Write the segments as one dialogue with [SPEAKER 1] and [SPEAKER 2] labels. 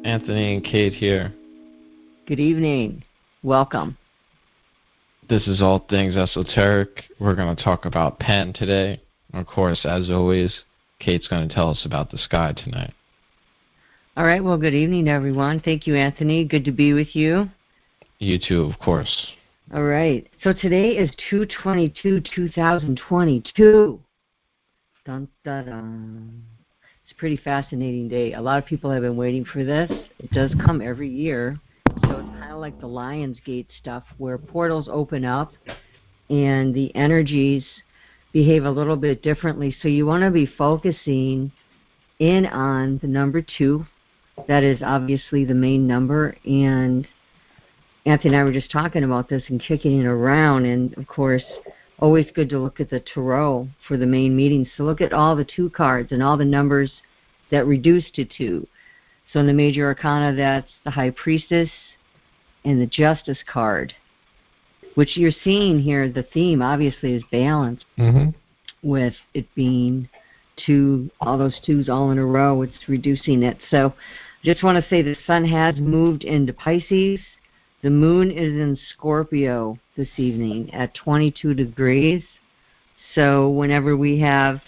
[SPEAKER 1] Anthony and Kate here.
[SPEAKER 2] Good evening. Welcome.
[SPEAKER 1] This is All Things Esoteric. We're going to talk about Pen today. Of course, as always, Kate's going to tell us about the sky tonight.
[SPEAKER 2] All right. Well, good evening, everyone. Thank you, Anthony. Good to be with you.
[SPEAKER 1] You too, of course.
[SPEAKER 2] All right. So today is 2/22/2022. Dun, dun, dun. It's a pretty fascinating day. A lot of people have been waiting for this. It does come every year. So it's kind of like the Lionsgate stuff where portals open up and the energies behave a little bit differently. So you want to be focusing in on the number 2. That is obviously the main number. And Anthony and I were just talking about this and kicking it around. And, of course, always good to look at the tarot for the main meetings. So look at all the 2 cards and all the numbers that reduce to 2. So in the major arcana, that's the High Priestess and the Justice card, which you're seeing here. The theme, obviously, is balance, with it being 2, all those 2s all in a row. It's reducing it. So I just want to say the sun has moved into Pisces. The moon is in Scorpio this evening at 22 degrees. So whenever we have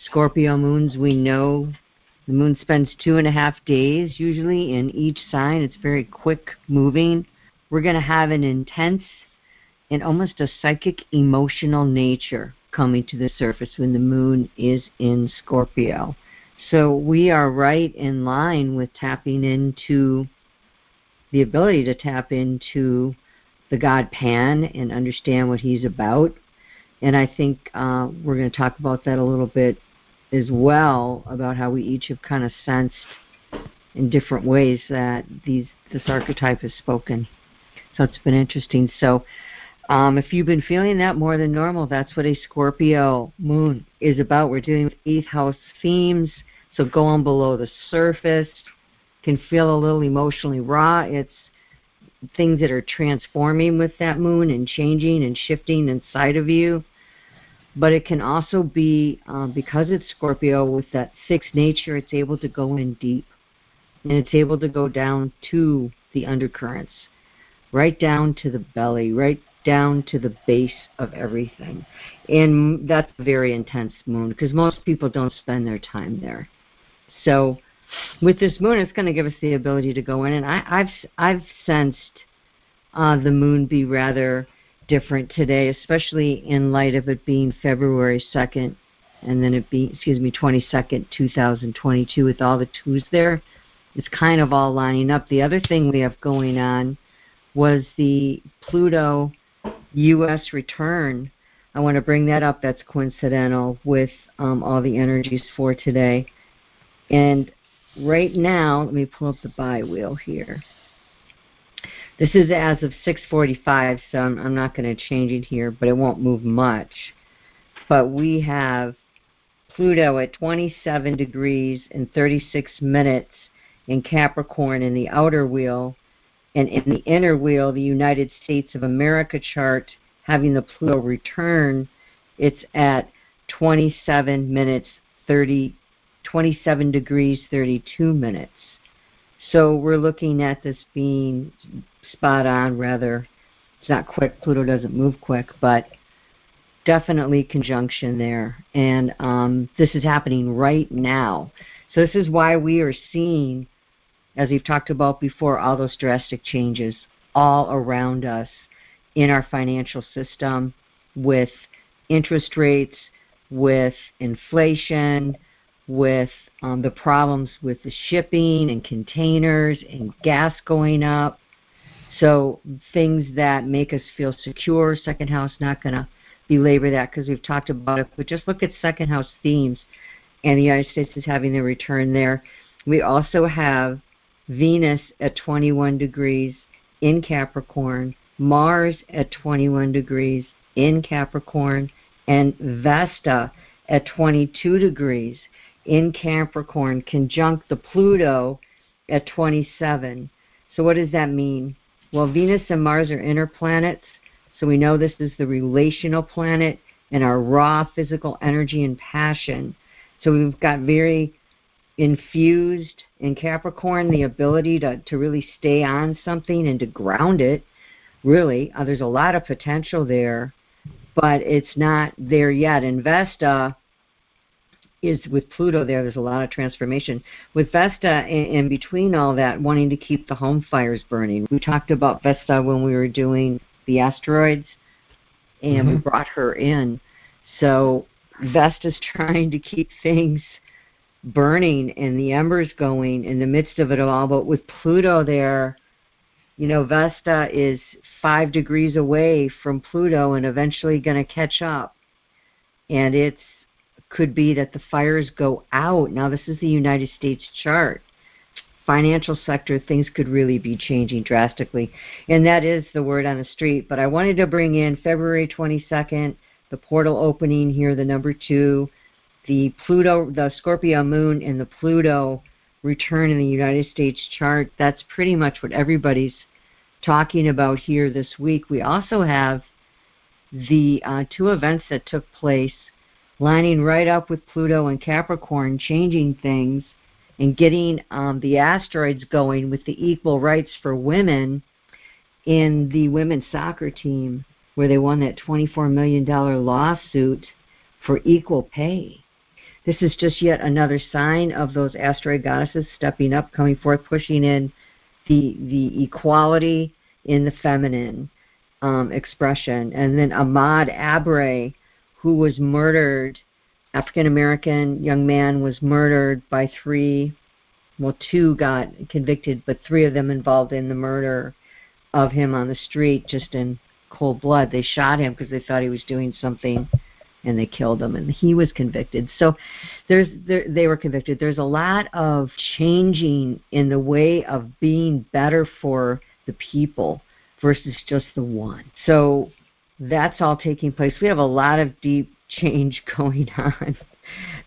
[SPEAKER 2] Scorpio moons, we know the moon spends 2.5 days usually in each sign. It's very quick moving. We're going to have an intense and almost a psychic emotional nature coming to the surface when the moon is in Scorpio. So we are right in line with tapping into the ability to tap into the god Pan and understand what he's about. And I think we're going to talk about that a little bit as well, about how we each have kind of sensed in different ways that this archetype is spoken. So it's been interesting. So if you've been feeling that more than normal, that's what a Scorpio moon is about. We're dealing with 8th house themes, so going below the surface. Can feel a little emotionally raw. It's things that are transforming with that moon and changing and shifting inside of you. But it can also be, because it's Scorpio with that 6th nature, it's able to go in deep. And it's able to go down to the undercurrents, right down to the belly, right down to the base of everything. And that's a very intense moon because most people don't spend their time there. So with this moon, it's going to give us the ability to go in. And I've sensed the moon be rather different today, especially in light of it being February 2nd, and then it be, 22nd, 2022, with all the 2s there. It's kind of all lining up. The other thing we have going on was the Pluto Us Return. I want to bring that up. That's coincidental with all the energies for today. And right now, let me pull up the buy wheel here. This is as of 6:45, so I'm not going to change it here, but it won't move much. But we have Pluto at 27 degrees and 36 minutes in Capricorn in the outer wheel, and in the inner wheel, the United States of America chart, having the Pluto return, it's at 27 degrees 32 minutes. So we're looking at this being spot on, rather. It's not quick. Pluto doesn't move quick, but definitely conjunction there. And this is happening right now. So this is why we are seeing, as we've talked about before, all those drastic changes all around us in our financial system, with interest rates, with inflation, with the problems with the shipping and containers and gas going up. So things that make us feel secure. Second house, not going to belabor that because we've talked about it, but just look at second house themes, and the United States is having the return there. We also have Venus at 21 degrees in Capricorn, Mars at 21 degrees in Capricorn, and Vesta at 22 degrees in Capricorn, conjunct the Pluto at 27. So what does that mean? Well, Venus and Mars are inner planets, so we know this is the relational planet and our raw physical energy and passion. So we've got very infused in Capricorn the ability to really stay on something and to ground it, really. There's a lot of potential there, but it's not there yet. And Vesta is with Pluto there's a lot of transformation. With Vesta, and between all that, wanting to keep the home fires burning. We talked about Vesta when we were doing the asteroids, and we brought her in. So Vesta's trying to keep things burning and the embers going in the midst of it all. But with Pluto there, Vesta is 5 degrees away from Pluto and eventually going to catch up. And it could be that the fires go out. Now, this is the United States chart. Financial sector, things could really be changing drastically. And that is the word on the street. But I wanted to bring in February 22nd, the portal opening here, the number 2, the Pluto, the Scorpio moon, and the Pluto return in the United States chart. That's pretty much what everybody's talking about here this week. We also have the 2 events that took place lining right up with Pluto and Capricorn, changing things and getting the asteroids going with the equal rights for women in the women's soccer team, where they won that $24 million lawsuit for equal pay. This is just yet another sign of those asteroid goddesses stepping up, coming forth, pushing in the equality in the feminine expression. And then Ahmaud Arbery, who was murdered, African-American young man, was murdered by 2 got convicted, but 3 of them involved in the murder of him on the street, just in cold blood. They shot him because they thought he was doing something, and they killed him, and he was convicted. So they were convicted. There's a lot of changing in the way of being better for the people versus just the one. So that's all taking place. We have a lot of deep change going on.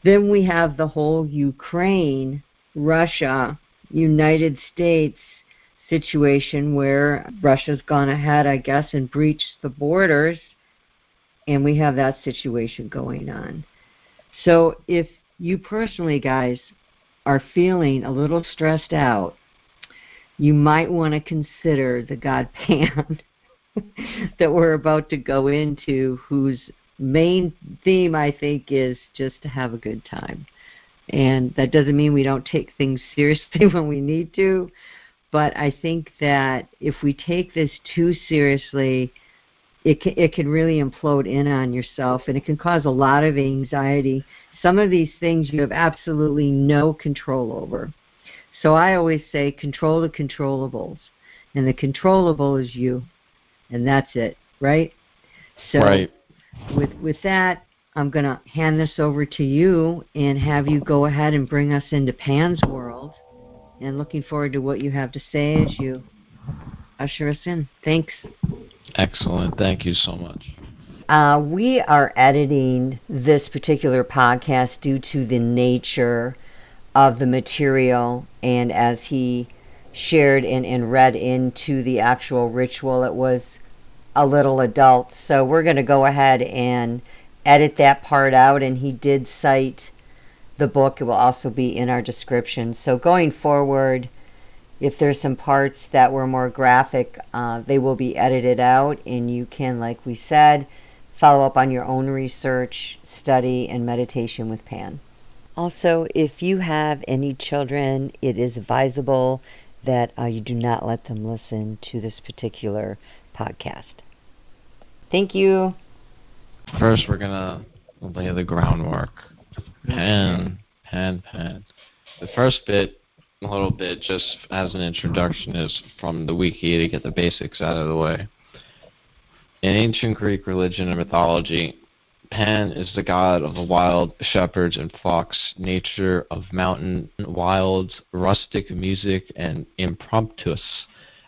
[SPEAKER 2] Then we have the whole Ukraine, Russia, United States situation where Russia's gone ahead, I guess, and breached the borders, and we have that situation going on. So if you personally, guys, are feeling a little stressed out, you might want to consider the god Pan that we're about to go into, whose main theme, I think, is just to have a good time. And that doesn't mean we don't take things seriously when we need to, but I think that if we take this too seriously, it can really implode in on yourself, and it can cause a lot of anxiety. Some of these things you have absolutely no control over. So I always say control the controllables, and the controllable is you, and that's it, right? So
[SPEAKER 1] right.
[SPEAKER 2] With that, I'm going to hand this over to you and have you go ahead and bring us into Pan's world, and looking forward to what you have to say as you usher us in. Thanks.
[SPEAKER 1] Excellent. Thank you so much.
[SPEAKER 3] We are editing this particular podcast due to the nature of the material, and as he shared and read into the actual ritual, it was a little adult. So we're going to go ahead and edit that part out, and he did cite the book. It will also be in our description. So going forward, if there's some parts that were more graphic, they will be edited out, and you can, like we said, follow up on your own research, study, and meditation with Pan. Also, if you have any children, it is advisable that you do not let them listen to this particular podcast. Thank you.
[SPEAKER 1] First, we're going to lay the groundwork. Pan. The first bit, a little bit, just as an introduction, is from the wiki to get the basics out of the way. In ancient Greek religion and mythology, Pan is the god of the wild, shepherds and flocks, nature of mountain wilds, rustic music, and impromptus,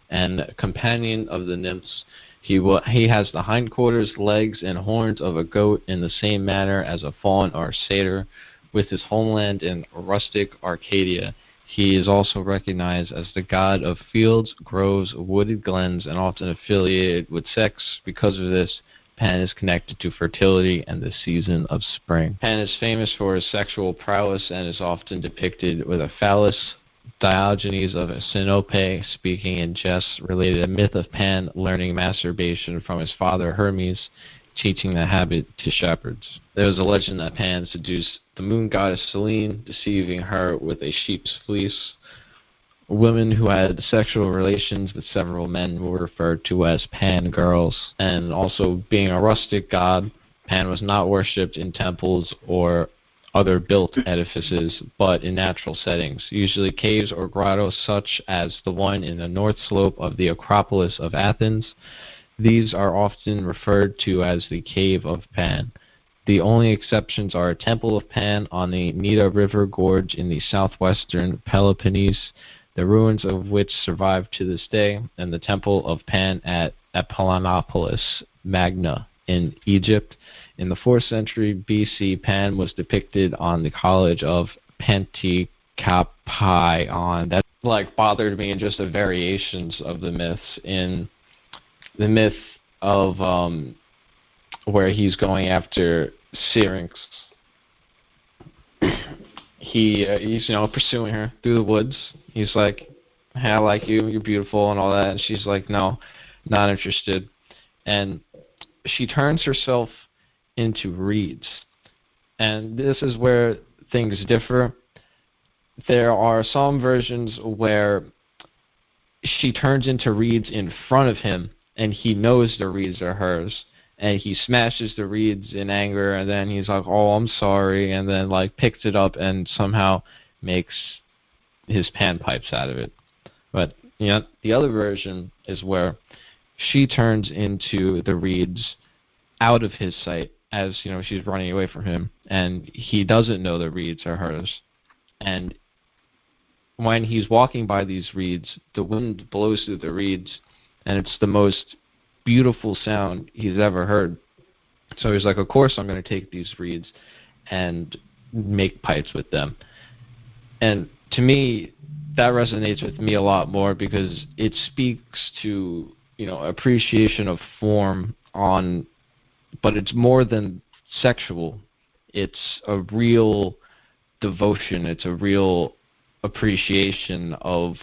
[SPEAKER 1] and companion of the nymphs. He has the hindquarters, legs, and horns of a goat in the same manner as a faun or satyr, with his homeland in rustic Arcadia. He is also recognized as the god of fields, groves, wooded glens, and often affiliated with sex. Because of this, Pan is connected to fertility and the season of spring. Pan is famous for his sexual prowess and is often depicted with a phallus. Diogenes of Sinope, speaking in jest, related a myth of Pan learning masturbation from his father Hermes, teaching the habit to shepherds. There was a legend that Pan seduced the moon goddess Selene, deceiving her with a sheep's fleece. Women who had sexual relations with several men were referred to as Pan girls. And also, being a rustic god, Pan was not worshipped in temples or other built edifices, but in natural settings, usually caves or grottos such as the one in the north slope of the Acropolis of Athens. These are often referred to as the Cave of Pan. The only exceptions are a Temple of Pan on the Nida River Gorge in the southwestern Peloponnese, the ruins of which survive to this day, and the Temple of Pan at Apollinopolis Magna in Egypt. In the 4th century BC, Pan was depicted on the College of Pantikapion. That bothered me in just the variations of the myths. In the myth of where he's going after Syrinx, he's pursuing her through the woods. He's like, "Hey, I like you. You're beautiful," and all that. And she's like, "No, not interested." And she turns herself into reeds. And this is where things differ. There are some versions where she turns into reeds in front of him, and he knows the reeds are hers, and he smashes the reeds in anger, and then he's like, "Oh, I'm sorry," and then picks it up and somehow makes his panpipes out of it. But the other version is where she turns into the reeds out of his sight, as she's running away from him, and he doesn't know the reeds are hers. And when he's walking by these reeds, the wind blows through the reeds, and it's the most beautiful sound he's ever heard. So he's like, "Of course I'm going to take these reeds and make pipes with them." And to me, that resonates with me a lot more, because it speaks to appreciation of form but it's more than sexual. It's a real devotion. It's a real appreciation of,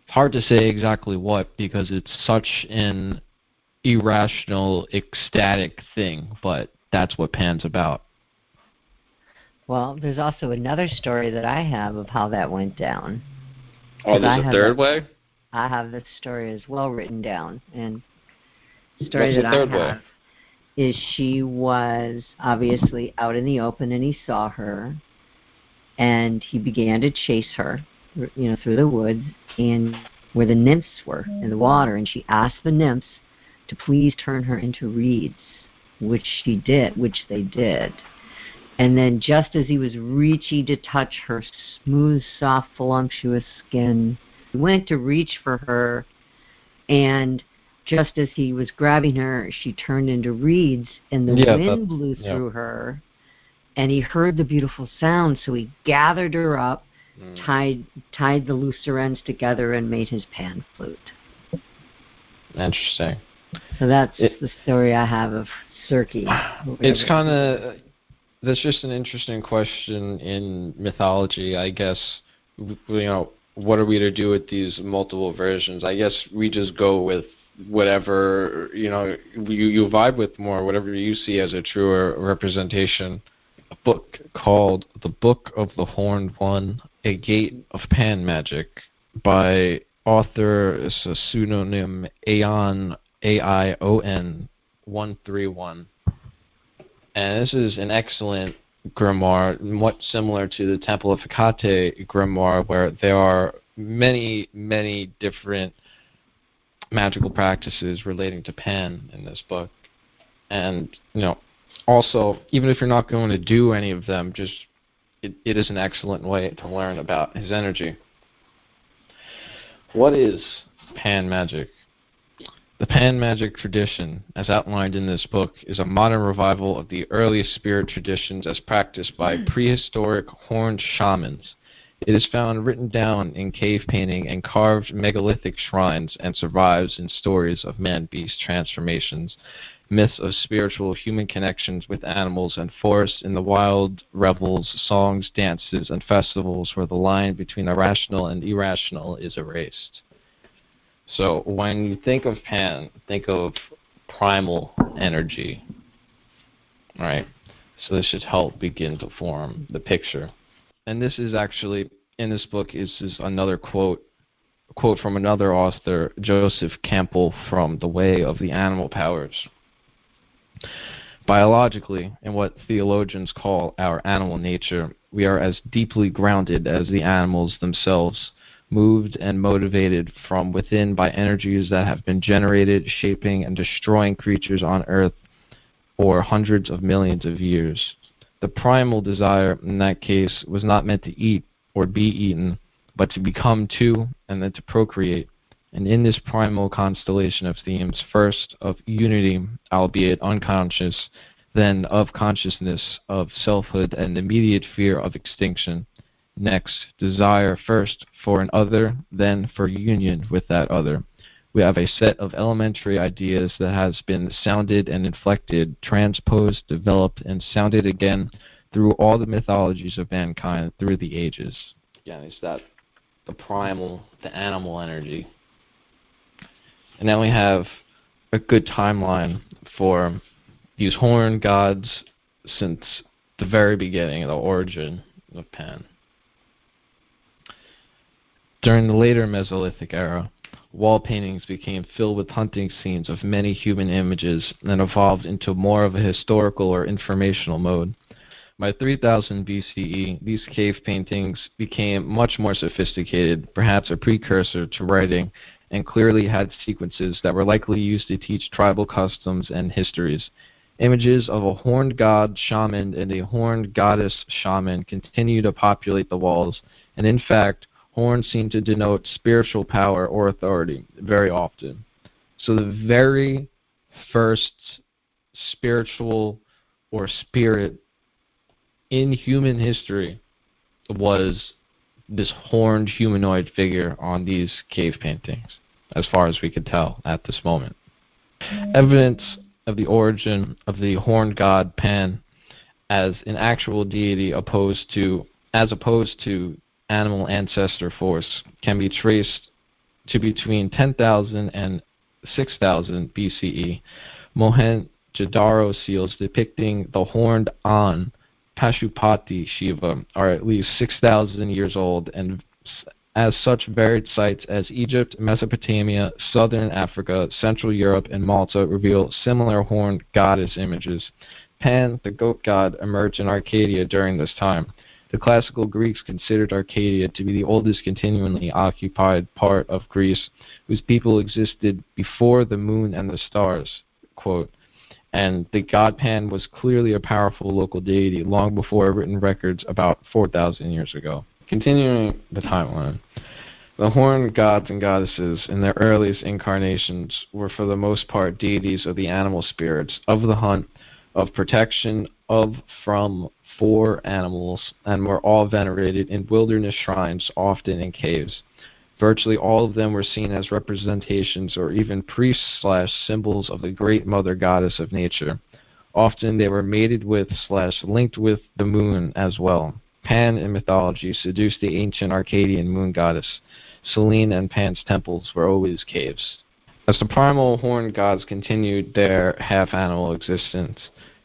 [SPEAKER 1] hard to say exactly what, because it's such an irrational, ecstatic thing, but that's what Pan's about.
[SPEAKER 2] Well, there's also another story that I have of how that went down.
[SPEAKER 1] Oh, there's a third way?
[SPEAKER 2] I have this story as well written down, and the story that I have is she was obviously out in the open, and he saw her, and he began to chase her, through the woods, and where the nymphs were in the water, and she asked the nymphs to please turn her into reeds, which they did. And then just as he was reaching to touch her smooth, soft, voluptuous skin, he went to reach for her, and just as he was grabbing her, she turned into reeds, and the wind blew through her, and he heard the beautiful sound, so he gathered her up, tied the looser ends together, and made his pan flute.
[SPEAKER 1] Interesting.
[SPEAKER 2] So that's the story I have of Circe.
[SPEAKER 1] It's kind of... That's just an interesting question in mythology, I guess. What are we to do with these multiple versions? I guess we just go with whatever, you vibe with more, whatever you see as a truer representation. A book called The Book of the Horned One, A Gate of Pan Magic, by author, is a pseudonym Aion, Aion 131. And this is an excellent grimoire, much similar to the Temple of Hecate grimoire, where there are many, many different magical practices relating to Pan in this book. And, also, even if you're not going to do any of them, it is an excellent way to learn about his energy. What is Pan magic? The Pan magic tradition, as outlined in this book, is a modern revival of the earliest spirit traditions as practiced by prehistoric horned shamans. It is found written down in cave painting and carved megalithic shrines, and survives in stories of man-beast transformations, myths of spiritual human connections with animals and forests, in the wild revels, songs, dances, and festivals where the line between irrational and irrational is erased. So when you think of Pan, think of primal energy, right? So this should help begin to form the picture. And this is actually, in this book, is another quote from another author, Joseph Campbell, from The Way of the Animal Powers. Biologically, in what theologians call our animal nature, we are as deeply grounded as the animals themselves, moved and motivated from within by energies that have been generated, shaping and destroying creatures on Earth for hundreds of millions of years. The primal desire in that case was not meant to eat or be eaten, but to become two and then to procreate. And in this primal constellation of themes, first of unity, albeit unconscious, then of consciousness, of selfhood and immediate fear of extinction. Next, desire first for an other, then for union with that other. We have a set of elementary ideas that has been sounded and inflected, transposed, developed, and sounded again through all the mythologies of mankind through the ages. Again, it's that the primal, the animal energy. And then we have a good timeline for these horned gods since the very beginning, the origin of Pan. During the later Mesolithic era, wall paintings became filled with hunting scenes of many human images and evolved into more of a historical or informational mode. By 3000 BCE, these cave paintings became much more sophisticated, perhaps a precursor to writing, and clearly had sequences that were likely used to teach tribal customs and histories. Images of a horned god shaman and a horned goddess shaman continue to populate the walls, and in fact, horns seem to denote spiritual power or authority very often. So the very first spiritual or spirit in human history was this horned humanoid figure on these cave paintings, as far as we could tell at this moment. Evidence of the origin of the horned god Pan as an actual deity as opposed to animal ancestor force can be traced to between 10,000 and 6,000 BCE. Mohenjo-daro seals depicting the horned An Pashupati Shiva are at least 6,000 years old, and as such varied sites as Egypt, Mesopotamia, Southern Africa, Central Europe, and Malta reveal similar horned goddess images. Pan, the goat god, emerged in Arcadia during this time. The classical Greeks considered Arcadia to be the oldest continually occupied part of Greece, whose people existed before the moon and the stars, quote, and the god Pan was clearly a powerful local deity long before written records about 4,000 years ago. Continuing the timeline, the horned gods and goddesses in their earliest incarnations were for the most part deities of the animal spirits, of the hunt, of protection, from, for animals, and were all venerated in wilderness shrines, often in caves. Virtually all of them were seen as representations or even priests/symbols of the great mother goddess of nature. Often they were mated with/linked with the moon as well. Pan in mythology seduced the ancient Arcadian moon goddess. Selene and Pan's temples were always caves. As the primal horned gods continued their half-animal existence,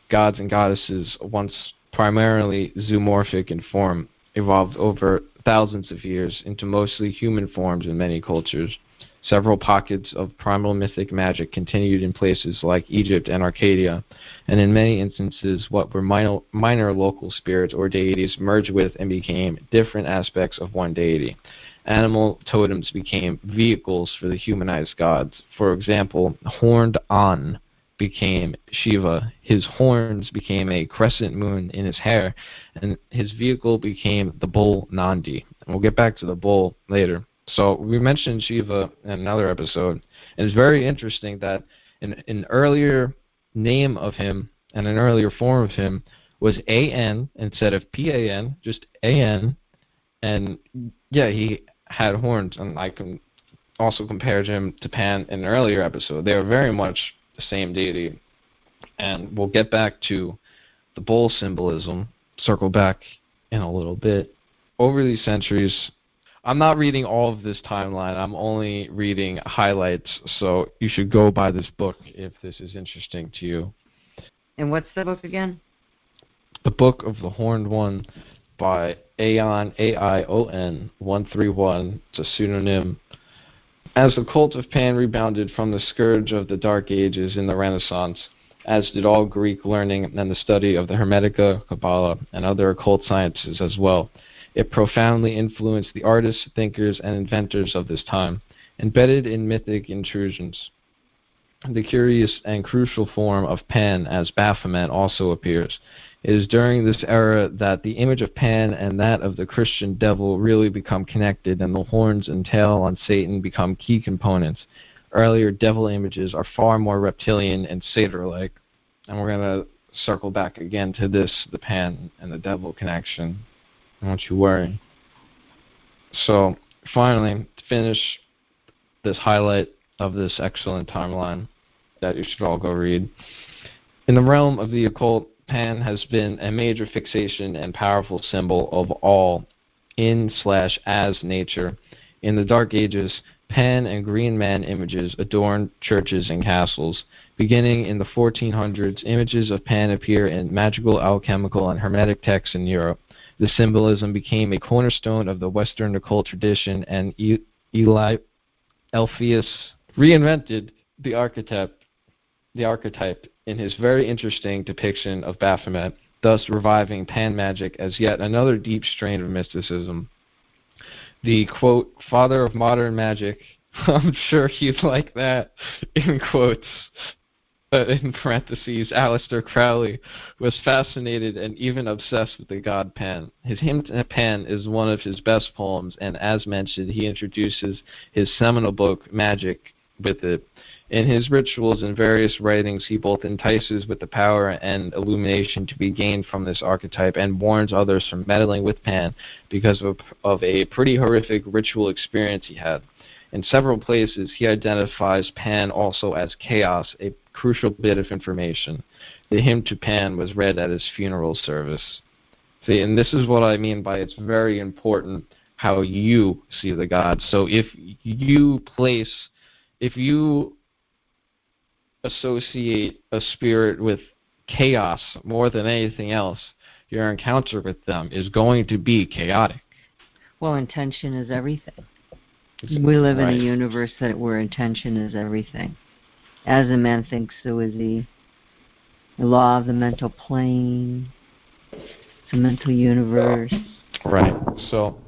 [SPEAKER 1] gods and goddesses, once primarily zoomorphic in form, evolved over thousands of years into mostly human forms in many cultures. Several pockets of primal mythic magic continued in places like Egypt and Arcadia, and in many instances what were minor local spirits or deities merged with and became different aspects of one deity. Animal totems became vehicles for the humanized gods. For example, horned An became Shiva. His horns became a crescent moon in his hair, and his vehicle became the bull Nandi. And we'll get back to the bull later. So we mentioned Shiva in another episode, and it's very interesting that an earlier name of him and an earlier form of him was An instead of Pan, just An, And yeah, he had horns, and I can also compare him to Pan in an earlier episode. They are very much the same deity. And we'll get back to the bull symbolism, circle back in a little bit. Over these centuries, I'm not reading all of this timeline. I'm only reading highlights, so you should go buy this book if this is interesting to you.
[SPEAKER 2] And what's the book again?
[SPEAKER 1] The Book of the Horned One by Aion, A-I-O-N 131. It's a pseudonym. As the cult of Pan rebounded from the scourge of the Dark Ages in the Renaissance, as did all Greek learning and the study of the Hermetica, Kabbalah, and other occult sciences as well, it profoundly influenced the artists, thinkers, and inventors of this time, embedded in mythic intrusions. The curious and crucial form of Pan as Baphomet also appears. It is during this era that the image of Pan and that of the Christian devil really become connected, and the horns and tail on Satan become key components. Earlier devil images are far more reptilian and satyr-like, and we're going to circle back again to this, the Pan and the devil connection. Don't you worry. So, finally, to finish this highlight of this excellent timeline that you should all go read. In the realm of the occult, Pan has been a major fixation and powerful symbol of all in/as nature. In the Dark Ages, Pan and Green Man images adorned churches and castles. Beginning in the 1400s, images of Pan appear in magical, alchemical, and hermetic texts in Europe. The symbolism became a cornerstone of the Western occult tradition, and Elpheus reinvented the archetype in his very interesting depiction of Baphomet, thus reviving Pan magic as yet another deep strain of mysticism. The, quote, father of modern magic, I'm sure you'd like that, in quotes, in parentheses, Aleister Crowley, was fascinated and even obsessed with the god Pan. His hymn to Pan is one of his best poems, and as mentioned, he introduces his seminal book, Magick, with it. In his rituals and various writings, he both entices with the power and illumination to be gained from this archetype and warns others from meddling with Pan because of a pretty horrific ritual experience he had. In several places, he identifies Pan also as chaos, a crucial bit of information. The hymn to Pan was read at his funeral service. See, and this is what I mean by it's very important how you see the god. So if you associate a spirit with chaos more than anything else, your encounter with them is going to be chaotic.
[SPEAKER 2] Well, intention is everything. We live
[SPEAKER 1] right.
[SPEAKER 2] in a universe where intention is everything. As a man thinks, so is he. The law of the mental plane, the mental universe.
[SPEAKER 1] Right. So,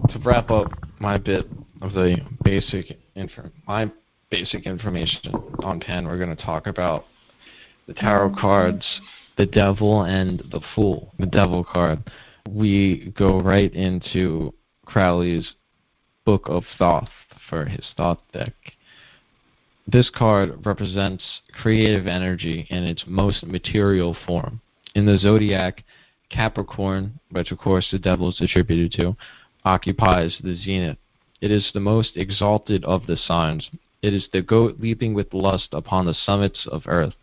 [SPEAKER 1] to wrap up my bit of the basic information on Pan, we're going to talk about the tarot cards, the devil, and the fool. The devil card. We go right into Crowley's Book of Thoth for his Thoth deck. This card represents creative energy in its most material form. In the zodiac, Capricorn, which of course the devil is attributed to, occupies the zenith. It is the most exalted of the signs. It is the goat leaping with lust upon the summits of earth.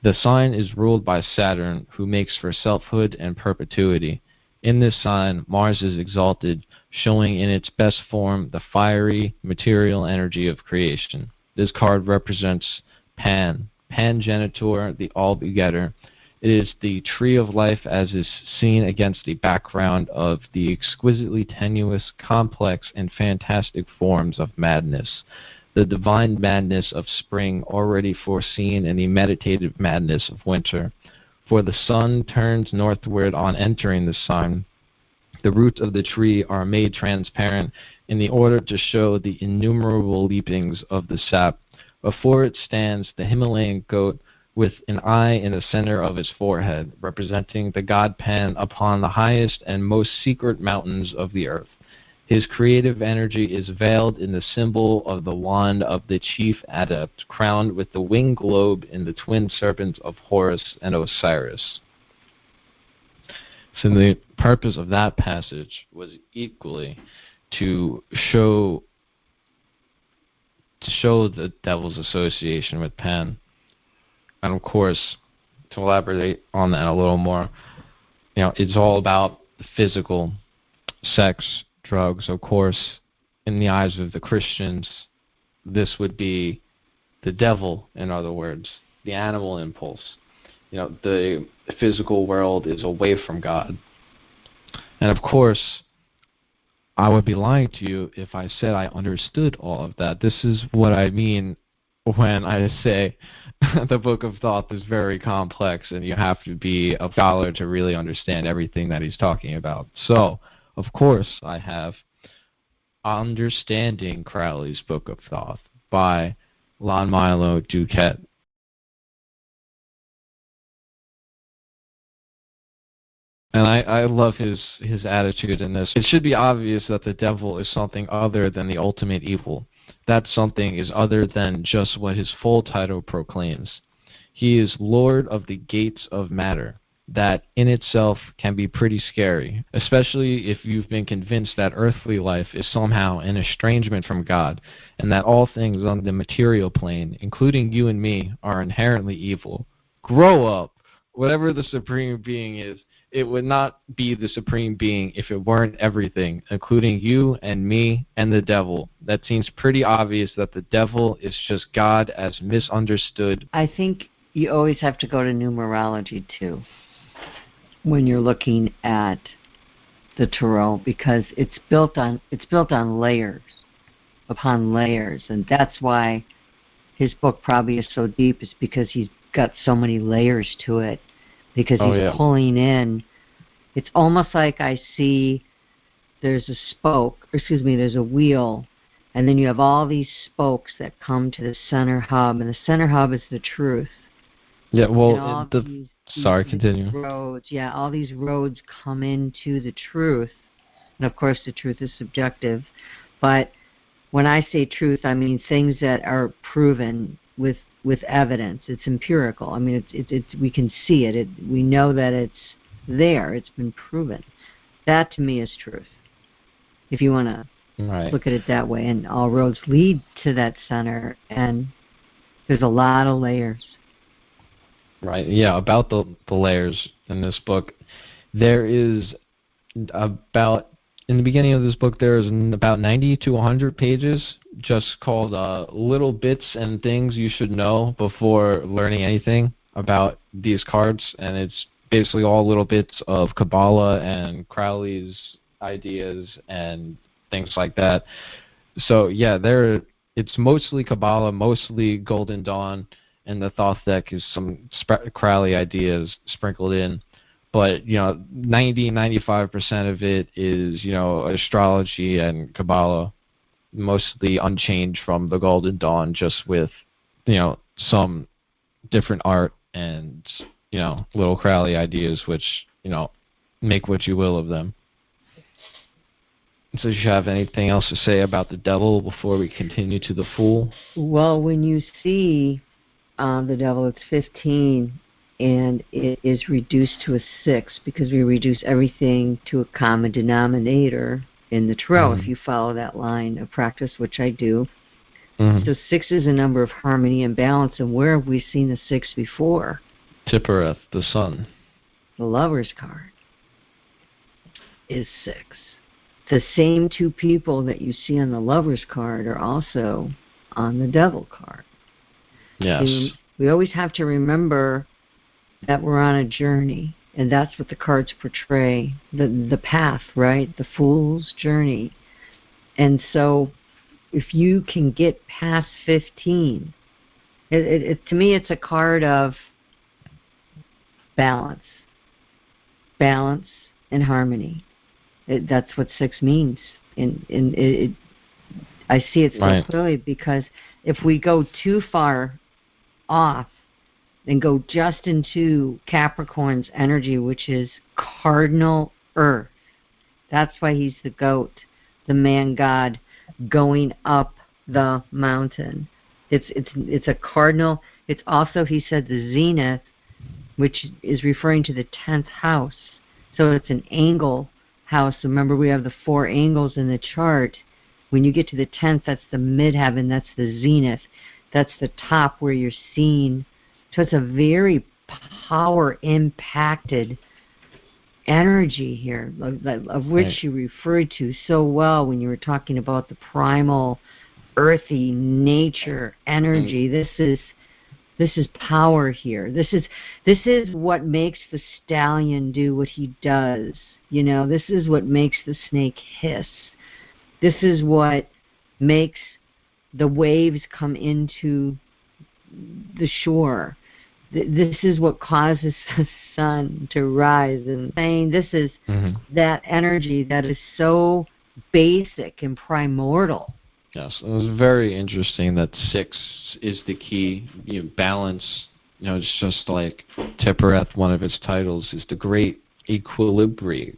[SPEAKER 1] The sign is ruled by Saturn, who makes for selfhood and perpetuity. In this sign, Mars is exalted, showing in its best form the fiery, material energy of creation. This card represents Pan, Pangenitor, the all-begetter. It is the tree of life as is seen against the background of the exquisitely tenuous, complex, and fantastic forms of madness. The divine madness of spring already foreseen in the meditative madness of winter. For the sun turns northward on entering the sign. The roots of the tree are made transparent in the order to show the innumerable leapings of the sap. Before it stands the Himalayan goat with an eye in the center of its forehead, representing the god Pan upon the highest and most secret mountains of the earth. His creative energy is veiled in the symbol of the wand of the chief adept, crowned with the winged globe in the twin serpents of Horus and Osiris. So the purpose of that passage was equally to show the devil's association with Pan. And of course, to elaborate on that a little more, it's all about physical, sex, drugs. Of course, in the eyes of the Christians, this would be the devil, in other words, the animal impulse. The physical world is away from God. And of course, I would be lying to you if I said I understood all of that. This is what I mean when I say the Book of Thoth is very complex and you have to be a scholar to really understand everything that he's talking about. So, of course, I have Understanding Crowley's Book of Thoth by Lon Milo Duquette. And I love his attitude in this. It should be obvious that the devil is something other than the ultimate evil. That something is other than just what his full title proclaims. He is Lord of the gates of matter. That in itself can be pretty scary, especially if you've been convinced that earthly life is somehow an estrangement from God, and that all things on the material plane, including you and me, are inherently evil. Grow up. Whatever the supreme being is, it would not be the supreme being if it weren't everything, including you and me and the devil. That seems pretty obvious that the devil is just God as misunderstood.
[SPEAKER 2] I think you always have to go to numerology too when you're looking at the tarot, because it's built on layers upon layers, and that's why his book probably is so deep, is because he's got so many layers to it, because he's pulling in. It's almost like I see there's a wheel, and then you have all these spokes that come to the center hub, and the center hub is the truth.
[SPEAKER 1] Yeah, well, continue.
[SPEAKER 2] Roads, all these roads come into the truth, and of course the truth is subjective, but when I say truth, I mean things that are proven with evidence. It's empirical. I mean, it's we can see it. We know that it's there. It's been proven. That to me is truth, if you want to look at it that way. And all roads lead to that center, and there's a lot of layers.
[SPEAKER 1] Right. Yeah. About the layers in this book, there is about. In the beginning of this book, there is about 90 to 100 pages just called little bits and things you should know before learning anything about these cards. And it's basically all little bits of Kabbalah and Crowley's ideas and things like that. So, yeah, it's mostly Kabbalah, mostly Golden Dawn, and the Thoth deck is some Crowley ideas sprinkled in. But, 90-95% of it is, astrology and Kabbalah, mostly unchanged from the Golden Dawn, just with, some different art and, little Crowley ideas, which, make what you will of them. So do you have anything else to say about the devil before we continue to the Fool?
[SPEAKER 2] Well, when you see the devil, it's 15. And it is reduced to a 6 because we reduce everything to a common denominator in the tarot, if you follow that line of practice, which I do. So 6 is a number of harmony and balance, and where have we seen the 6 before?
[SPEAKER 1] Tippereth, the sun.
[SPEAKER 2] The Lover's card is 6. The same two people that you see on the Lover's card are also on the Devil card.
[SPEAKER 1] Yes.
[SPEAKER 2] We always have to remember that we're on a journey, and that's what the cards portray, the path, right? The Fool's journey. And so if you can get past 15, to me it's a card of balance and harmony. That's what 6 means. I see it so clearly, because if we go too far off and go just into Capricorn's energy, which is cardinal earth. That's why he's the goat, the man god, going up the mountain. It's a cardinal. It's also, he said, the zenith, which is referring to the 10th house. So it's an angle house. Remember, we have the 4 angles in the chart. When you get to the 10th, that's the midheaven, that's the zenith. That's the top where you're seen. So it's a very power-impacted energy here, of which you referred to so well when you were talking about the primal, earthy nature energy. This is power here. This is what makes the stallion do what he does. You know, this is what makes the snake hiss. This is what makes the waves come into the shore. This is what causes the sun to rise. And saying this is that energy that is so basic and primordial.
[SPEAKER 1] Yes, it was very interesting that 6 is the key. You know, balance. You know, it's just like Tippereth, one of its titles, is the Great Equilibrator.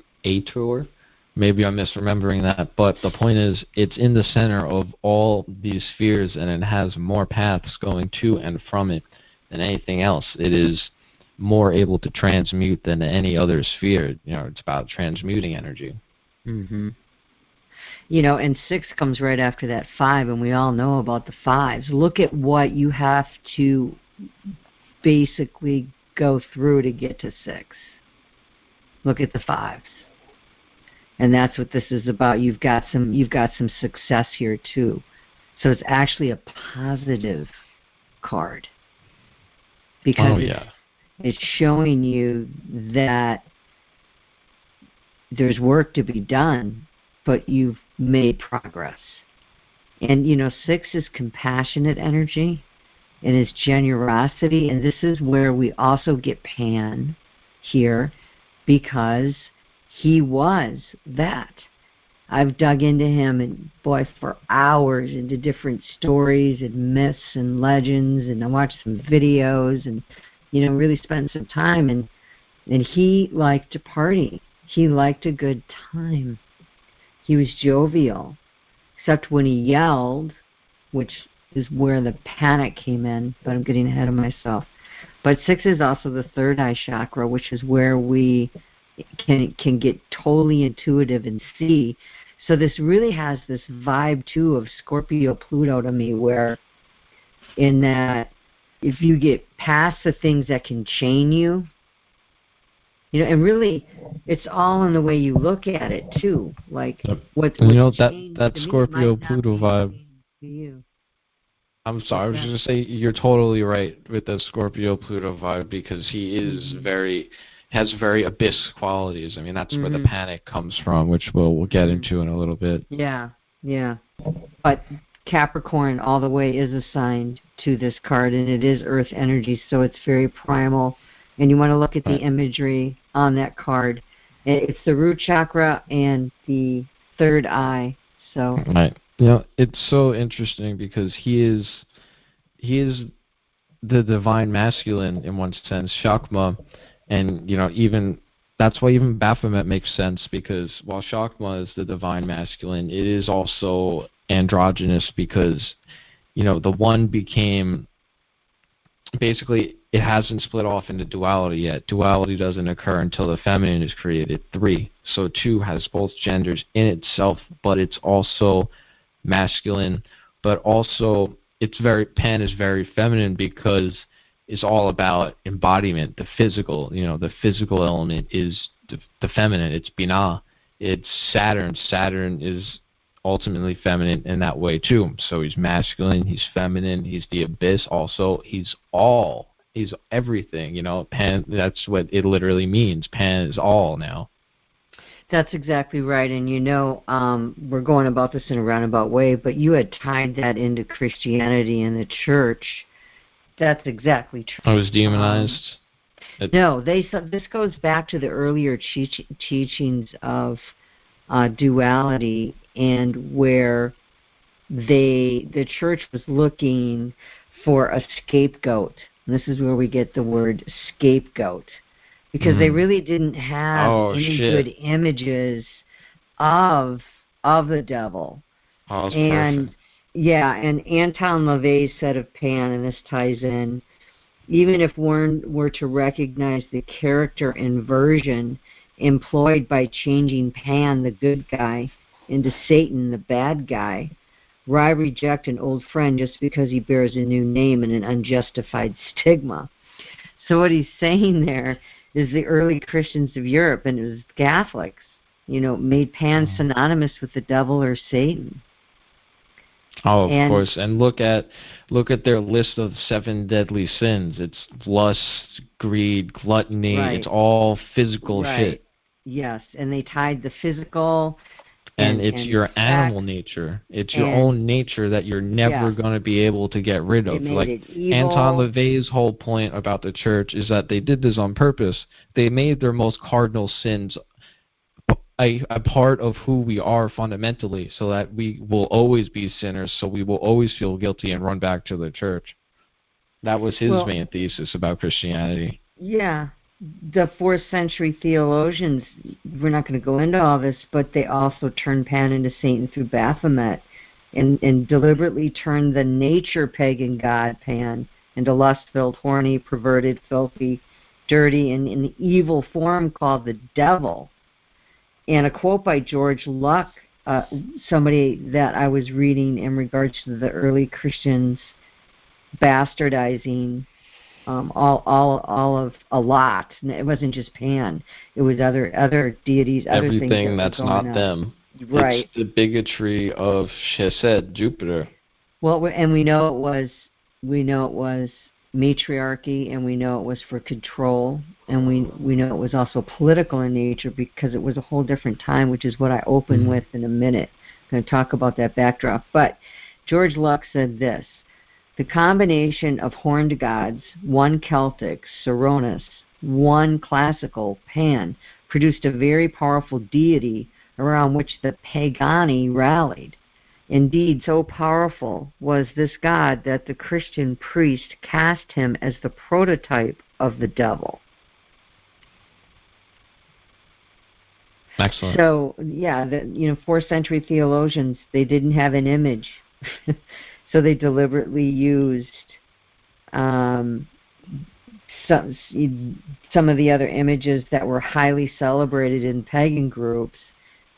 [SPEAKER 1] Maybe I'm misremembering that, but the point is, it's in the center of all these spheres, and it has more paths going to and from it than anything else. It is more able to transmute than any other sphere. You know, it's about transmuting energy.
[SPEAKER 2] Mm-hmm. You know, and 6 comes right after that 5, and we all know about the 5s. Look at what you have to basically go through to get to 6. Look at the 5s. And that's what this is about. You've got some success here too. So it's actually a positive card. Because it's showing you that there's work to be done, but you've made progress. And, you know, 6 is compassionate energy, and is generosity, and this is where we also get Pan here, because he was that. I've dug into him, and boy, for hours, into different stories and myths and legends, and I watched some videos, and, you know, really spent some time, and he liked to party. He liked a good time. He was jovial, except when he yelled, which is where the panic came in, but I'm getting ahead of myself. But 6 is also the third eye chakra, which is where we can get totally intuitive and see. So this really has this vibe, too, of Scorpio Pluto to me, where in that if you get past the things that can chain you, you know, and really, it's all in the way you look at it too. Like what
[SPEAKER 1] you know, that Scorpio Pluto vibe.
[SPEAKER 2] You.
[SPEAKER 1] I'm sorry, I was just gonna say you're totally right with the Scorpio Pluto vibe, because he is has very abyss qualities. I mean, that's where the panic comes from, which we'll get into in a little bit.
[SPEAKER 2] Yeah. But Capricorn all the way is assigned to this card, and it is Earth energy, so it's very primal. And you want to look at the imagery on that card. It's the root chakra and the third eye. So
[SPEAKER 1] right. You know, it's so interesting because he is the divine masculine in one sense, Chakma, and you know, even that's why even Baphomet makes sense, because while Chakma is the divine masculine, it is also androgynous, because you know, the one became basically, it hasn't split off into duality yet. Duality doesn't occur until the feminine is created, 3. So 2 has both genders in itself, but it's also masculine, but also Pan is very feminine, because it's all about embodiment, the physical. You know, the physical element is the feminine. It's Binah. It's Saturn. Saturn is ultimately feminine in that way too. So he's masculine, he's feminine, he's the abyss also, he's everything, you know. Pan, that's what it literally means. Pan is all now.
[SPEAKER 2] That's exactly right. And you know, we're going about this in a roundabout way, but you had tied that into Christianity and the church. That's exactly true.
[SPEAKER 1] I was demonized.
[SPEAKER 2] No, this goes back to the earlier teachings of duality, and where the church was looking for a scapegoat. And this is where we get the word scapegoat, because they really didn't have any good images of the devil.
[SPEAKER 1] Oh, that's
[SPEAKER 2] and
[SPEAKER 1] perfect.
[SPEAKER 2] Yeah, and Anton LaVey said of Pan, and this ties in, even if one were to recognize the character inversion employed by changing Pan, the good guy, into Satan, the bad guy. Why reject an old friend just because he bears a new name and an unjustified stigma? So what he's saying there is the early Christians of Europe, and it was Catholics, made Pan synonymous with the devil or Satan.
[SPEAKER 1] Oh, of course. And look at their list of 7 deadly sins. It's lust, greed, gluttony.
[SPEAKER 2] Right.
[SPEAKER 1] It's all physical shit.
[SPEAKER 2] Yes, and they tied the physical
[SPEAKER 1] and it's your
[SPEAKER 2] sex,
[SPEAKER 1] animal nature. It's your own nature that you're never going to be able to get rid of.
[SPEAKER 2] Like
[SPEAKER 1] Anton LaVey's whole point about the church is that they did this on purpose. They made their most cardinal sins a part of who we are fundamentally, so that we will always be sinners, so we will always feel guilty and run back to the church. That was his main thesis about Christianity.
[SPEAKER 2] Yeah. The 4th century theologians, we're not going to go into all this, but they also turned Pan into Satan through Baphomet and deliberately turned the nature pagan god Pan into lust-filled, horny, perverted, filthy, dirty, and an evil form called the devil. And a quote by George Luck, somebody that I was reading in regards to the early Christians bastardizing all of a lot. It wasn't just Pan. It was other deities, other
[SPEAKER 1] everything
[SPEAKER 2] things
[SPEAKER 1] that's not them.
[SPEAKER 2] Right.
[SPEAKER 1] It's the bigotry of Chesed, Jupiter.
[SPEAKER 2] Well, and we know it was matriarchy, and we know it was for control, and we know it was also political in nature because it was a whole different time, which is what I open with in a minute. I'm going to talk about that backdrop. But George Luck said this: the combination of horned gods, one Celtic, Coronis, one classical, Pan, produced a very powerful deity around which the pagani rallied. Indeed, so powerful was this god that the Christian priest cast him as the prototype of the devil.
[SPEAKER 1] Excellent.
[SPEAKER 2] So, yeah, 4th century theologians, they didn't have an image. So they deliberately used some of the other images that were highly celebrated in pagan groups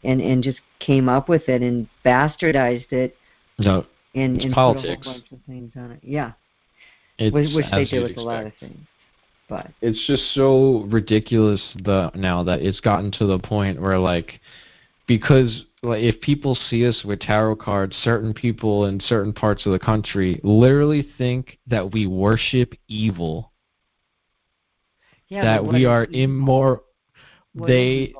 [SPEAKER 2] and just came up with it and bastardized it.
[SPEAKER 1] No,
[SPEAKER 2] and
[SPEAKER 1] it's
[SPEAKER 2] put
[SPEAKER 1] politics.
[SPEAKER 2] a whole bunch of things on it. Yeah.
[SPEAKER 1] It's
[SPEAKER 2] which they do with a lot of things. But
[SPEAKER 1] it's just so ridiculous now that it's gotten to the point where, because if people see us with tarot cards, certain people in certain parts of the country literally think that we worship evil.
[SPEAKER 2] Yeah,
[SPEAKER 1] that we are immoral.
[SPEAKER 2] Wink,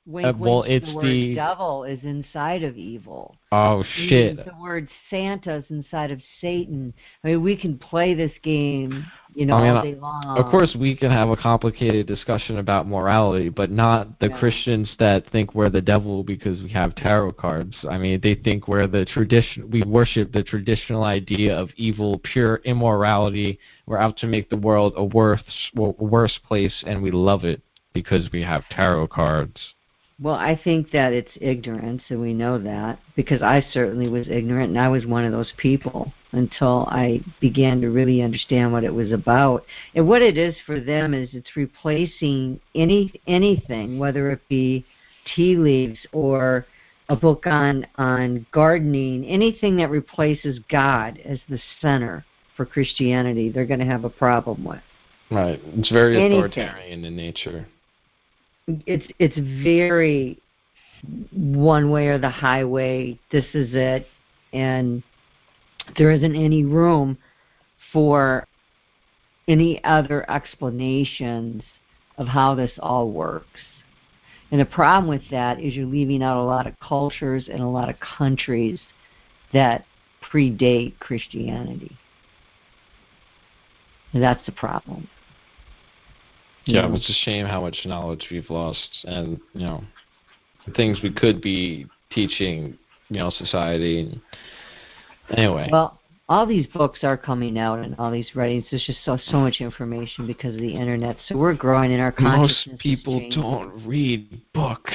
[SPEAKER 2] wink,
[SPEAKER 1] it's
[SPEAKER 2] the word devil is inside of evil.
[SPEAKER 1] Oh, shit.
[SPEAKER 2] The word Santa is inside of Satan. I mean, we can play this game, all day long.
[SPEAKER 1] Of course, we can have a complicated discussion about morality, but not the Christians that think we're the devil because we have tarot cards. I mean, they think we worship the traditional idea of evil, pure immorality. We're out to make the world a worse place, and we love it because we have tarot cards.
[SPEAKER 2] Well, I think that it's ignorance, and we know that, because I certainly was ignorant, and I was one of those people until I began to really understand what it was about. And what it is for them is it's replacing anything, whether it be tea leaves or a book on gardening, anything that replaces God as the center for Christianity, they're going to have a problem with.
[SPEAKER 1] Right. It's very authoritarian in nature.
[SPEAKER 2] It's very one way or the highway. This is it, and there isn't any room for any other explanations of how this all works. And the problem with that is you're leaving out a lot of cultures and a lot of countries that predate Christianity. And that's the problem.
[SPEAKER 1] Yeah, it's a shame how much knowledge we've lost, and the things we could be teaching, society. Anyway.
[SPEAKER 2] Well, all these books are coming out, and all these writings. There's just so much information because of the internet. So we're growing in our consciousness.
[SPEAKER 1] Most people don't read books.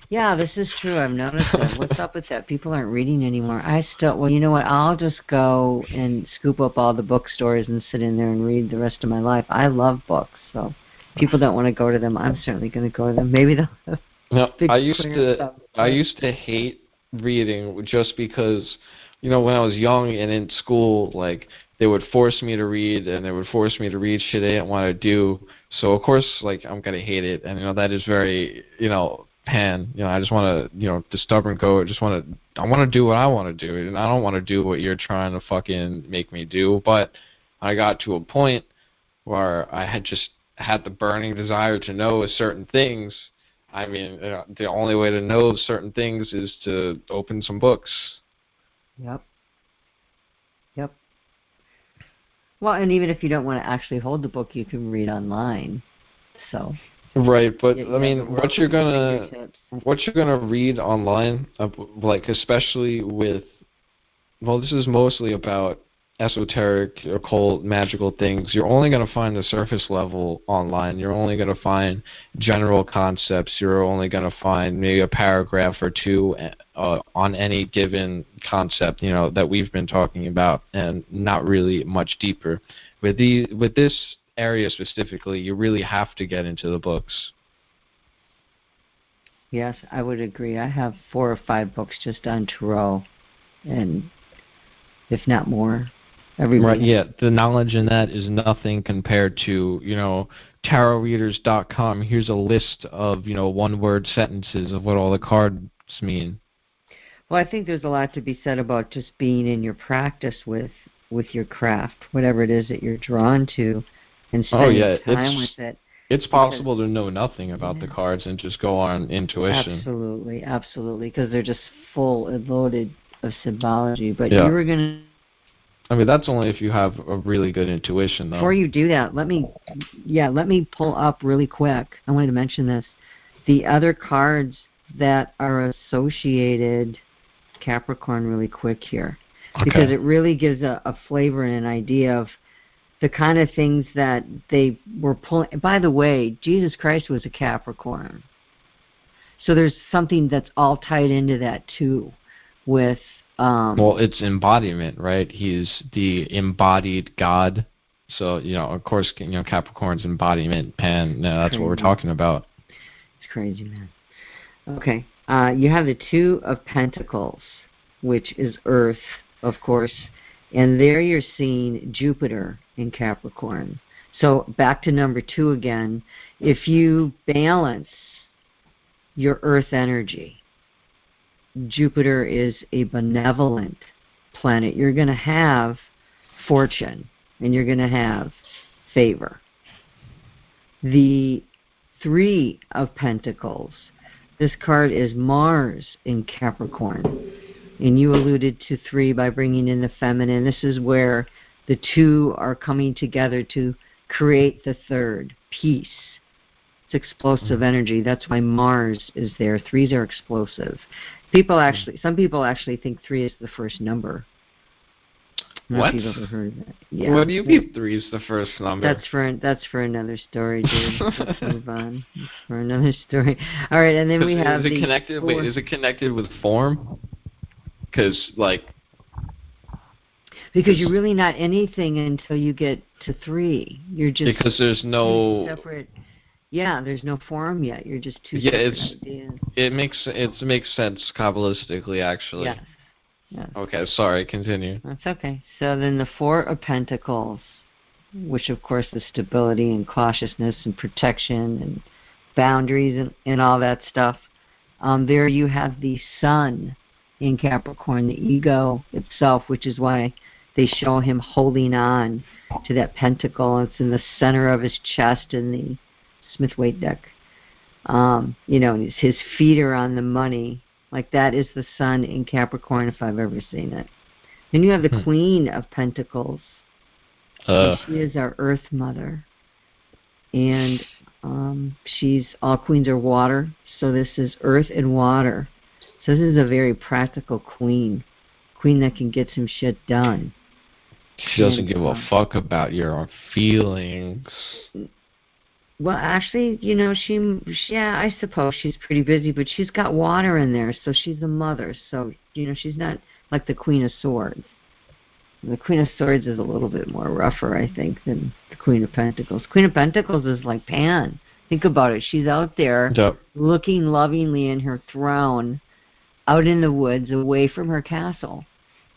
[SPEAKER 2] Yeah, this is true. I've noticed that. What's up with that? People aren't reading anymore. Well, you know what? I'll just go and scoop up all the bookstores and sit in there and read the rest of my life. I love books, so people don't want to go to them. I'm certainly going to go to them. Maybe they'll have
[SPEAKER 1] No,
[SPEAKER 2] big
[SPEAKER 1] I used
[SPEAKER 2] clearance
[SPEAKER 1] to
[SPEAKER 2] up.
[SPEAKER 1] I used to hate reading just because, you know, when I was young and in school, like they would force me to read and they would force me to read shit I didn't want to do. So of course, like I'm gonna hate it, and you know that is very, you know, pan. You know, I just want to, you know, the stubborn goat. I want to do what I want to do, and I don't want to do what you're trying to fucking make me do. But I got to a point where I had just had the burning desire to know certain things. I mean, the only way to know certain things is to open some books.
[SPEAKER 2] Yep. Well, and even if you don't want to actually hold the book, you can read online. So.
[SPEAKER 1] Right, but
[SPEAKER 2] Yeah,
[SPEAKER 1] I mean, what you're gonna read online, like especially with, well, this is mostly about esoteric, occult, magical things. You're only gonna find the surface level online. You're only gonna find general concepts. You're only gonna find maybe a paragraph or two on any given concept, you know, that we've been talking about, and not really much deeper. With this area specifically, you really have to get into the books.
[SPEAKER 2] Yes, I would agree. I have 4 or 5 books just on tarot, and if not more, every week.
[SPEAKER 1] Right, yeah, the knowledge in that is nothing compared to, you know, tarotreaders.com. Here's a list of, you know, one-word sentences of what all the cards mean.
[SPEAKER 2] Well, I think there's a lot to be said about just being in your practice with your craft, whatever it is that you're drawn to, and spending time with it.
[SPEAKER 1] It's possible to know nothing about the cards and just go on intuition.
[SPEAKER 2] Absolutely, because they're just full and loaded of symbology. But you were going to...
[SPEAKER 1] I mean, that's only if you have a really good intuition, though.
[SPEAKER 2] Before you do that, let me pull up really quick. I wanted to mention this. The other cards that are associated Capricorn really quick here. Okay. Because it really gives a flavor and an idea of the kind of things that they were pulling. By the way, Jesus Christ was a Capricorn. So there's something that's all tied into that, too, with...
[SPEAKER 1] well, it's embodiment, right? He's the embodied God. So, you know, of course, you know, Capricorn's embodiment, Pan, that's crazy. What we're talking about.
[SPEAKER 2] It's crazy, man. Okay. You have the 2 of Pentacles, which is Earth, of course. And there you're seeing Jupiter in Capricorn. So back to number 2 again. If you balance your Earth energy, Jupiter is a benevolent planet. You're going to have fortune, and you're going to have favor. The 3 of Pentacles, this card is Mars in Capricorn. And you alluded to 3 by bringing in the feminine. This is where the 2 are coming together to create the 3rd, peace. It's explosive energy. That's why Mars is there. 3s are explosive. Some people actually think 3 is the first number.
[SPEAKER 1] What?
[SPEAKER 2] If you've ever heard of that. Yeah.
[SPEAKER 1] What do you mean 3 is the first number?
[SPEAKER 2] That's for another story, dude. Let's move on. That's for another story. All right, and then we have
[SPEAKER 1] is it connected with form? Because you're really not anything until you get to 3. You're just because there's no
[SPEAKER 2] separate. Yeah, there's no form yet. You're just 2 separate ideas.
[SPEAKER 1] It makes sense Kabbalistically, actually.
[SPEAKER 2] Yes.
[SPEAKER 1] Okay, sorry. Continue.
[SPEAKER 2] That's okay. So then the 4 of Pentacles, which of course is stability and cautiousness and protection and boundaries and all that stuff. There you have the Sun in Capricorn, the ego itself, which is why they show him holding on to that pentacle. It's in the center of his chest in the Smith-Waite deck. You know, his feet are on the money. Like that is the Sun in Capricorn, if I've ever seen it. Then you have the Queen of Pentacles. She is our Earth Mother. And all queens are water, so this is earth and water. So this is a very practical queen that can get some shit done.
[SPEAKER 1] She doesn't give a fuck about your feelings.
[SPEAKER 2] Well, actually, you know, I suppose she's pretty busy, but she's got water in there, so she's a mother. So, you know, she's not like the Queen of Swords. The Queen of Swords is a little bit more rougher, I think, than the Queen of Pentacles. Queen of Pentacles is like Pan. Think about it. She's out there looking lovingly in her throne, out in the woods, away from her castle,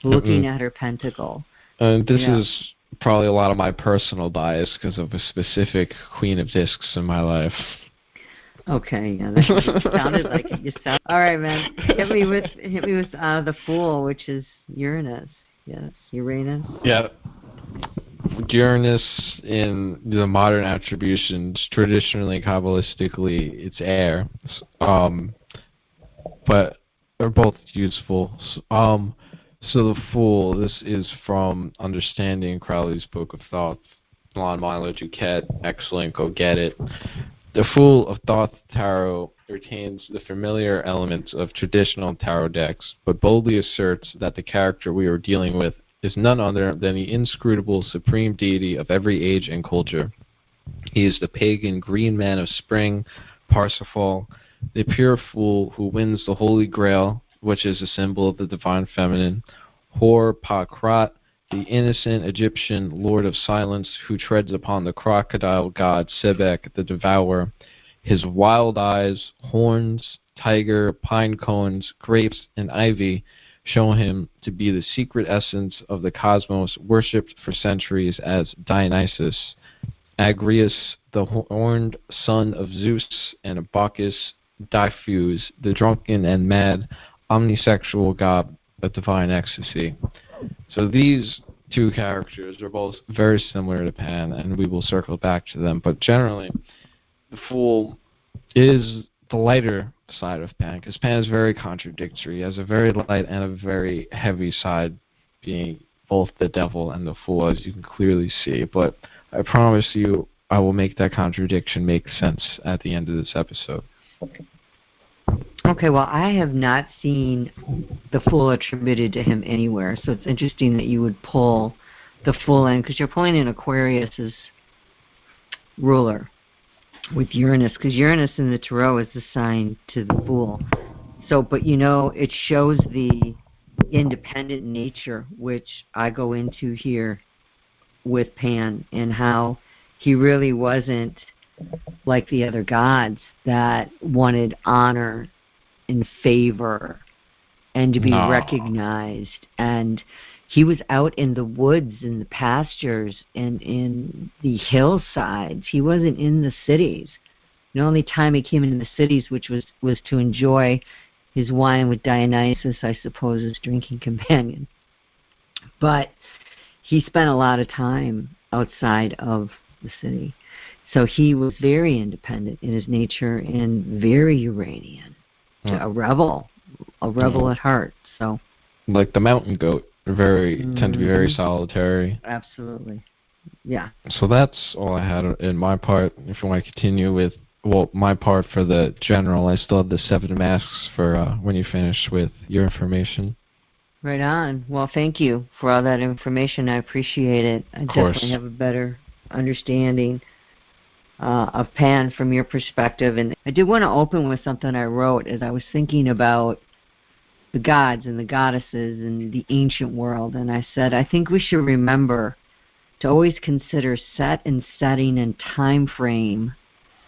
[SPEAKER 2] looking at her pentacle.
[SPEAKER 1] And this is probably a lot of my personal bias because of a specific Queen of Discs in my life.
[SPEAKER 2] Okay, yeah, that sounded like it. All right, man. Hit me with the Fool, which is Uranus. Yes, Uranus.
[SPEAKER 1] Yeah. Uranus in the modern attributions, traditionally, Kabbalistically, it's air. But they're both useful. So the Fool, this is from Understanding Crowley's Book of Thought. Blonde Milo Duquette. Excellent, go get it. The Fool of Thoth Tarot retains the familiar elements of traditional tarot decks, but boldly asserts that the character we are dealing with is none other than the inscrutable supreme deity of every age and culture. He is the pagan green man of spring, Parsifal, the pure fool who wins the Holy Grail, which is a symbol of the divine feminine, Hor-Pa-Krat, the innocent Egyptian lord of silence who treads upon the crocodile god Sebek the devourer. His wild eyes, horns, tiger, pine cones, grapes, and ivy show him to be the secret essence of the cosmos worshipped for centuries as Dionysus. Agrius, the horned son of Zeus, and Bacchus, Diffuse, the drunken and mad omnisexual god of divine ecstasy. So these two characters are both very similar to Pan, and we will circle back to them. But generally, the Fool is the lighter side of Pan, because Pan is very contradictory. He has a very light and a very heavy side, being both the devil and the Fool, as you can clearly see. But I promise you, I will make that contradiction make sense at the end of this episode.
[SPEAKER 2] Okay, well, I have not seen the Fool attributed to him anywhere, so it's interesting that you would pull the Fool in, because you're pulling in Aquarius's ruler with Uranus, because Uranus in the Tarot is assigned to the Fool. So, but it shows the independent nature, which I go into here with Pan, and how he really wasn't like the other gods that wanted honor and favor and to be recognized. And he was out in the woods and the pastures and in the hillsides. He wasn't in the cities. The only time he came into the cities, which was to enjoy his wine with Dionysus, I suppose, his drinking companion. But he spent a lot of time outside of the city. So he was very independent in his nature and very Uranian. A rebel at heart. So,
[SPEAKER 1] like the mountain goat, tend to be very solitary.
[SPEAKER 2] Absolutely, yeah.
[SPEAKER 1] So that's all I had in my part. If you want to continue with my part for the general, I still have the 7 masks for when you finish with your information.
[SPEAKER 2] Right on. Well, thank you for all that information. I appreciate it. I definitely have a better understanding of Pan from your perspective. And I did want to open with something I wrote as I was thinking about the gods and the goddesses and the ancient world. And I said, I think we should remember to always consider set and setting and time frame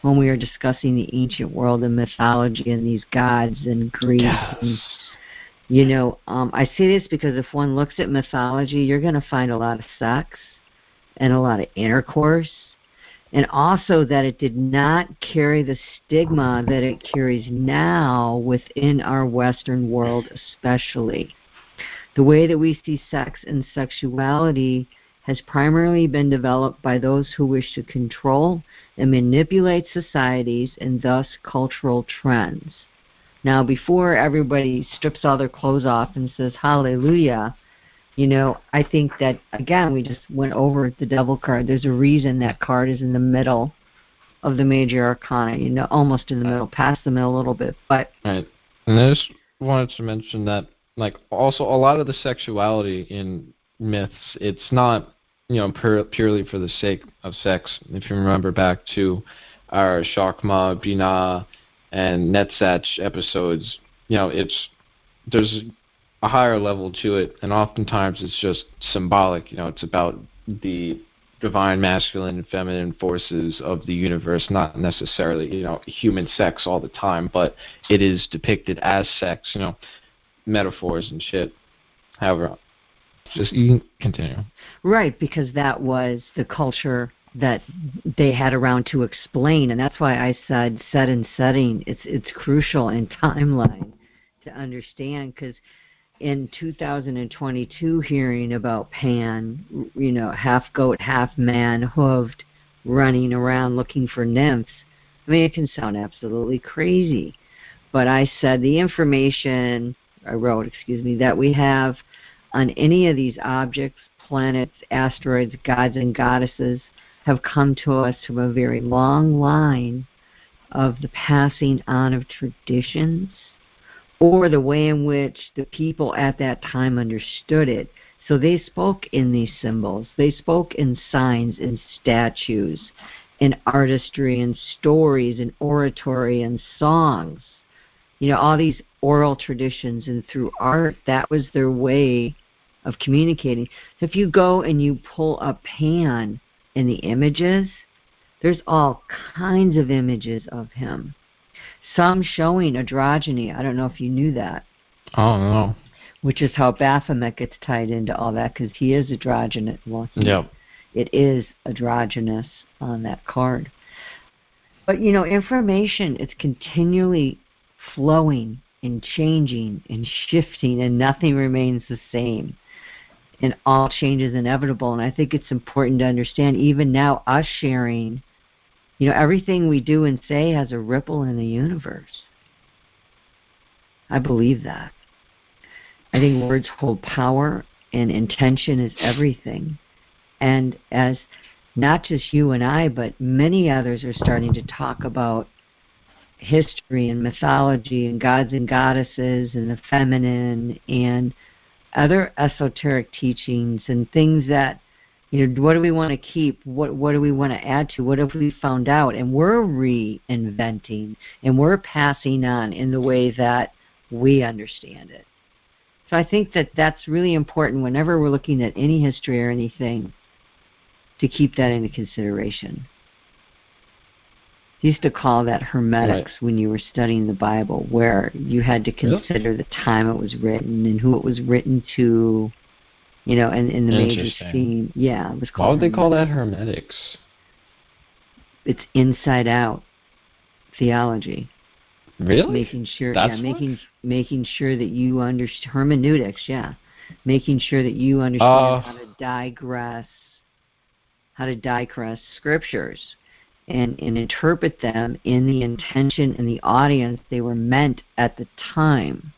[SPEAKER 2] when we are discussing the ancient world and mythology and these gods and Greece.
[SPEAKER 1] Yes.
[SPEAKER 2] And, I say this because if one looks at mythology, you're going to find a lot of sex and a lot of intercourse. And also that it did not carry the stigma that it carries now within our Western world especially. The way that we see sex and sexuality has primarily been developed by those who wish to control and manipulate societies and thus cultural trends. Now, before everybody strips all their clothes off and says, hallelujah, I think that, again, we just went over the devil card. There's a reason that card is in the middle of the major arcana, almost in the middle, past the middle a little bit. But
[SPEAKER 1] right. And I just wanted to mention that, also a lot of the sexuality in myths, it's not, purely for the sake of sex. If you remember back to our Shakma, Binah, and Netzach episodes, there's a higher level to it, and oftentimes it's just symbolic. It's about the divine masculine and feminine forces of the universe, not necessarily, human sex all the time, but it is depicted as sex, metaphors and shit. However, just you can continue.
[SPEAKER 2] Right, because that was the culture that they had around to explain, and that's why I said set and setting. It's crucial in timeline to understand, because in 2022, hearing about Pan, half goat, half man, hooved, running around looking for nymphs, I mean, it can sound absolutely crazy. But I said the information, I wrote, that we have on any of these objects, planets, asteroids, gods and goddesses, have come to us from a very long line of the passing on of traditions, or the way in which the people at that time understood it. So they spoke in these symbols. They spoke in signs and statues, in artistry and stories and oratory and songs. All these oral traditions, and through art, that was their way of communicating. So if you go and you pull up Pan in the images, there's all kinds of images of him. Some showing androgyny. I don't know if you knew that.
[SPEAKER 1] Oh, no.
[SPEAKER 2] Which is how Baphomet gets tied into all that, because he is androgynous. Well,
[SPEAKER 1] yep.
[SPEAKER 2] It is androgynous on that card. But, information is continually flowing and changing and shifting, and nothing remains the same. And all change is inevitable. And I think it's important to understand, even now, us sharing, everything we do and say has a ripple in the universe. I believe that. I think words hold power, and intention is everything. And as not just you and I, but many others are starting to talk about history and mythology and gods and goddesses and the feminine and other esoteric teachings and things that, what do we want to keep? What do we want to add to? What have we found out? And we're reinventing, and we're passing on in the way that we understand it. So I think that that's really important whenever we're looking at any history or anything, to keep that into consideration. Used to call that hermetics when you were studying the Bible, where you had to consider the time it was written and who it was written to, and in the major theme. Yeah, it was called.
[SPEAKER 1] Why would they call that hermetics?
[SPEAKER 2] It's inside out theology.
[SPEAKER 1] Really?
[SPEAKER 2] Making sure, making sure that you understand hermeneutics. Yeah, making sure that you understand how to digress scriptures. And interpret them in the intention and the audience they were meant at the time.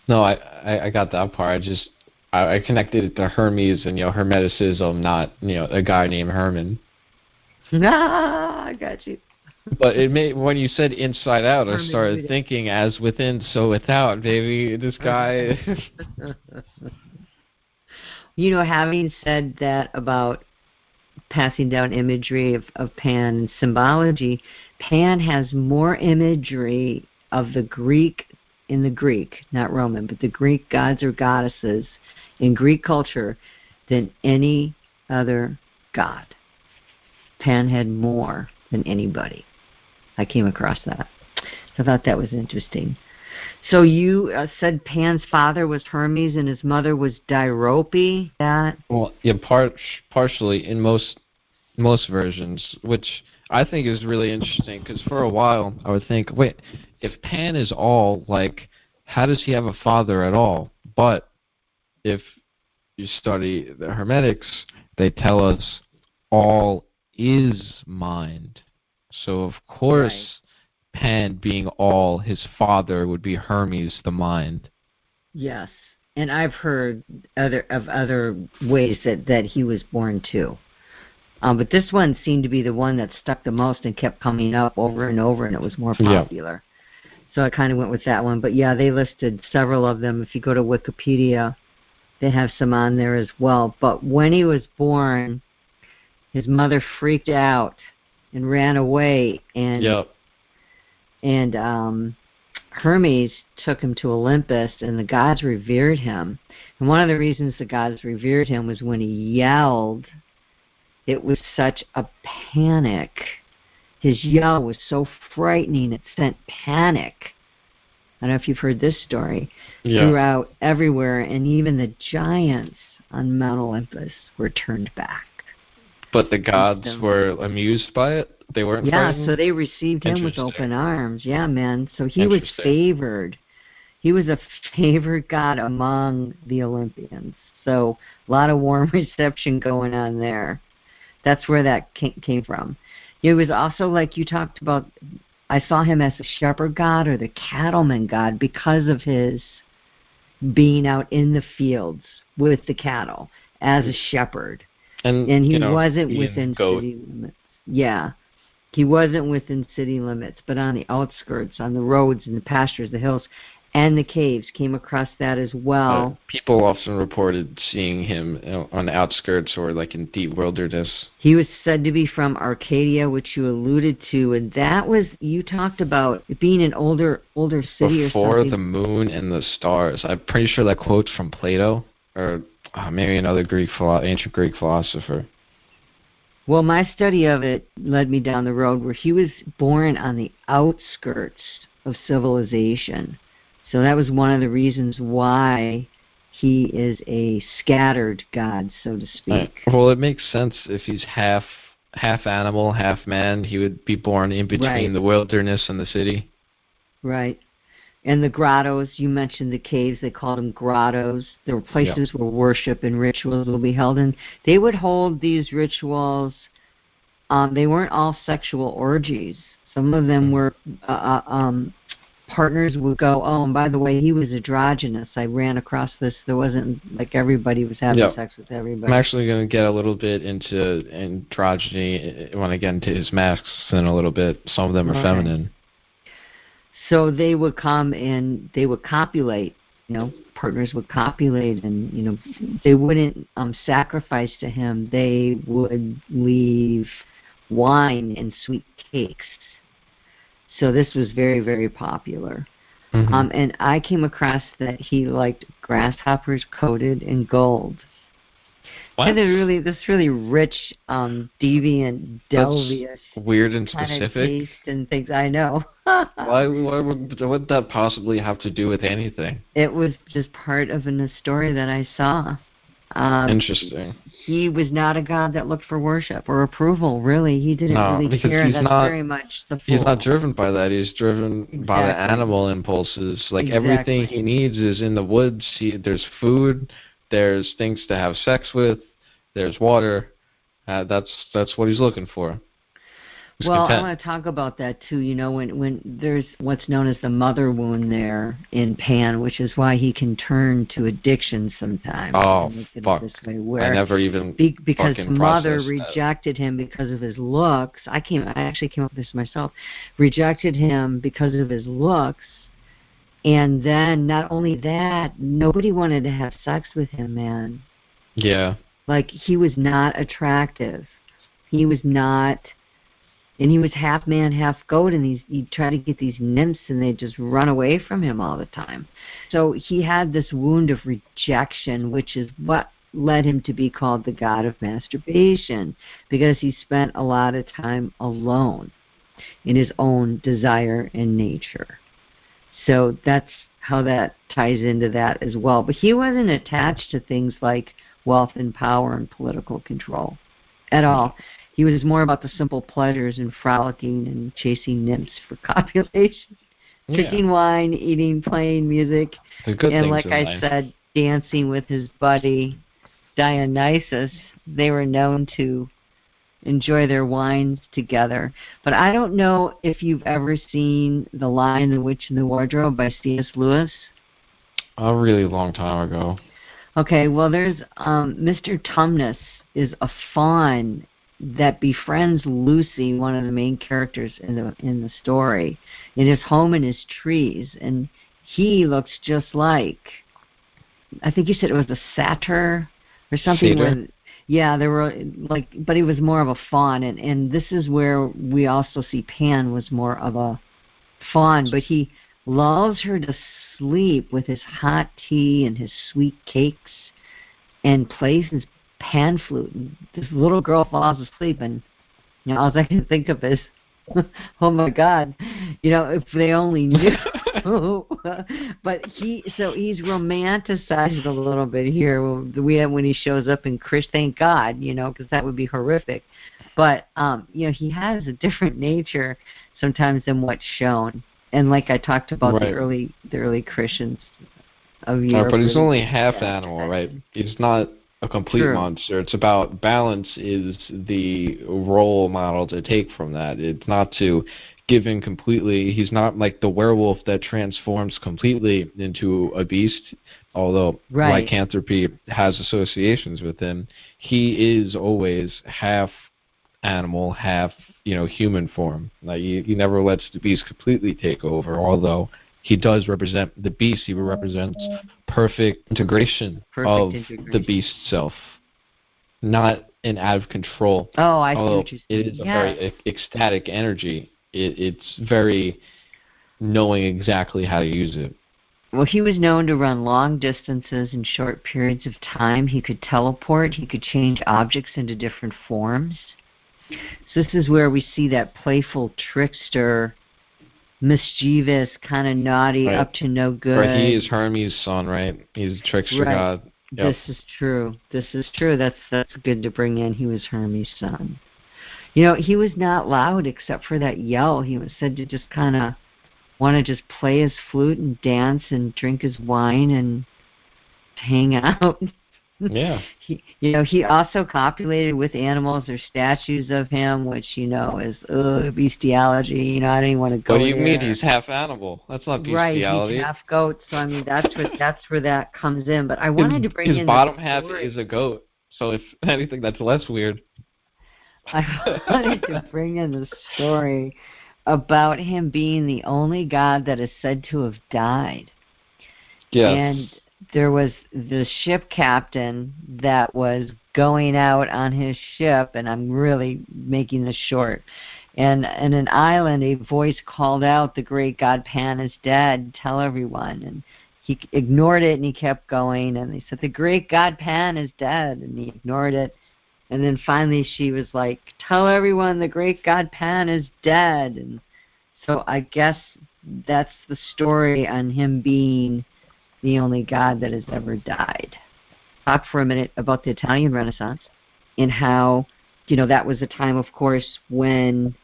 [SPEAKER 1] No, I got that part. I connected it to Hermes and Hermeticism, not a guy named Herman.
[SPEAKER 2] I got you.
[SPEAKER 1] But when you said inside out, I started thinking as within, so without, baby. This guy.
[SPEAKER 2] Having said that about passing down imagery of Pan and symbology, Pan has more imagery of the Greek, in the Greek, not Roman, but the Greek gods or goddesses in Greek culture than any other god. Pan had more than anybody. I came across that. So I thought that was interesting. So you said Pan's father was Hermes and his mother was Diope?
[SPEAKER 1] Well, yeah, partially in most versions, which I think is really interesting, because for a while I would think, wait, if Pan is all, how does he have a father at all? But if you study the Hermetics, they tell us all is mind. So of course, right. Pan being all, his father would be Hermes, the mind.
[SPEAKER 2] Yes, and I've heard other ways that he was born too. But this one seemed to be the one that stuck the most and kept coming up over and over, and it was more popular. Yeah. So I kind of went with that one. But yeah, they listed several of them. If you go to Wikipedia, they have some on there as well. But when he was born, his mother freaked out and ran away, and Hermes took him to Olympus, and the gods revered him. And one of the reasons the gods revered him was when he yelled, it was such a panic. His yell was so frightening, it sent panic. I don't know if you've heard this story.
[SPEAKER 1] Yeah.
[SPEAKER 2] Throughout everywhere, and even the giants on Mount Olympus were turned back.
[SPEAKER 1] But the gods were amused by it? They weren't frightened?
[SPEAKER 2] So they received him with open arms. Yeah, man. So he was favored. He was a favored god among the Olympians. So a lot of warm reception going on there. That's where that came from. It was also, like you talked about, I saw him as a shepherd god or the cattleman god because of his being out in the fields with the cattle as a shepherd. And he wasn't within city limits. Yeah. He wasn't within city limits, but on the outskirts, on the roads and the pastures, the hills, and the caves. Came across that as well.
[SPEAKER 1] People often reported seeing him on the outskirts or like in deep wilderness.
[SPEAKER 2] He was said to be from Arcadia, which you alluded to, and that was, you talked about it being an older city or something.
[SPEAKER 1] Before the moon and the stars. I'm pretty sure that quote's from Plato, or maybe another ancient Greek philosopher.
[SPEAKER 2] Well, my study of it led me down the road where he was born on the outskirts of civilization. So that was one of the reasons why he is a scattered god, so to speak.
[SPEAKER 1] Well, it makes sense if he's half animal, half man. He would be born in between the wilderness and the city.
[SPEAKER 2] Right. And the grottos, you mentioned the caves, they called them grottos. There were places where worship and rituals will be held, and they would hold these rituals. They weren't all sexual orgies. Some of them were, partners would go, oh, and by the way, he was androgynous. I ran across this. There wasn't, like, everybody was having sex with everybody.
[SPEAKER 1] I'm actually going to get a little bit into androgyny when I get into his masks in a little bit. Some of them are feminine.
[SPEAKER 2] So they would come and they would copulate, partners would copulate, and, they wouldn't sacrifice to him. They would leave wine and sweet cakes. So this was very, very popular. Mm-hmm. And I came across that he liked grasshoppers coated in gold.
[SPEAKER 1] What?
[SPEAKER 2] And this really rich, deviant, delvious,
[SPEAKER 1] weird and specific
[SPEAKER 2] taste and things. I know.
[SPEAKER 1] Why would that possibly have to do with anything?
[SPEAKER 2] It was just part of a story that I saw.
[SPEAKER 1] Interesting.
[SPEAKER 2] He was not a god that looked for worship or approval, really. He didn't really care. That's very much the fool.
[SPEAKER 1] He's not driven by that. He's driven by the animal impulses. Like everything he needs is in the woods. There's food. There's things to have sex with. There's water. That's what he's looking for.
[SPEAKER 2] Well, I want to talk about that too. When there's what's known as the mother wound there in Pan, which is why he can turn to addiction sometimes.
[SPEAKER 1] Oh, fuck! I never even
[SPEAKER 2] because mother rejected him because of his looks. I actually came up with this myself. Rejected him because of his looks, and then not only that, nobody wanted to have sex with him, man.
[SPEAKER 1] Yeah.
[SPEAKER 2] Like, he was not attractive. He was not. And he was half man, half goat, and he'd try to get these nymphs, and they'd just run away from him all the time. So he had this wound of rejection, which is what led him to be called the god of masturbation, because he spent a lot of time alone in his own desire and nature. So that's how that ties into that as well. But he wasn't attached to things like wealth and power and political control at all. He was more about the simple pleasures and frolicking and chasing nymphs for copulation, drinking wine, eating, playing music, and like I said, dancing with his buddy Dionysus. They were known to enjoy their wines together. But I don't know if you've ever seen The Lion, the Witch, and the Wardrobe by C.S. Lewis.
[SPEAKER 1] A really long time ago.
[SPEAKER 2] Okay, well, there's Mr. Tumnus is a faun that befriends Lucy, one of the main characters in the story, in his home and his trees, and he looks just like, I think you said it was a satyr or something. There were but he was more of a faun, and this is where we also see Pan was more of a faun, but he lulls her to sleep with his hot tea and his sweet cakes, and plays his pan flute. And this little girl falls asleep, and all I can think of is, oh my God, if they only knew. But he's romanticized a little bit here. When he shows up in Krish, thank God, because that would be horrific. But he has a different nature sometimes than what's shown. And like I talked about the early Christians of Europe.
[SPEAKER 1] But he's only half animal, right? He's not a complete monster. It's about balance is the role model to take from that. It's not to give in completely. He's not like the werewolf that transforms completely into a beast, although lycanthropy has associations with him. He is always half animal, half human form. Like he never lets the beast completely take over, although he does represent the beast. He represents perfect integration of the beast self, not an out of control.
[SPEAKER 2] Oh, I see what you're saying.
[SPEAKER 1] It is a very ecstatic energy. It's very knowing exactly how to use it.
[SPEAKER 2] Well, he was known to run long distances in short periods of time. He could teleport. He could change objects into different forms. So this is where we see that playful trickster, mischievous, kind of naughty, up to no good.
[SPEAKER 1] Right, he is Hermes' son, right? He's a trickster god. Yep.
[SPEAKER 2] This is true. That's good to bring in. He was Hermes' son. He was not loud except for that yell. He was said to just kind of want to just play his flute and dance and drink his wine and hang out.
[SPEAKER 1] Yeah.
[SPEAKER 2] He also copulated with animals. There's statues of him, which, is bestiality. I don't even want to go there.
[SPEAKER 1] What do you mean? He's half animal. That's not bestiality.
[SPEAKER 2] Right, he's half goat. So, that's where that comes in. But I wanted to bring in
[SPEAKER 1] his bottom half is a goat. So, if anything, that's less weird.
[SPEAKER 2] I wanted to bring in the story about him being the only god that is said to have died.
[SPEAKER 1] Yeah.
[SPEAKER 2] And there was the ship captain that was going out on his ship, and I'm really making this short. And in an island, a voice called out, "The great god Pan is dead. Tell everyone." And he ignored it, and he kept going. And they said, "The great god Pan is dead," and he ignored it. And then finally, she was like, "Tell everyone, the great god Pan is dead." And so I guess that's the story on him being the only god that has ever died. Talk for a minute about the Italian Renaissance and how, that was a time, of course, when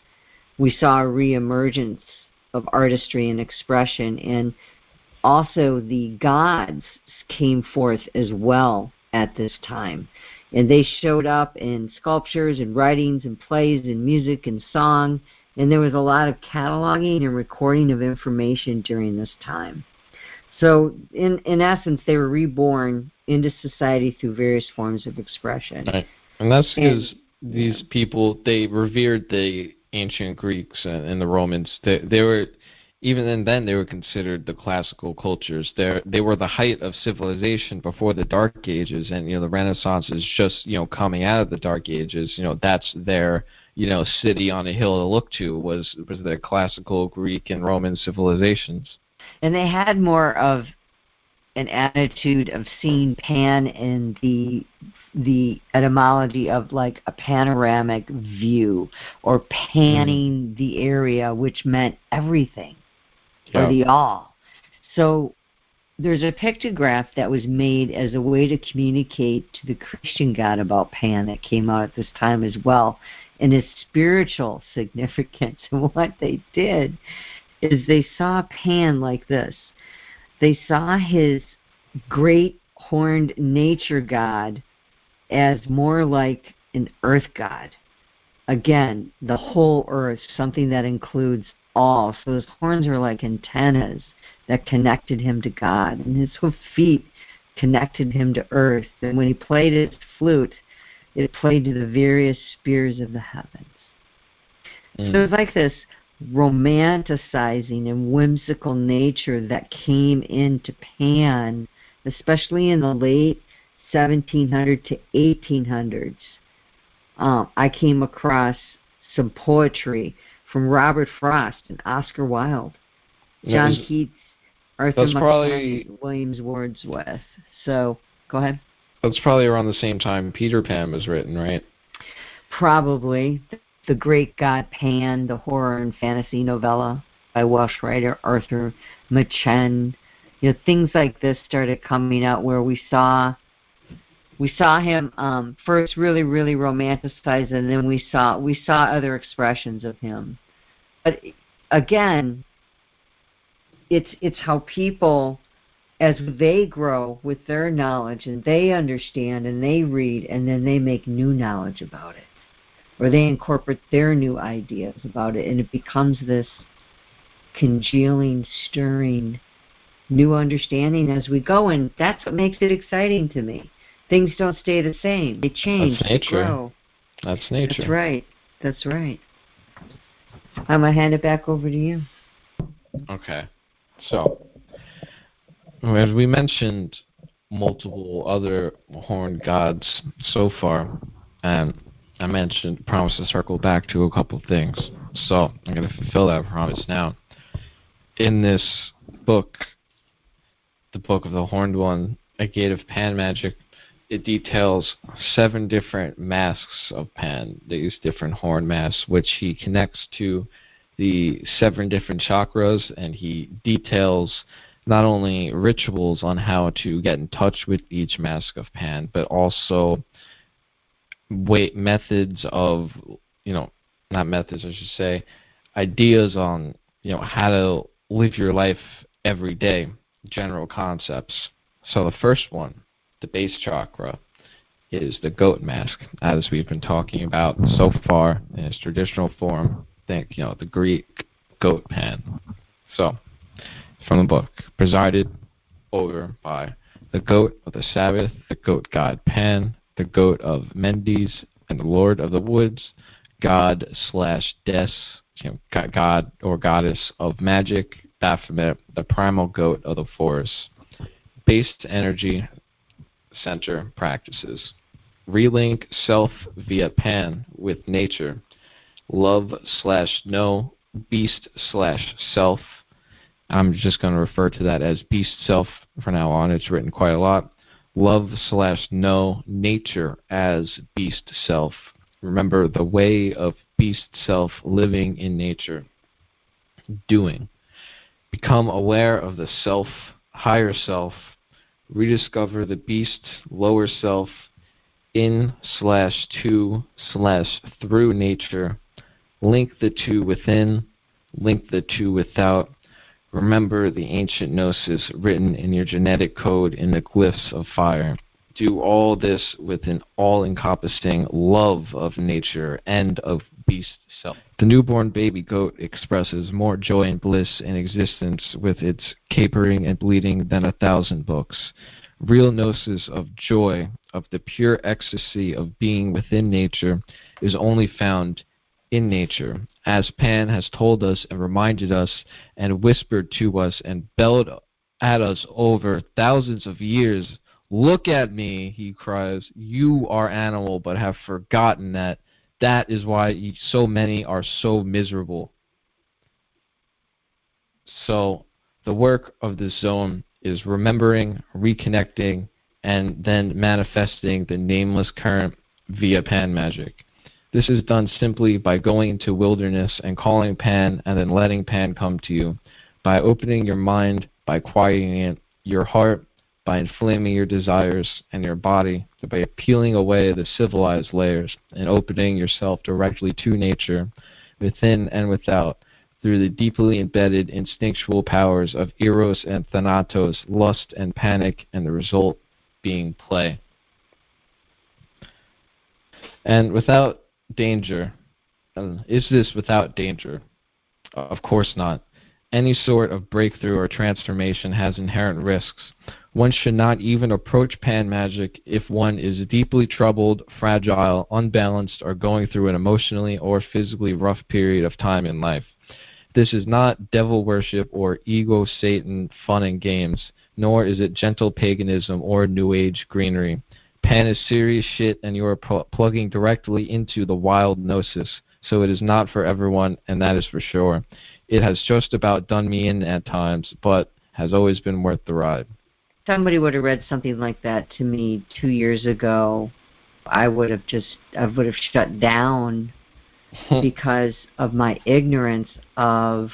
[SPEAKER 2] we saw a reemergence of artistry and expression, and also the gods came forth as well at this time. And they showed up in sculptures and writings and plays and music and song, and there was a lot of cataloging and recording of information during this time. So, in essence, they were reborn into society through various forms of expression.
[SPEAKER 1] Right. And that's because these people, they revered the ancient Greeks and the Romans. They were, even then, they were considered the classical cultures. They were the height of civilization before the Dark Ages, and, the Renaissance is just, coming out of the Dark Ages. That's their, city on a hill to look to was the classical Greek and Roman civilizations.
[SPEAKER 2] And they had more of an attitude of seeing Pan in the etymology of like a panoramic view, or panning the area, which meant everything, or the all. So there's a pictograph that was made as a way to communicate to the Christian god about Pan that came out at this time as well, and his spiritual significance. And what they did is they saw Pan like this. They saw his great horned nature god as more like an earth god. Again, the whole earth, something that includes all. So his horns are like antennas that connected him to God, and his hoof feet connected him to earth. And when he played his flute, it played to the various spheres of the heavens. So it's like this romanticizing and whimsical nature that came into Pan, especially in the late 1700s to 1800s. I came across some poetry from Robert Frost and Oscar Wilde John Keats, Arthur
[SPEAKER 1] that's probably
[SPEAKER 2] McCartney, Williams Wordsworth. So, go ahead.
[SPEAKER 1] That's probably around the same time Peter Pan was written, right?
[SPEAKER 2] Probably. The Great God Pan, the horror and fantasy novella by Welsh writer Arthur McCartney. You know, things like this started coming out where we saw him first really, really romanticized, and then we saw other expressions of him. But again, it's how people, as they grow with their knowledge and they understand and they read and then they make new knowledge about it, or they incorporate their new ideas about it, and it becomes this congealing, stirring, new understanding as we go, and that's what makes it exciting to me. Things don't stay the same. They change, they grow.
[SPEAKER 1] That's nature.
[SPEAKER 2] That's right. That's right. I'm going to hand it back over to you.
[SPEAKER 1] Okay. So, as we mentioned multiple other horned gods so far, and I promised to circle back to a couple things. So, I'm going to fulfill that promise now. In this book, the Book of the Horned One, A Gate of Pan Magic, it details 7 different masks of Pan, these different horn masks, which he connects to the 7 different chakras, and he details not only rituals on how to get in touch with each mask of Pan, but also methods of, not methods, I should say, ideas on, how to live your life every day, general concepts. So the first one, the base chakra, is the goat mask, as we've been talking about so far in its traditional form. Think, the Greek goat Pan. So, from the book, presided over by the goat of the Sabbath, the goat god Pan, the goat of Mendes, and the lord of the woods, god/des, god or goddess of magic, Baphomet, the primal goat of the forest. Based energy center practices. Relink self via Pan with nature. Love/know, beast/self. I'm just going to refer to that as beast self from now on. It's written quite a lot. Love/know nature as beast self. Remember the way of beast self, living in nature. Doing. Become aware of the self, higher self. Rediscover the beast, lower self, in/to/through nature. Link the two within, link the two without. Remember the ancient gnosis written in your genetic code in the glyphs of fire. Do all this with an all-encompassing love of nature and of beast self. The newborn baby goat expresses more joy and bliss in existence with its capering and bleeding than 1,000 books. Real gnosis of joy, of the pure ecstasy of being within nature, is only found in nature, as Pan has told us and reminded us and whispered to us and bellowed at us over thousands of years. Look at me, he cries. You are animal, but have forgotten that. That is why so many are so miserable. So the work of this zone is remembering, reconnecting, and then manifesting the nameless current via Pan magic. This is done simply by going into wilderness and calling Pan and then letting Pan come to you, by opening your mind, by quieting your heart, by inflaming your desires and your body, by peeling away the civilized layers and opening yourself directly to nature, within and without, through the deeply embedded instinctual powers of Eros and Thanatos, lust and panic, and the result being play. And without danger, is this without danger? Of course not. Any sort of breakthrough or transformation has inherent risks. One should not even approach Pan magic if one is deeply troubled, fragile, unbalanced, or going through an emotionally or physically rough period of time in life. This is not devil worship or ego Satan fun and games, nor is it gentle paganism or New Age greenery. Pan is serious shit, and you are plugging directly into the wild gnosis, so it is not for everyone, and that is for sure. It has just about done me in at times, but has always been worth the ride.
[SPEAKER 2] Somebody would have read something like that to me 2 years ago, I would have shut down because of my ignorance of,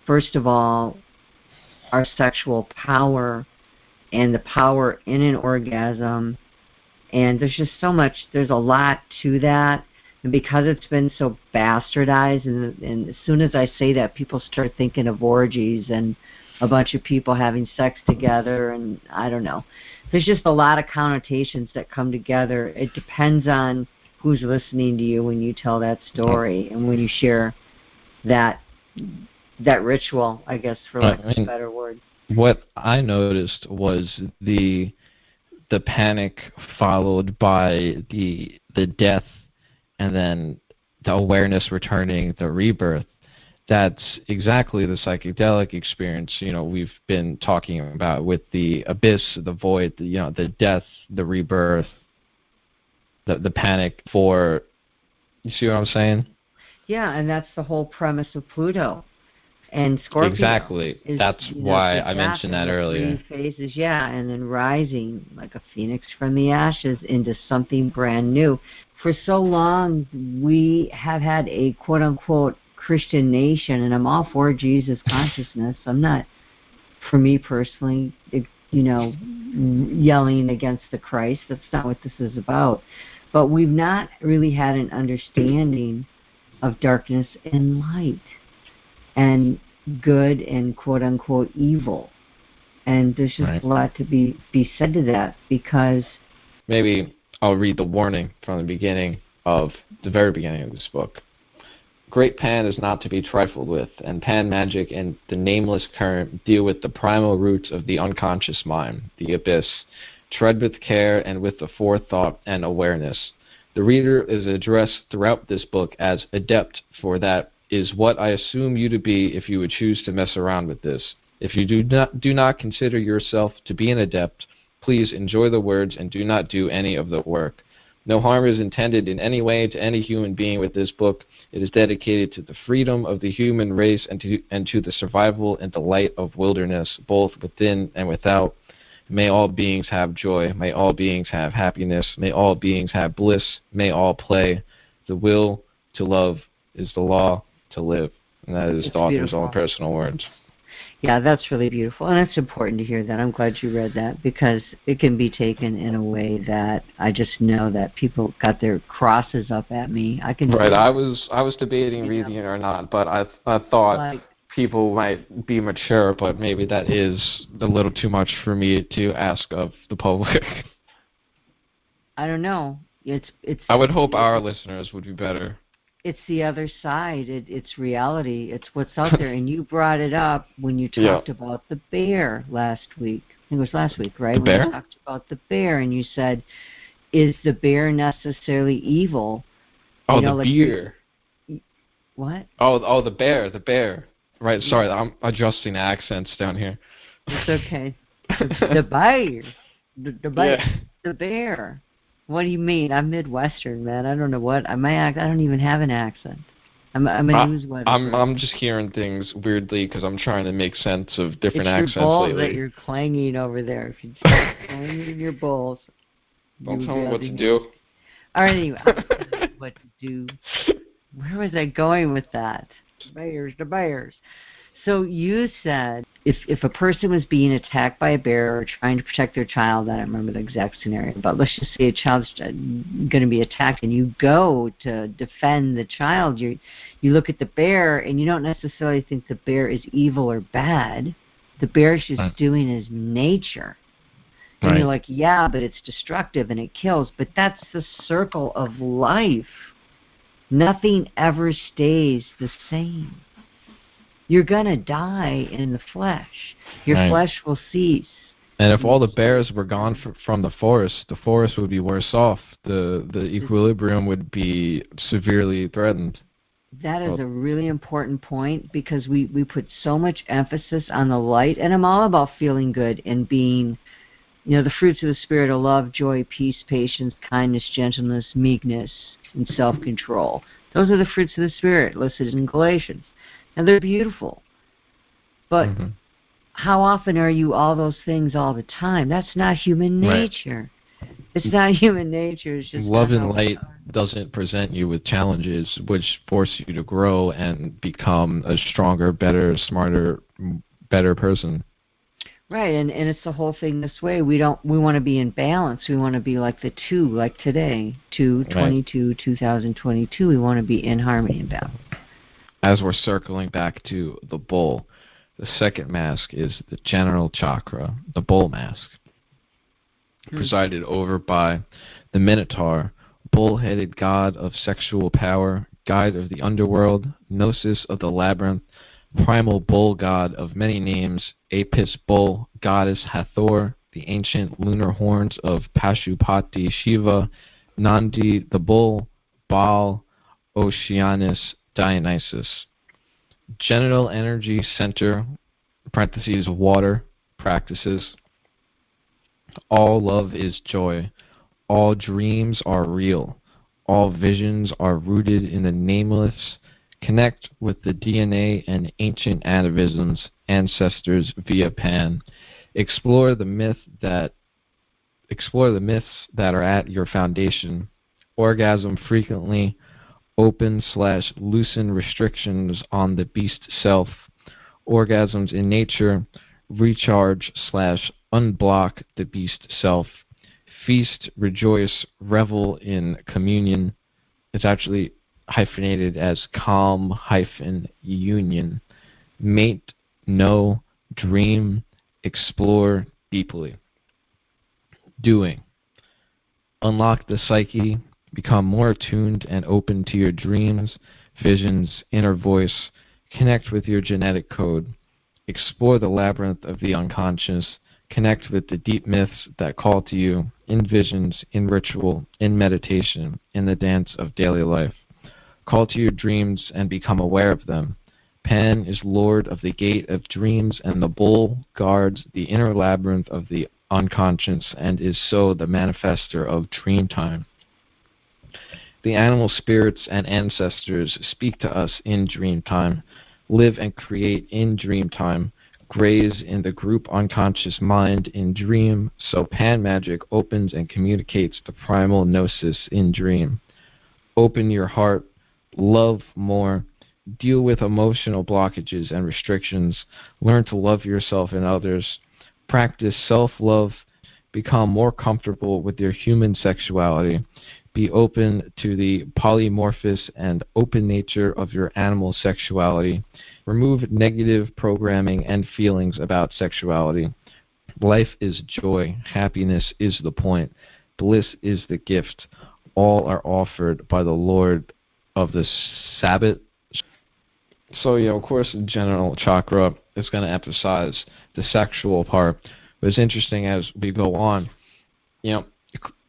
[SPEAKER 2] first of all, our sexual power and the power in an orgasm. And there's just so much, there's a lot to that. And because it's been so bastardized, and as soon as I say that, people start thinking of orgies and a bunch of people having sex together, and I don't know. There's just a lot of connotations that come together. It depends on who's listening to you when you tell that story and when you share that ritual, I guess, for lack of a better word.
[SPEAKER 1] What I noticed was the panic followed by the death, and then the awareness returning, the rebirth. That's exactly the psychedelic experience, we've been talking about with the abyss, the void, the death, the rebirth, the panic for, you see what I'm saying?
[SPEAKER 2] Yeah, and that's the whole premise of Pluto and Scorpio.
[SPEAKER 1] Exactly. That's why I mentioned that earlier.
[SPEAKER 2] 3 phases, yeah, and then rising like a phoenix from the ashes into something brand new. For so long, we have had a quote-unquote Christian nation, and I'm all for Jesus consciousness. I'm not, for me personally, yelling against the Christ. That's not what this is about. But we've not really had an understanding of darkness and light, and good and quote-unquote evil. And there's just a lot to be said to that, because...
[SPEAKER 1] Maybe I'll read the warning from the very beginning of this book. Great Pan is not to be trifled with, and Pan magic and the nameless current deal with the primal roots of the unconscious mind, the abyss. Tread with care and with the forethought and awareness. The reader is addressed throughout this book as adept, for that is what I assume you to be if you would choose to mess around with this. If you do not consider yourself to be an adept, please enjoy the words and do not do any of the work. No harm is intended in any way to any human being with this book. It is dedicated to the freedom of the human race and to the survival and delight of wilderness, both within and without. May all beings have joy. May all beings have happiness. May all beings have bliss. May all play. The will to love is the law to live. And that is the author's own personal words.
[SPEAKER 2] Yeah, that's really beautiful. And it's important to hear that. I'm glad you read that, because it can be taken in a way that I just know that people got their crosses up at me. I
[SPEAKER 1] was debating reading it or not, but I thought people might be mature, but maybe that is a little too much for me to ask of the public.
[SPEAKER 2] I don't know.
[SPEAKER 1] I would hope our listeners would be better.
[SPEAKER 2] It's the other side. It's reality. It's what's out there. And you brought it up when you talked about the bear last week. I think it was last week, right?
[SPEAKER 1] The bear?
[SPEAKER 2] When you talked about the bear, and you said, is the bear necessarily evil?
[SPEAKER 1] Oh, the bear.
[SPEAKER 2] What?
[SPEAKER 1] Oh, the bear. Right, sorry, I'm adjusting accents down here.
[SPEAKER 2] It's okay. The bear. The bear. What do you mean? I'm Midwestern, man. I don't know what. I don't even have an accent. I'm a newsweather.
[SPEAKER 1] I'm just hearing things weirdly because I'm trying to make sense of different accents lately.
[SPEAKER 2] It's your bowls that you're clanging over there. If you start clanging your bowls.
[SPEAKER 1] Don't tell me what to do.
[SPEAKER 2] All right, anyway. What to do. Where was I going with that? The bears. So you said if a person was being attacked by a bear or trying to protect their child, I don't remember the exact scenario, but let's just say a child's going to be attacked and you go to defend the child, you look at the bear and you don't necessarily think the bear is evil or bad. The bear's just doing his nature. And you're like, yeah, but it's destructive and it kills. But that's the circle of life. Nothing ever stays the same. You're going to die in the flesh. Your flesh will cease.
[SPEAKER 1] And if all the bears were gone from the forest would be worse off. The equilibrium would be severely threatened.
[SPEAKER 2] That is a really important point, because we put so much emphasis on the light. And I'm all about feeling good and being, the fruits of the Spirit of love, joy, peace, patience, kindness, gentleness, meekness, and self-control. Those are the fruits of the Spirit listed in Galatians. and they're beautiful. But
[SPEAKER 1] Mm-hmm.
[SPEAKER 2] how often are you all those things all the time? That's not human nature. Right. It's not human nature. It's just
[SPEAKER 1] love and light doesn't present you with challenges which force you to grow and become a stronger, better, smarter, better person.
[SPEAKER 2] Right, and it's the whole thing this way. We want to be in balance. We want to be like the 2, like today, 2/22, 2022. We want to be in harmony and balance.
[SPEAKER 1] As we're circling back to the bull, the second mask is the genital chakra, the bull mask, presided over by the Minotaur, bull-headed god of sexual power, guide of the underworld, gnosis of the labyrinth, primal bull god of many names, Apis bull, goddess Hathor, the ancient lunar horns of Pashupati Shiva, Nandi the bull, Baal, Oceanus, Dionysus. Genital energy center, parentheses, water, practices. All love is joy. All dreams are real. All visions are rooted in the nameless. Connect with the DNA and ancient atavisms, ancestors via Pan. Explore the myths that are at your foundation. Orgasm frequently. Open/loosen restrictions on the beast self. Orgasms in nature. Recharge/unblock the beast self. Feast, rejoice, revel in communion. It's actually hyphenated as calm-union. Mate, know, dream, explore deeply. Doing. Unlock the psyche. Become more attuned and open to your dreams, visions, inner voice. Connect with your genetic code. Explore the labyrinth of the unconscious. Connect with the deep myths that call to you in visions, in ritual, in meditation, in the dance of daily life. Call to your dreams and become aware of them. Pan is lord of the gate of dreams, and the bull guards the inner labyrinth of the unconscious and is so the manifester of dream time. The animal spirits and ancestors speak to us in dream time, live and create in dream time, graze in the group unconscious mind in dream, so Pan magic opens and communicates the primal gnosis in dream. Open your heart, love more, deal with emotional blockages and restrictions, learn to love yourself and others, practice self-love, become more comfortable with your human sexuality, be open to the polymorphous and open nature of your animal sexuality. Remove negative programming and feelings about sexuality. Life is joy. Happiness is the point. Bliss is the gift. All are offered by the Lord of the Sabbath. So, of course, the genital chakra is going to emphasize the sexual part. But it's interesting as we go on,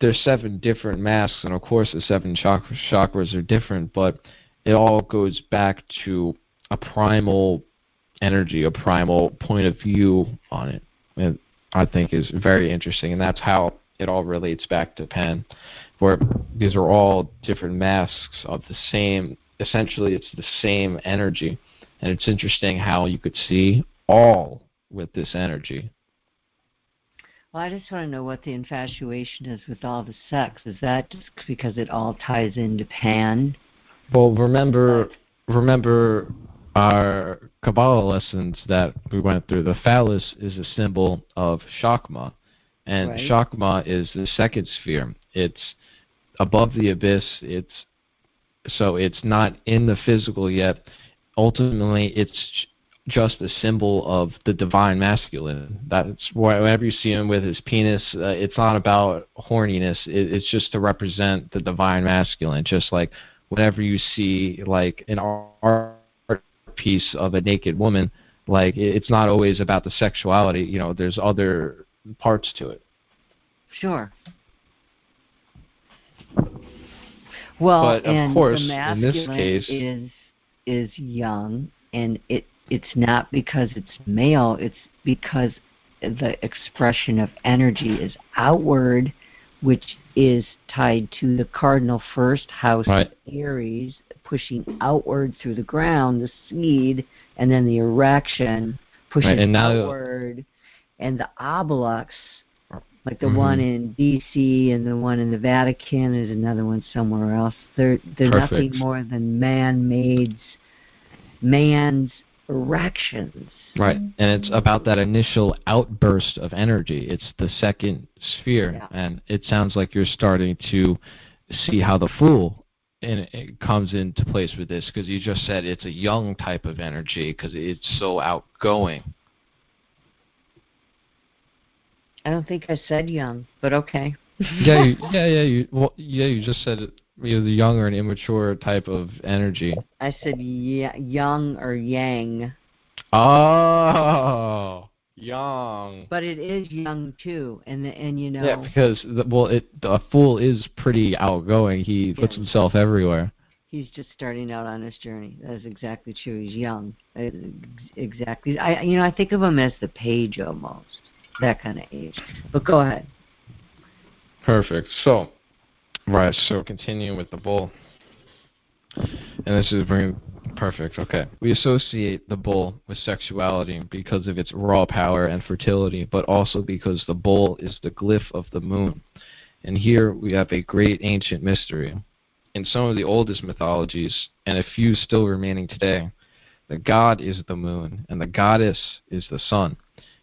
[SPEAKER 1] there's 7 different masks, and of course the 7 chakras are different, but it all goes back to a primal energy, a primal point of view on it. And I think is very interesting, and that's how it all relates back to Pan, where these are all different masks of the same, essentially it's the same energy, and it's interesting how you could see all with this energy.
[SPEAKER 2] Well, I just want to know what the infatuation is with all the sex. Is that just because it all ties into Pan?
[SPEAKER 1] Well, remember our Kabbalah lessons that we went through. The phallus is a symbol of Chakma, and right. Chakma is the second sphere. It's above the abyss. So it's not in the physical yet. Ultimately, it's just a symbol of the divine masculine. That's why whenever you see him with his penis, it's not about horniness. It's just to represent the divine masculine. Just like whenever you see like an art piece of a naked woman, like it's not always about the sexuality. There's other parts to it.
[SPEAKER 2] Sure. Well,
[SPEAKER 1] but of
[SPEAKER 2] and
[SPEAKER 1] course,
[SPEAKER 2] the masculine
[SPEAKER 1] in this case,
[SPEAKER 2] is young, and it's not because it's male, it's because the expression of energy is outward, which is tied to the cardinal first house
[SPEAKER 1] right.
[SPEAKER 2] of Aries, pushing outward through the ground, the seed, and then the erection pushes outward, and the obelisks, like the one in D.C. and the one in the Vatican, there's another one somewhere else. They're nothing more than man's erections.
[SPEAKER 1] Right, and it's about that initial outburst of energy. It's the second sphere, and it sounds like you're starting to see how the Fool it comes into place with this, because you just said it's a young type of energy because it's so outgoing.
[SPEAKER 2] I don't think I said young, but okay.
[SPEAKER 1] You just said it. You're the younger and immature type of energy.
[SPEAKER 2] I said young or yang.
[SPEAKER 1] Oh, young.
[SPEAKER 2] But it is young too, and you know.
[SPEAKER 1] Yeah, because the Fool is pretty outgoing. He puts himself everywhere.
[SPEAKER 2] He's just starting out on his journey. That is exactly true. He's young. Exactly. I think of him as the Page almost, that kind of age. But go ahead.
[SPEAKER 1] Perfect. So continuing with the Bull. And this is very perfect. Okay. We associate the Bull with sexuality because of its raw power and fertility, but also because the Bull is the glyph of the moon. And here we have a great ancient mystery. In some of the oldest mythologies, and a few still remaining today, the god is the moon, and the goddess is the sun.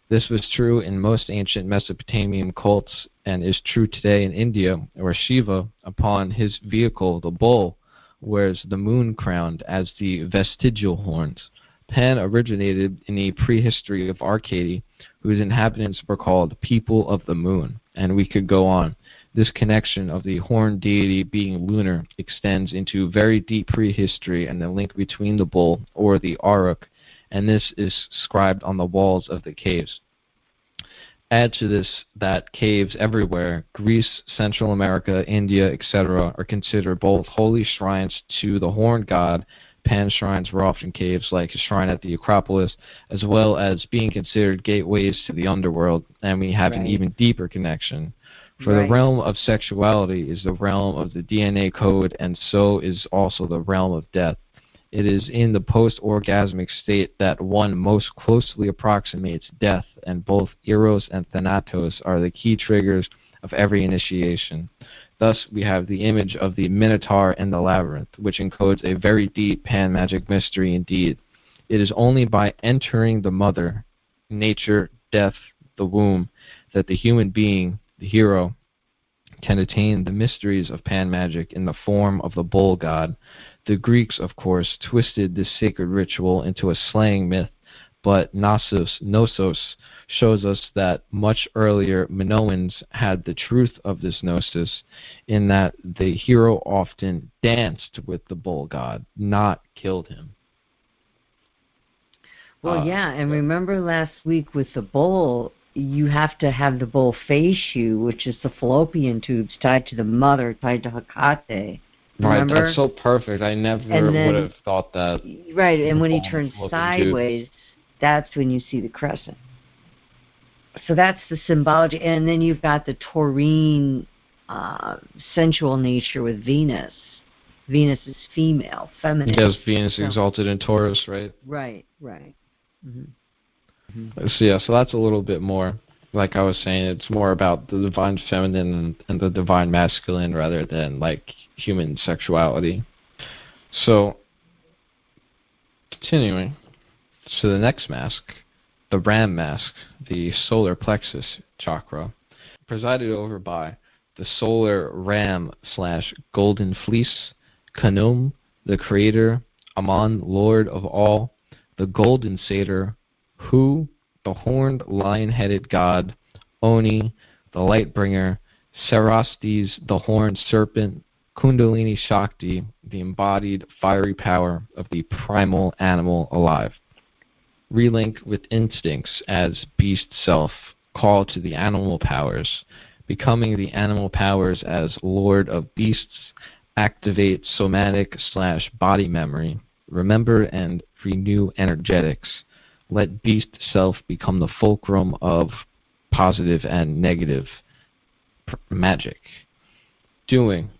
[SPEAKER 1] This was true in most ancient Mesopotamian cults, and is true today in India, where Shiva, upon his vehicle, the bull, wears the moon crowned as the vestigial horns. Pan originated in the prehistory of Arcady, whose inhabitants were called people of the moon, and we could go on. This connection of the horned deity being lunar extends into very deep prehistory and the link between the bull, or the Auroch, and this is scribed on the walls of the caves. Add to this that caves everywhere, Greece, Central America, India, etc., are considered both holy shrines to the horned god. Pan shrines were often caves like his shrine at the Acropolis, as well as being considered gateways to the underworld, and we have an even deeper connection. For the realm of sexuality is the realm of the DNA code, and so is also the realm of death. It is in the post-orgasmic state that one most closely approximates death, and both Eros and Thanatos are the key triggers of every initiation. Thus, we have the image of the Minotaur and the Labyrinth, which encodes a very deep pan-magic mystery indeed. It is only by entering the mother, nature, death, the womb, that the human being, the hero, can attain the mysteries of pan-magic in the form of the bull god. The Greeks, of course, twisted this sacred ritual into a slaying myth, but Gnosos shows us that much earlier Minoans had the truth of this gnosis, in that the hero often danced with the bull god, not killed him.
[SPEAKER 2] Well, and remember last week with the bull, you have to have the bull face you, which is the fallopian tubes tied to the mother, tied to Hecate. Remember?
[SPEAKER 1] Right, that's so perfect. I never would have thought that.
[SPEAKER 2] Right, and when he turns sideways, that's when you see the crescent. So that's the symbology. And then you've got the taurine sensual nature with Venus. Venus is female, feminine.
[SPEAKER 1] Yes, Venus exalted in Taurus, right?
[SPEAKER 2] Right. Mm-hmm.
[SPEAKER 1] So that's a little bit more, like I was saying, it's more about the divine feminine and the divine masculine rather than like human sexuality. So, continuing to the next mask, the Ram mask, the solar plexus chakra, presided over by the solar ram / golden fleece, Khnum, the creator, Amon, lord of all, the golden satyr, Hu, the horned lion-headed god, Oni, the light bringer, Sarastes, the horned serpent, Kundalini Shakti, the embodied fiery power of the primal animal alive. Relink with instincts as beast self, call to the animal powers, becoming the animal powers as lord of beasts, activate somatic / body memory, remember and renew energetics. Let beast self become the fulcrum of positive and negative magic. Doing.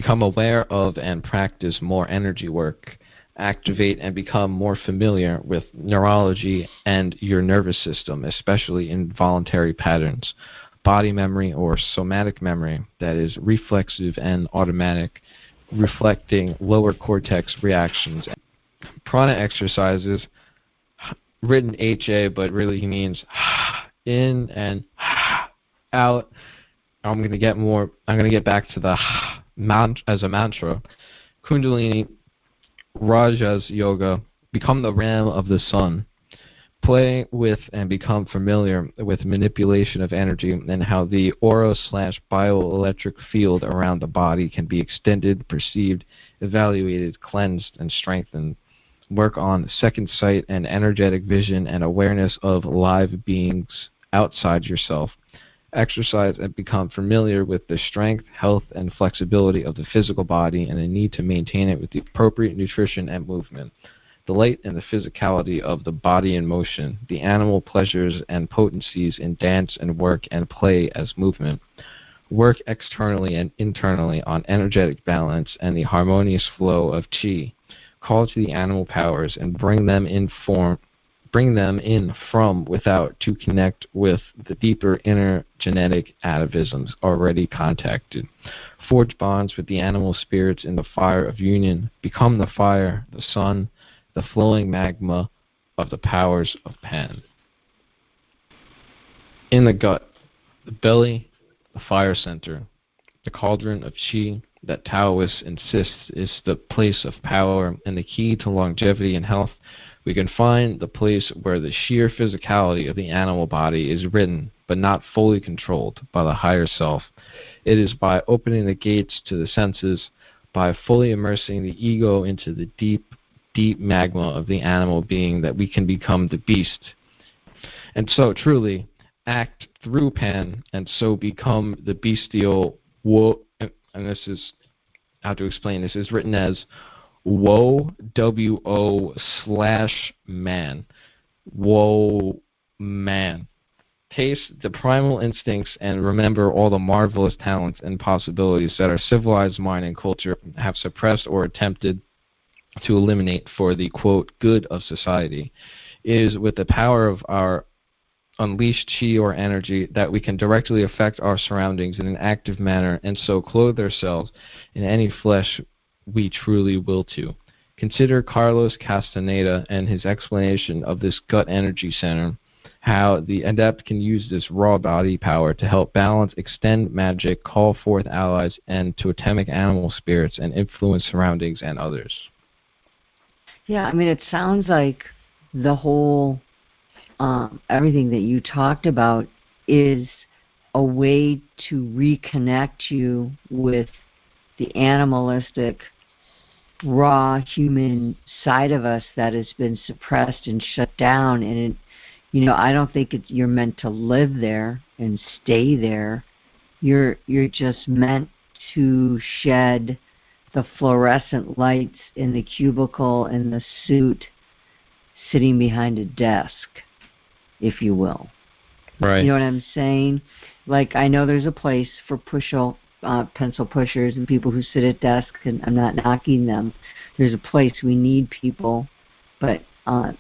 [SPEAKER 1] become aware of and practice more energy work, activate and become more familiar with neurology and your nervous system, especially in voluntary patterns, body memory or somatic memory that is reflexive and automatic, reflecting lower cortex reactions. Prana exercises, written HA, but really he means in and out. I'm going to get back to the as a mantra. Kundalini, Rajas Yoga, become the ram of the sun. Play with and become familiar with manipulation of energy and how the aura/bioelectric field around the body can be extended, perceived, evaluated, cleansed, and strengthened. Work on second sight and energetic vision and awareness of live beings outside yourself. Exercise and become familiar with the strength, health, and flexibility of the physical body and the need to maintain it with the appropriate nutrition and movement. Delight in the physicality of the body in motion, the animal pleasures and potencies in dance and work and play as movement. Work externally and internally on energetic balance and the harmonious flow of chi. Call to the animal powers and bring them in from without to connect with the deeper inner genetic atavisms already contacted. Forge bonds with the animal spirits in the fire of union. Become the fire, the sun, the flowing magma of the powers of Pan. In the gut, the belly, the fire center, the cauldron of chi that Taoists insist is the place of power and the key to longevity and health, we can find the place where the sheer physicality of the animal body is written, but not fully controlled by the higher self. It is by opening the gates to the senses, by fully immersing the ego into the deep magma of the animal being that we can become the beast. And so truly act through Pan and so become the bestial and this is how to explain this. Is written as Wo, W-O/man. Woe man. Taste the primal instincts and remember all the marvelous talents and possibilities that our civilized mind and culture have suppressed or attempted to eliminate for the, quote, good of society. It is with the power of our unleashed chi or energy that we can directly affect our surroundings in an active manner and so clothe ourselves in any flesh we truly will to. Consider Carlos Castaneda and his explanation of this gut energy center, how the adept can use this raw body power to help balance, extend magic, call forth allies, and totemic animal spirits and influence surroundings and others.
[SPEAKER 2] Yeah, I mean, it sounds like the whole, everything that you talked about is a way to reconnect you with the animalistic, raw human side of us that has been suppressed and shut down. And, I don't think you're meant to live there and stay there. You're just meant to shed the fluorescent lights in the cubicle and the suit sitting behind a desk, if you will.
[SPEAKER 1] Right.
[SPEAKER 2] You know what I'm saying? Like, I know there's a place for pencil pushers and people who sit at desks, and I'm not knocking them. There's a place. We need people, but a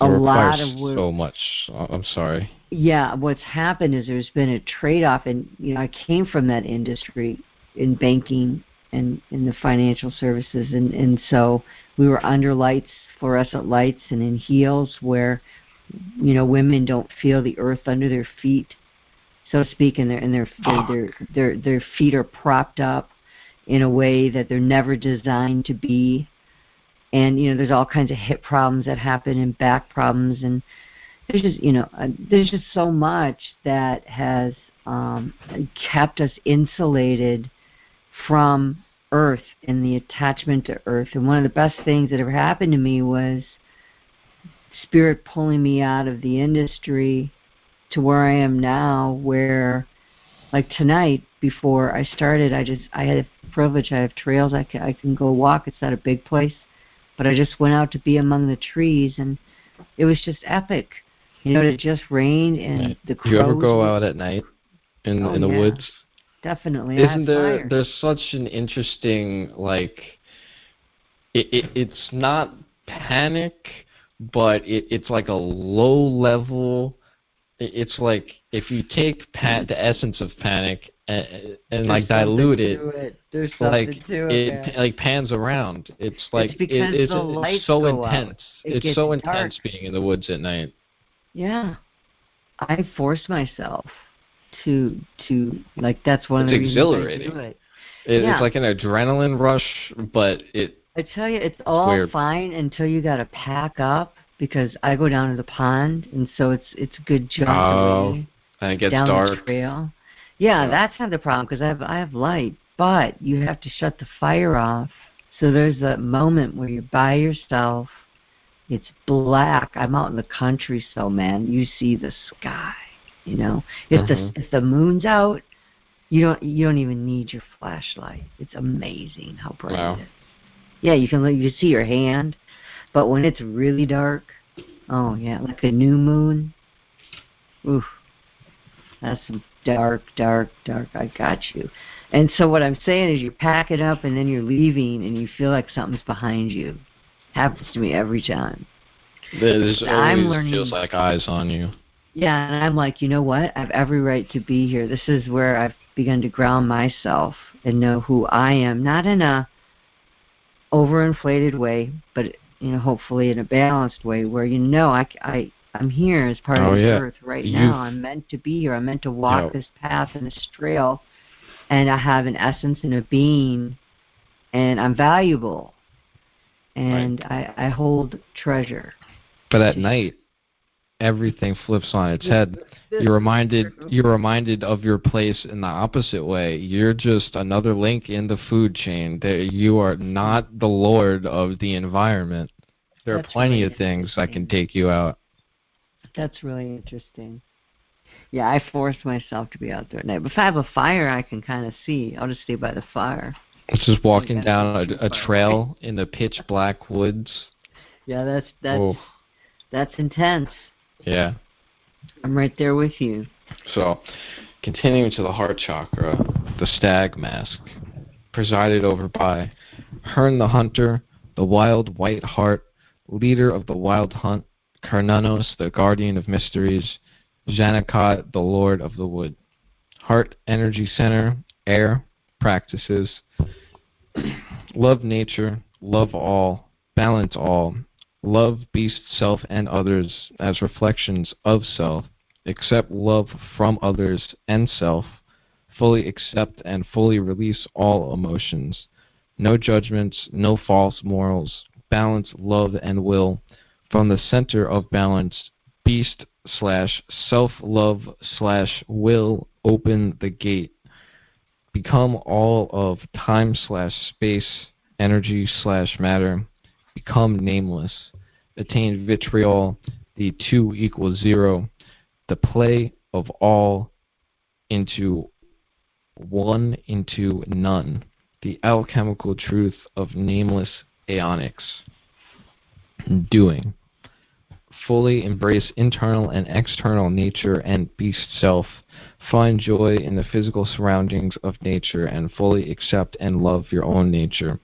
[SPEAKER 2] lot of
[SPEAKER 1] so much. I'm sorry.
[SPEAKER 2] Yeah, what's happened is there's been a trade-off, and I came from that industry in banking and in the financial services, and so we were under lights, fluorescent lights, and in heels where women don't feel the earth under their feet, so to speak, and their feet are propped up in a way that they're never designed to be. And there's all kinds of hip problems that happen and back problems, and there's just so much that has kept us insulated from Earth and the attachment to Earth. And one of the best things that ever happened to me was Spirit pulling me out of the industry to where I am now, where, like tonight, before I started, I had a privilege. I have trails I can go walk. It's not a big place, but I just went out to be among the trees, and it was just epic. It just rained, and the crows.
[SPEAKER 1] Do you ever go out at night in the woods?
[SPEAKER 2] definitely.
[SPEAKER 1] Isn't there? There's such an interesting, like, it's not panic, but it's like a low level. It's like if you take the essence of panic and like dilute it,
[SPEAKER 2] there's
[SPEAKER 1] like
[SPEAKER 2] something to it.
[SPEAKER 1] it like pans around. It's like
[SPEAKER 2] because the lights
[SPEAKER 1] it's so
[SPEAKER 2] go
[SPEAKER 1] intense.
[SPEAKER 2] out. It's
[SPEAKER 1] so
[SPEAKER 2] dark.
[SPEAKER 1] intense being in the woods at night.
[SPEAKER 2] Yeah, I force myself to like, that's one of the reasons
[SPEAKER 1] exhilarating.
[SPEAKER 2] I do it.
[SPEAKER 1] It's like an adrenaline rush, but
[SPEAKER 2] I tell you, it's all
[SPEAKER 1] weird.
[SPEAKER 2] fine until you got to pack up, because I go down to the pond, and so it's a good jump away
[SPEAKER 1] and it gets
[SPEAKER 2] down
[SPEAKER 1] dark.
[SPEAKER 2] the trail. Yeah, that's not the problem, because I have light, but you have to shut the fire off. So there's that moment where you're by yourself. It's black. I'm out in the country, so man, you see the sky. You know, if the moon's out, you don't even need your flashlight. It's amazing how bright it is. Yeah, you can see your hand, but when it's really dark, oh yeah, like a new moon. Oof, that's some dark. I got you. And so what I'm saying is, you pack it up and then you're leaving, and you feel like something's behind you. Happens to me every time.
[SPEAKER 1] There's always feels like eyes on you.
[SPEAKER 2] Yeah, and I'm like, you know what? I have every right to be here. This is where I've begun to ground myself and know who I am, not in a overinflated way, but hopefully in a balanced way, where I'm here as part of the earth right now. I'm meant to be here. I'm meant to walk this path and this trail, and I have an essence and a being, and I'm valuable, and I hold treasure.
[SPEAKER 1] But at night, everything flips on its head. You're reminded of your place in the opposite way. You're just another link in the food chain. You are not the lord of the environment. There are plenty of things that can take you out.
[SPEAKER 2] That's really interesting. Yeah, I force myself to be out there at night. But if I have a fire I can kind of see, I'll just stay by the fire.
[SPEAKER 1] It's just walking down a trail in the pitch black woods.
[SPEAKER 2] Yeah, that's intense.
[SPEAKER 1] Yeah.
[SPEAKER 2] I'm right there with you.
[SPEAKER 1] So, continuing to the heart chakra, the stag mask, presided over by Hern the Hunter, the wild white hart, leader of the wild hunt, Karnanos, the guardian of mysteries, Janakot, the lord of the wood. Heart energy center, air, practices, love nature, love all, balance all, love beast, self, and others as reflections of self, accept love from others and self, fully accept and fully release all emotions, no judgments, no false morals, balance love and will, from the center of balance, beast/self-love/will, open the gate, become all of time/space, energy/matter, become nameless, attain vitriol, the 2 equals 0, the play of all into one into none, the alchemical truth of nameless aeonics. Doing. Fully embrace internal and external nature and beast self. Find joy in the physical surroundings of nature and fully accept and love your own nature.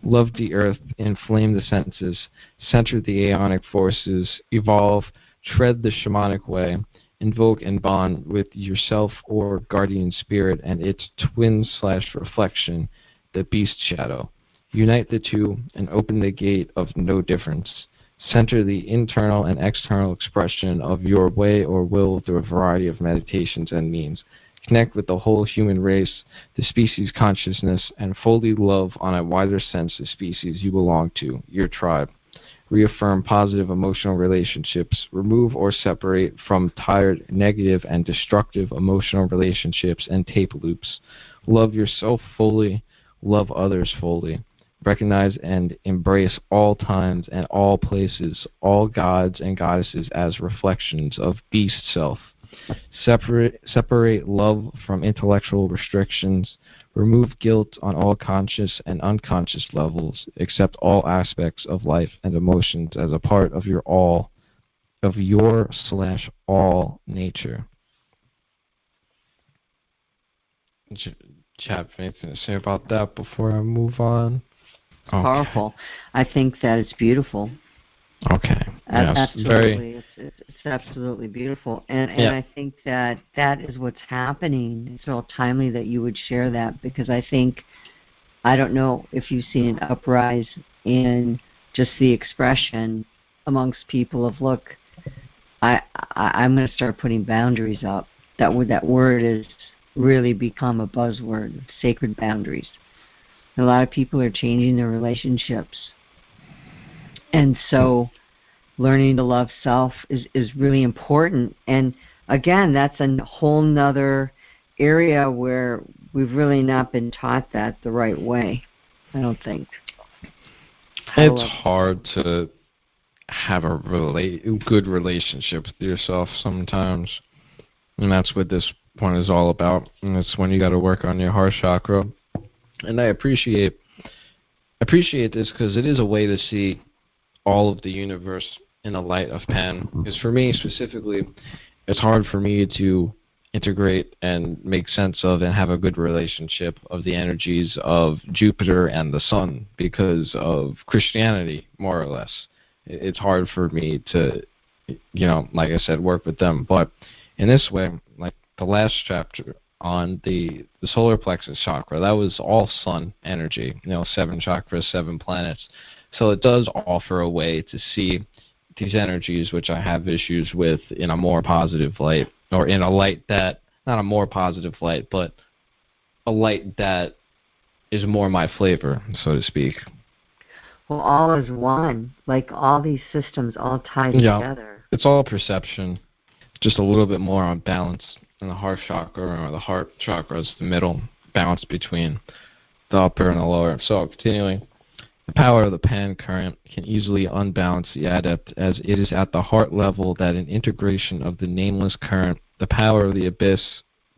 [SPEAKER 1] Love the earth, inflame the senses, center the aeonic forces, evolve, tread the shamanic way, invoke and bond with yourself or guardian spirit and its twin/reflection, the beast shadow. Unite the two and open the gate of no difference. Center the internal and external expression of your way or will through a variety of meditations and means. Connect with the whole human race, the species consciousness, and fully love on a wider sense the species you belong to, your tribe. Reaffirm positive emotional relationships. Remove or separate from tired, negative, and destructive emotional relationships and tape loops. Love yourself fully. Love others fully. Recognize and embrace all times and all places, all gods and goddesses as reflections of beast self. Separate love from intellectual restrictions. Remove guilt on all conscious and unconscious levels. Accept all aspects of life and emotions as a part of your all nature. Chap, anything to say about that before I move on? Okay.
[SPEAKER 2] Powerful. I think that it's beautiful.
[SPEAKER 1] Okay. Yes.
[SPEAKER 2] Absolutely. It's absolutely beautiful. And I think that is what's happening. It's all timely that you would share that, because I think, I don't know if you've seen an uprise in just the expression amongst people of, look, I'm going to start putting boundaries up. That word has really become a buzzword, sacred boundaries. A lot of people are changing their relationships. And so learning to love self is really important. And again, that's a whole nother area where we've really not been taught that the right way, I don't think.
[SPEAKER 1] It's hard to have a good relationship with yourself sometimes. And that's what this one is all about. And it's when you got to work on your heart chakra. And I appreciate this because it is a way to see all of the universe in the light of Pan. Because for me specifically, it's hard for me to integrate and make sense of and have a good relationship of the energies of Jupiter and the Sun because of Christianity, more or less. It's hard for me to, like I said, work with them. But in this way, like the last chapter on the solar plexus chakra, that was all sun energy, 7 chakras, 7 planets. So it does offer a way to see these energies, which I have issues with, in a more positive light, or in a light that, not a more positive light, but a light that is more my flavor, so to speak.
[SPEAKER 2] Well, all is one, like all these systems all tied together.
[SPEAKER 1] It's all perception, just a little bit more on balance. And the heart chakra, or the heart chakra, is the middle, balance between the upper and the lower. So, continuing, the power of the Pan current can easily unbalance the adept, as it is at the heart level that an integration of the nameless current, the power of the abyss,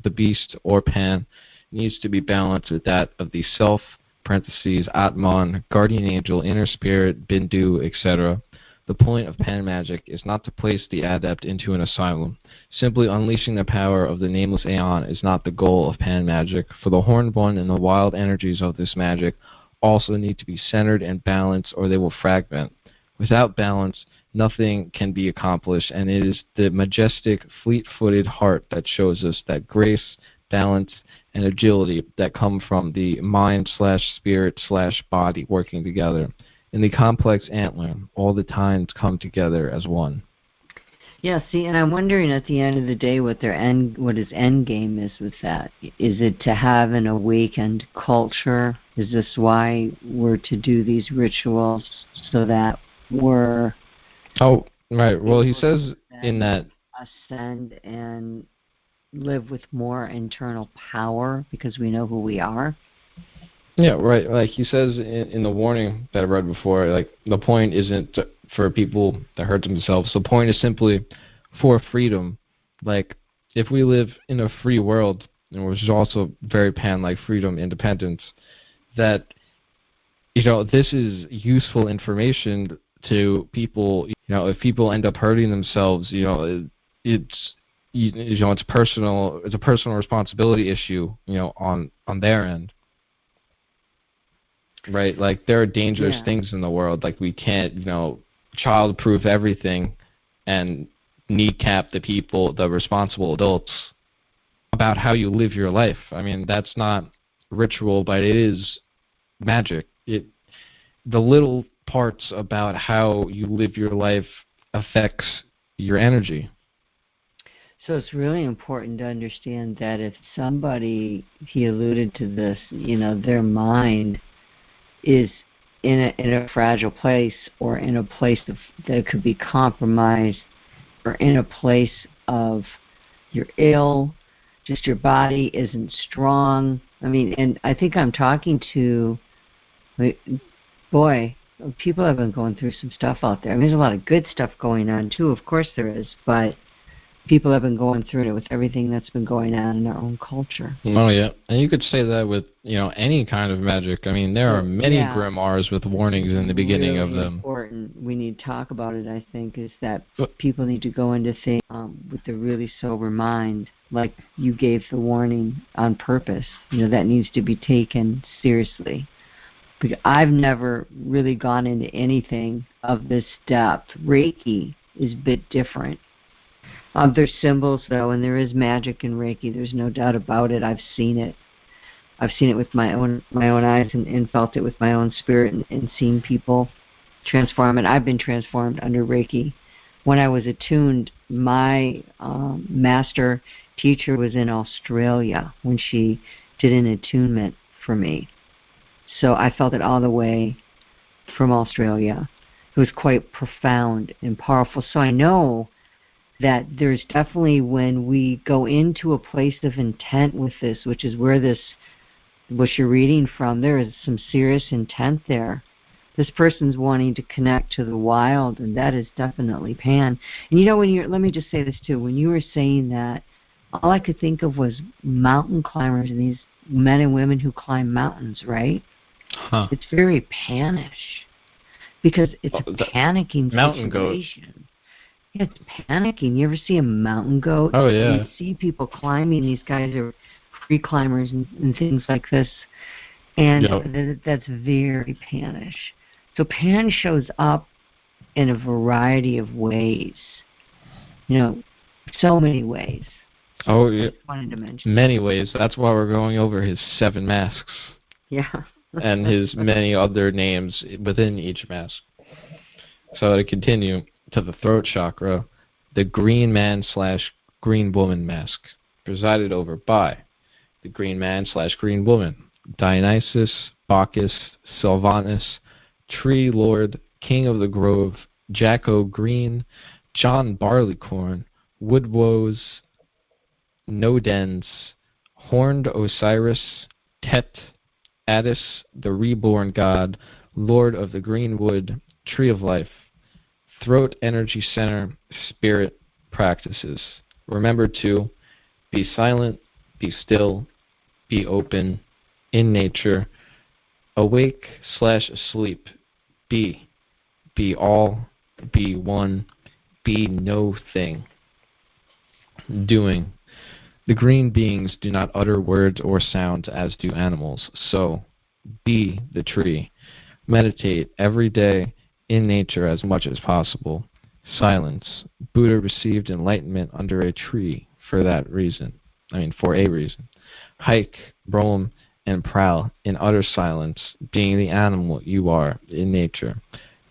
[SPEAKER 1] the beast, or Pan, needs to be balanced with that of the self, parentheses, Atman, guardian angel, inner spirit, Bindu, etc. The point of Pan magic is not to place the adept into an asylum. Simply unleashing the power of the nameless Aion is not the goal of Pan magic, for the Horned One and the wild energies of this magic also need to be centered and balanced, or they will fragment. Without balance, nothing can be accomplished, and it is the majestic, fleet-footed heart that shows us that grace, balance, and agility that come from the mind/spirit/body working together. In the complex antler, all the times come together as one.
[SPEAKER 2] Yeah, see, and I'm wondering at the end of the day what his end game is with that. Is it to have an awakened culture? Is this why we're to do these rituals, so that we're...
[SPEAKER 1] Oh, right. Well, he says in that...
[SPEAKER 2] ascend and live with more internal power because we know who we are?
[SPEAKER 1] Yeah, right. Like he says in the warning that I read before, like the point isn't for people that hurt themselves. The point is simply for freedom. Like if we live in a free world, and which is also very Pan, like freedom, independence, that this is useful information to people. If people end up hurting themselves, it's personal. It's a personal responsibility issue, on their end. Right, like there are dangerous things in the world. Like we can't, child-proof everything and kneecap the responsible adults about how you live your life. I mean, that's not ritual, but it is magic. The little parts about how you live your life affects your energy.
[SPEAKER 2] So it's really important to understand that if somebody, he alluded to this, their mind is in a fragile place, or in a place that could be compromised, or in a place of you're ill, just your body isn't strong. I mean, and I think I'm talking to, people have been going through some stuff out there. I mean, there's a lot of good stuff going on too, of course there is, but people have been going through it with everything that's been going on in our own culture.
[SPEAKER 1] Oh, yeah. And you could say that with, any kind of magic. I mean, there are many grimoires with warnings in the beginning of them.
[SPEAKER 2] Important. We need to talk about it, I think, is that people need to go into things with a really sober mind, like you gave the warning on purpose. That needs to be taken seriously. Because I've never really gone into anything of this depth. Reiki is a bit different. There's symbols, though, and there is magic in Reiki. There's no doubt about it. I've seen it. I've seen it with my own eyes and felt it with my own spirit and seen people transform. And I've been transformed under Reiki. When I was attuned, my master teacher was in Australia when she did an attunement for me. So I felt it all the way from Australia. It was quite profound and powerful. So I know that there's definitely, when we go into a place of intent with this, which is where what you're reading from, there is some serious intent there. This person's wanting to connect to the wild, and that is definitely Pan. And let me just say this too, when you were saying that, all I could think of was mountain climbers and these men and women who climb mountains, right?
[SPEAKER 1] Huh.
[SPEAKER 2] It's very Panish because it's a panicking
[SPEAKER 1] mountain
[SPEAKER 2] situation. Yeah, it's panicking. You ever see a mountain goat?
[SPEAKER 1] Oh, yeah.
[SPEAKER 2] You see people climbing. These guys are free climbers and things like this. And that's very Panish. So Pan shows up in a variety of ways. So many ways.
[SPEAKER 1] Oh, yeah.
[SPEAKER 2] I just wanted to mention.
[SPEAKER 1] Many ways. That's why we're going over his 7 masks.
[SPEAKER 2] Yeah.
[SPEAKER 1] And his many other names within each mask. So to continue to the throat chakra, the green man / green woman mask, presided over by the green man / green woman, Dionysus, Bacchus, Sylvanus, Tree Lord, King of the Grove, Jacko Green, John Barleycorn, Woodwoes, Nodens, Horned Osiris, Tet, Attis, the reborn god, Lord of the Greenwood, Tree of Life, Throat Energy Center, Spirit Practices. Remember to be silent, be still, be open, in nature, awake / asleep, be all, be one, be no thing. Doing. The green beings do not utter words or sounds as do animals, so be the tree. Meditate every day in nature as much as possible. Silence. Buddha received enlightenment under a tree for a reason. Hike, roam, and prowl in utter silence, being the animal you are in nature.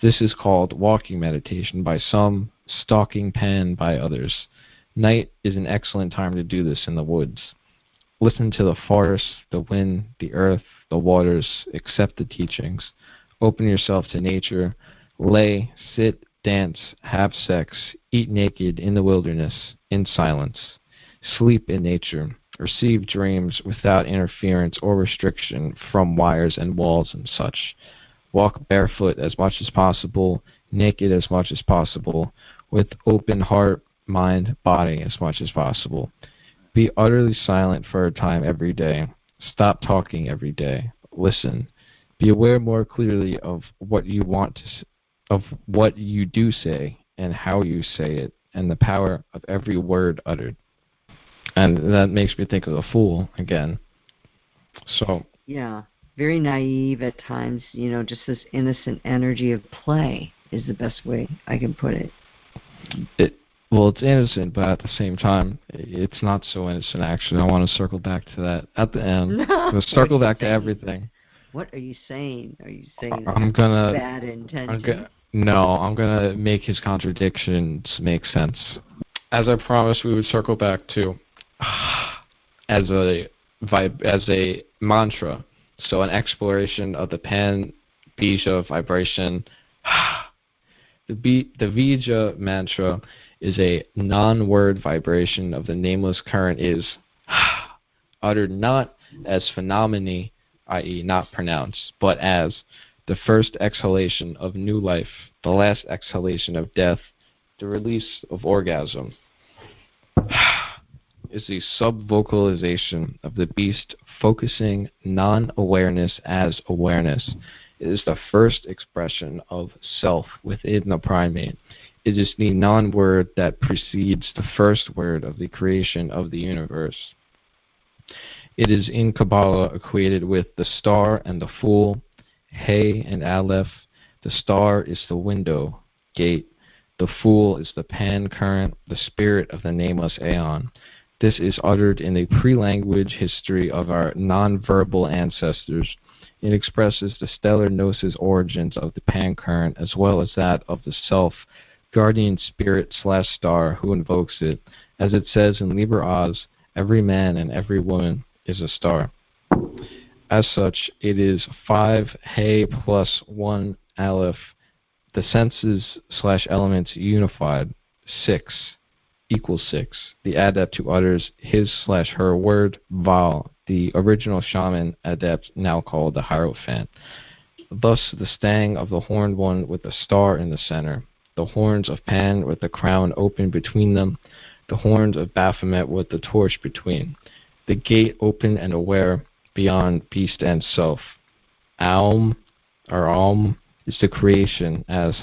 [SPEAKER 1] This is called walking meditation by some, stalking Pan by others. Night is an excellent time to do this in the woods. Listen to the forest, the wind, the earth, the waters, accept the teachings. Open yourself to nature. Lay, sit, dance, have sex, eat naked in the wilderness, in silence. Sleep in nature. Receive dreams without interference or restriction from wires and walls and such. Walk barefoot as much as possible, naked as much as possible, with open heart, mind, body as much as possible. Be utterly silent for a time every day. Stop talking every day. Listen. Be aware more clearly of what you of what you do say and how you say it, and the power of every word uttered. And that makes me think of the Fool again. So.
[SPEAKER 2] Yeah, very naive at times. Just this innocent energy of play is the best way I can put it.
[SPEAKER 1] Well, it's innocent, but at the same time, it's not so innocent, actually. I want to circle back to that at the end. We'll circle back to everything.
[SPEAKER 2] What are you saying? Are you saying bad intention?
[SPEAKER 1] I'm going to make his contradictions make sense. As I promised, we would circle back to as a mantra. So an exploration of the Pan Bija vibration. The Bija mantra is a non-word vibration of the nameless current is uttered not as phenomena, i.e. not pronounced, but as the first exhalation of new life, the last exhalation of death, the release of orgasm. Is the sub-vocalization of the beast focusing non-awareness as awareness It is the first expression of self within the primate. It is the non-word that precedes the first word of the creation of the universe. It is in Kabbalah equated with the star and the fool, He and Aleph. The star is the window, gate. The fool is the pan-current, the spirit of the nameless Aion. This is uttered in the pre-language history of our non-verbal ancestors. It expresses the stellar gnosis origins of the pan-current as well as that of the self, guardian spirit/star who invokes it. As it says in Liber Oz, every man and every woman is a star. As such, it is 5 He plus 1 Aleph, the senses/elements unified, 6 equals 6. The adept who utters his/her word, Val, the original shaman adept, now called the Hierophant. Thus, the stang of the horned one with the star in the center, the horns of Pan with the crown open between them, the horns of Baphomet with the torch between, the gate open and aware beyond beast and self. Aum, or Aum, is the creation, as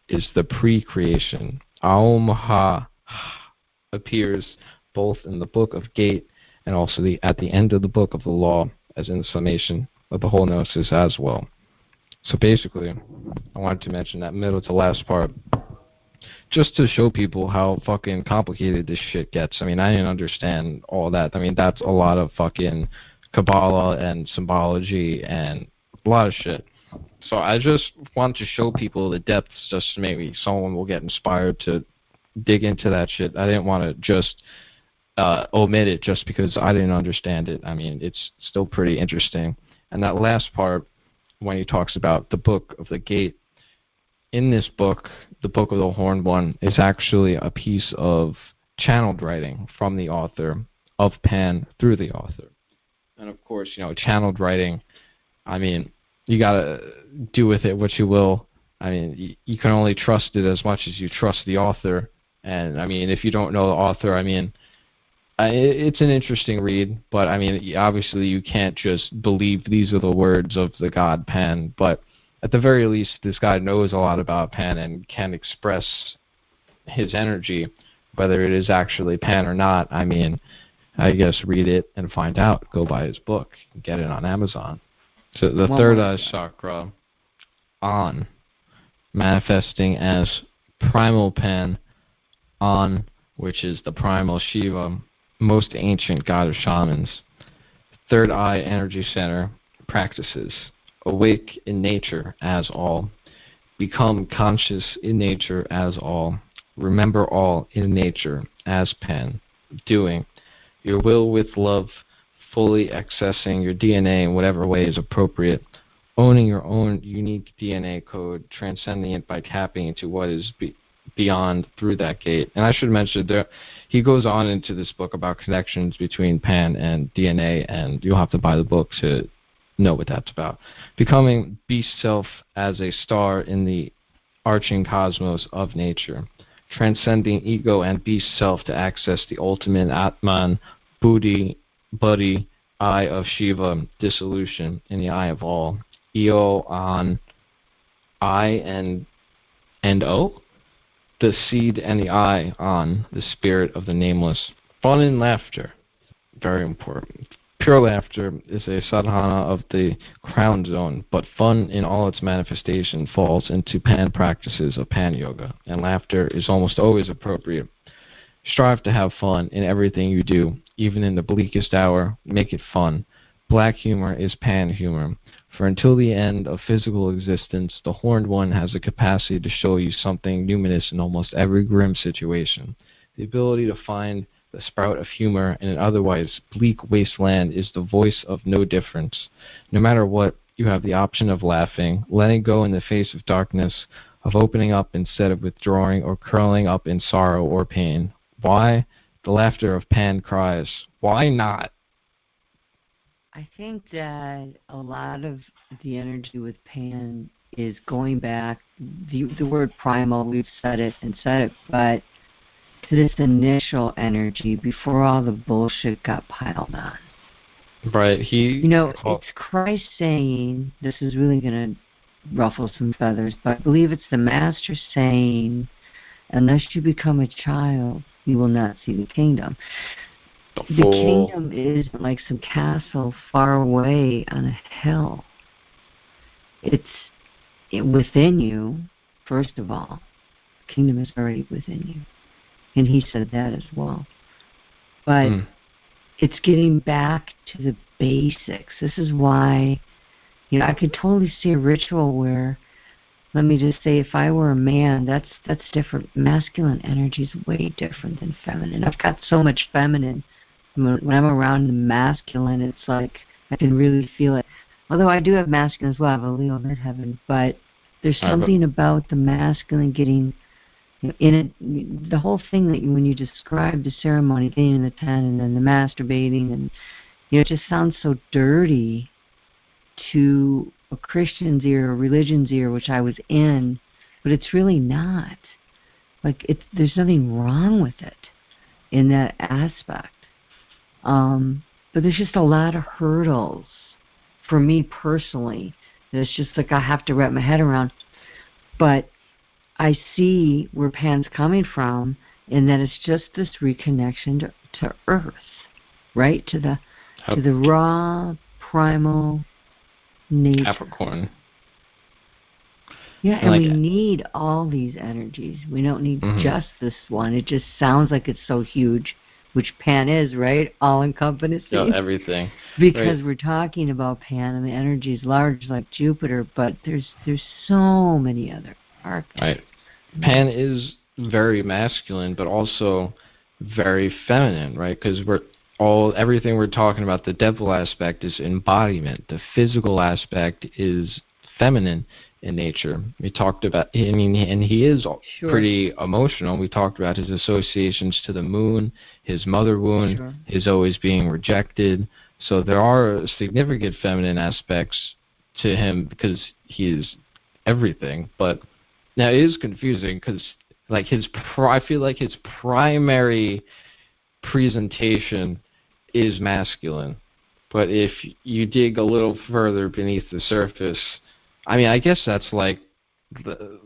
[SPEAKER 1] is the pre-creation. Aum Ha appears both in the book of Gate and also at the end of the book of the Law, as in the summation of the whole Gnosis as well. So basically, I wanted to mention that middle to last part, just to show people how fucking complicated this shit gets. I mean, I didn't understand all that. I mean, that's a lot of fucking Kabbalah and symbology and a lot of shit. So I just want to show people the depths, just maybe someone will get inspired to dig into that shit. I didn't want to just omit it just because I didn't understand it. I mean, it's still pretty interesting. And that last part, when he talks about the book of the gate, in this book, the book of the horned one, is actually a piece of channeled writing from the author of Pan through the author. And of course, channeled writing, I mean, you gotta do with it what you will. I mean, you can only trust it as much as you trust the author. And I mean, if you don't know the author, I mean, it's an interesting read, but I mean, obviously you can't just believe these are the words of the god Pan, but at the very least, this guy knows a lot about Pan and can express his energy, whether it is actually Pan or not. I mean, I guess read it and find out. Go buy his book and get it on Amazon. So the third eye chakra, On, manifesting as primal Pan, On, which is the primal Shiva, most ancient god of shamans. Third eye energy center, practices. Awake in nature as all. Become conscious in nature as all. Remember all in nature as Pan. Doing. Your will with love, fully accessing your DNA in whatever way is appropriate. Owning your own unique DNA code, transcending it by tapping into what is beyond through that gate. And I should mention, he goes on into this book about connections between Pan and DNA, and you'll have to buy the book to know what that's about. Becoming beast self as a star in the arching cosmos of nature. Transcending ego and beast self to access the ultimate Atman, Buddhi, eye of Shiva, dissolution in the eye of all. Eo on I and O, the seed and the eye on, the spirit of the nameless. Fun and laughter, very important. Pure laughter is a sadhana of the crown zone, but fun in all its manifestation falls into Pan practices of Pan yoga, and laughter is almost always appropriate. Strive to have fun in everything you do, even in the bleakest hour. Make it fun. Black humor is Pan humor, for until the end of physical existence, the horned one has the capacity to show you something numinous in almost every grim situation. The ability to find the sprout of humor in an otherwise bleak wasteland is the voice of no difference. No matter what, you have the option of laughing, letting go in the face of darkness, of opening up instead of withdrawing or curling up in sorrow or pain. Why? The laughter of Pan cries, why not?
[SPEAKER 2] I think that a lot of the energy with Pan is going back, the word primal, we've said it, but to this initial energy before all the bullshit got piled on.
[SPEAKER 1] Right.
[SPEAKER 2] It's Christ saying, this is really going to ruffle some feathers, but I believe it's the Master saying, unless you become a child, you will not see the kingdom. The kingdom isn't like some castle far away on a hill. It's within you, first of all. The kingdom is already within you. And he said that as well. But it's getting back to the basics. This is why, I could totally see a ritual where, let me just say, if I were a man, that's different. Masculine energy is way different than feminine. I've got so much feminine. When I'm around the masculine, it's like I can really feel it. Although I do have masculine as well. I have a Leo midheaven. But there's something about the masculine getting in it. The whole thing that when you describe the ceremony, getting in the tent and then the masturbating, and it just sounds so dirty to a Christian's ear, a religion's ear, which I was in, but it's really not. Like, there's nothing wrong with it in that aspect. But there's just a lot of hurdles for me personally. It's just like I have to wrap my head around. But I see where Pan's coming from, in that it's just this reconnection to Earth, right? To the raw, primal nature.
[SPEAKER 1] Capricorn.
[SPEAKER 2] Yeah, and we need all these energies. We don't need just this one. It just sounds like it's so huge, which Pan is, right? All-encompassing.
[SPEAKER 1] Yeah, everything.
[SPEAKER 2] Because we're talking about Pan, and the energy is large like Jupiter, but there's so many other archetypes.
[SPEAKER 1] Right. Pan is very masculine, but also very feminine, right? Because everything we're talking about, the devil aspect is embodiment. The physical aspect is feminine in nature. We talked about, and he is pretty emotional. We talked about his associations to the moon, his mother wound, his always being rejected. So there are significant feminine aspects to him because he is everything. But now it is confusing because I feel like his primary presentation is masculine. But if you dig a little further beneath the surface, I guess that's like a